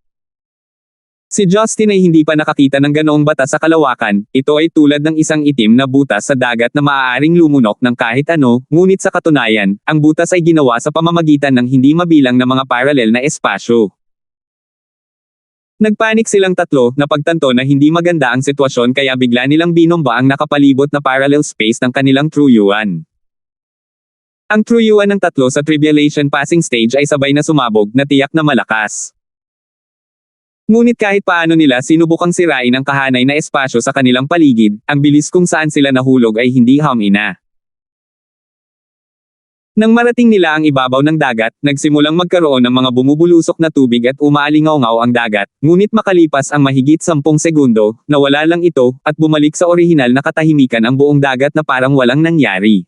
Si Justin ay hindi pa nakakita ng ganoong bata sa kalawakan, ito ay tulad ng isang itim na butas sa dagat na maaaring lumunok ng kahit ano, ngunit sa katunayan, ang butas ay ginawa sa pamamagitan ng hindi mabilang na mga paralel na espasyo. Nagpanik silang tatlo, napagtanto na hindi maganda ang sitwasyon kaya bigla nilang binomba ang nakapalibot na parallel space ng kanilang True Yuan. Ang True Yuan ng tatlo sa Tribulation Passing Stage ay sabay na sumabog na tiyak na malakas. Ngunit kahit paano nila sinubukang sirain ang kahanay na espasyo sa kanilang paligid, ang bilis kung saan sila nahulog ay hindi humina. Nang marating nila ang ibabaw ng dagat, nagsimulang magkaroon ng mga bumubulusok na tubig at umaalingaw-ngaw ang dagat, ngunit makalipas ang mahigit 10 segundo, nawala lang ito, at bumalik sa orihinal na katahimikan ang buong dagat na parang walang nangyari.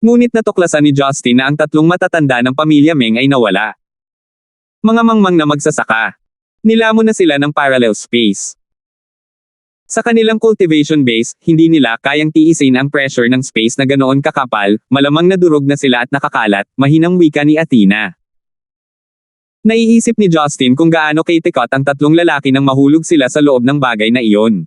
Ngunit natuklasan ni Justin na ang tatlong matatanda ng pamilya Meng ay nawala. Mga mangmang na magsasaka. Nilamon na sila ng parallel space. Sa kanilang cultivation base, hindi nila kayang tiisin ang pressure ng space na ganoon kakapal, malamang nadurog na sila at nakakalat, mahinang wika ni Athena. Naiisip ni Justin kung gaano kaitikot ang tatlong lalaki nang mahulog sila sa loob ng bagay na iyon.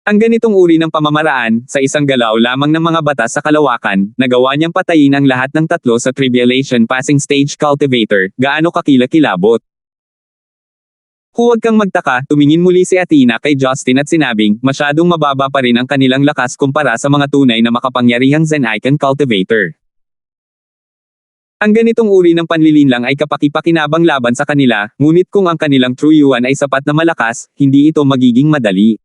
Ang ganitong uri ng pamamaraan, sa isang galaw lamang ng mga batas sa kalawakan, nagawa niyang patayin ang lahat ng tatlo sa Tribulation Passing Stage Cultivator, gaano kakilakilabot. Huwag kang magtaka, tumingin muli si Athena kay Justin at sinabing, masyadong mababa pa rin ang kanilang lakas kumpara sa mga tunay na makapangyarihang Zen Icon Cultivator. Ang ganitong uri ng panlilinlang ay kapaki-pakinabang laban sa kanila, ngunit kung ang kanilang True Yuan ay sapat na malakas, hindi ito magiging madali.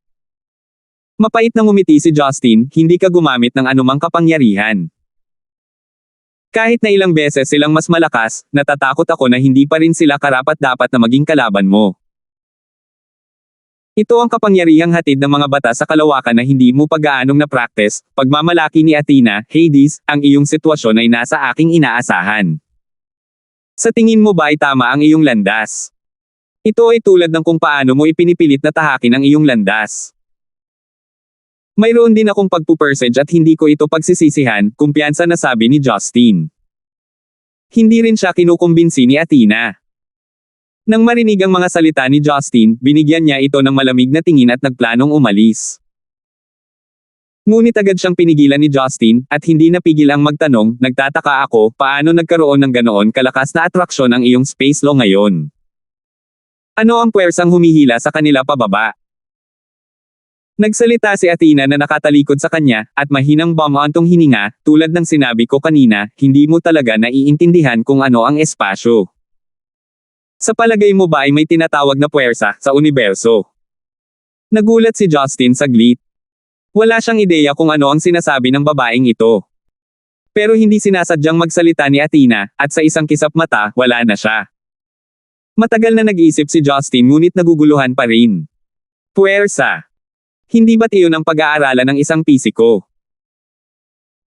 Mapait na ngumiti si Justin, hindi ka gumamit ng anumang kapangyarihan. Kahit na ilang beses silang mas malakas, natatakot ako na hindi pa rin sila karapat-dapat na maging kalaban mo. Ito ang kapangyarihang hatid ng mga bata sa kalawakan na hindi mo pag-aanong na-practice, pagmamalaki ni Athena, Hades, ang iyong sitwasyon ay nasa aking inaasahan. Sa tingin mo ba ay tama ang iyong landas? Ito ay tulad ng kung paano mo ipinipilit na tahakin ang iyong landas. Mayroon din akong pagpupersage at hindi ko ito pagsisisihan, kumpiyansa na sabi ni Justin. Hindi rin siya kinukumbinsi ni Athena. Nang marinig ang mga salita ni Justin, binigyan niya ito ng malamig na tingin at nagplanong umalis. Ngunit agad siyang pinigilan ni Justin, at hindi napigil ang magtanong, nagtataka ako, paano nagkaroon ng ganoon kalakas na atraksyon ang iyong space law ngayon? Ano ang puwersang humihila sa kanila pababa? Nagsalita si Athena na nakatalikod sa kanya, at mahinang bumantong hininga, tulad ng sinabi ko kanina, hindi mo talaga naiintindihan kung ano ang espasyo. Sa palagay mo ba ay may tinatawag na puwersa sa universo? Nagulat si Justin saglit. Wala siyang ideya kung ano ang sinasabi ng babaeng ito. Pero hindi sinasadyang magsalita ni Athena, at sa isang kisap mata, wala na siya. Matagal na nag-iisip si Justin ngunit naguguluhan pa rin. Puwersa. Hindi ba't iyon ang pag-aaralan ng isang pisiko?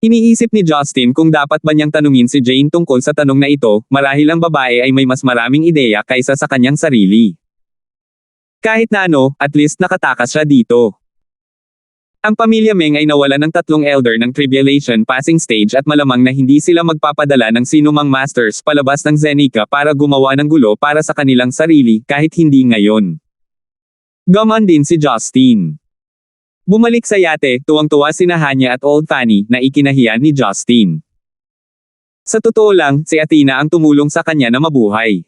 Iniisip ni Justin kung dapat ba niyang tanungin si Jane tungkol sa tanong na ito, marahil ang babae ay may mas maraming ideya kaysa sa kanyang sarili. Kahit na ano, at least nakatakas siya dito. Ang pamilya Meng ay nawalan ng tatlong elder ng Tribulation Passing Stage at malamang na hindi sila magpapadala ng sinumang masters palabas ng Zenica para gumawa ng gulo para sa kanilang sarili, kahit hindi ngayon. Gaman din si Justin. Bumalik sa yate, tuwang-tuwa sina Hanya at Old Fanny na ikinahiya ni Justin. Sa totoo lang, si Athena ang tumulong sa kanya na mabuhay.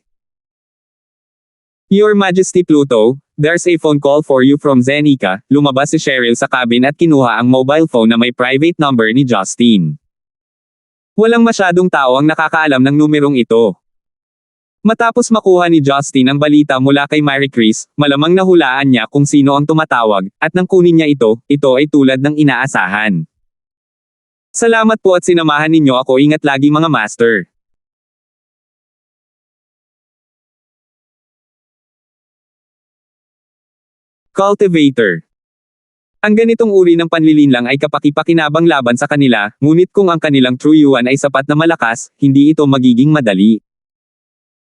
Your Majesty Pluto, there's a phone call for you from Zenica. Lumabas si Cheryl sa cabin at kinuha ang mobile phone na may private number ni Justin. Walang masyadong tao ang nakakaalam ng numerong ito. Matapos makuha ni Justin ang balita mula kay Mary Chris, malamang nahulaan niya kung sino ang tumatawag, at nang kunin niya ito ay tulad ng inaasahan. Salamat po at sinamahan ninyo ako, ingat lagi mga master. Cultivator. Ang ganitong uri ng panlilinlang ay kapaki-pakinabang laban sa kanila, ngunit kung ang kanilang true yuan ay sapat na malakas, hindi ito magiging madali.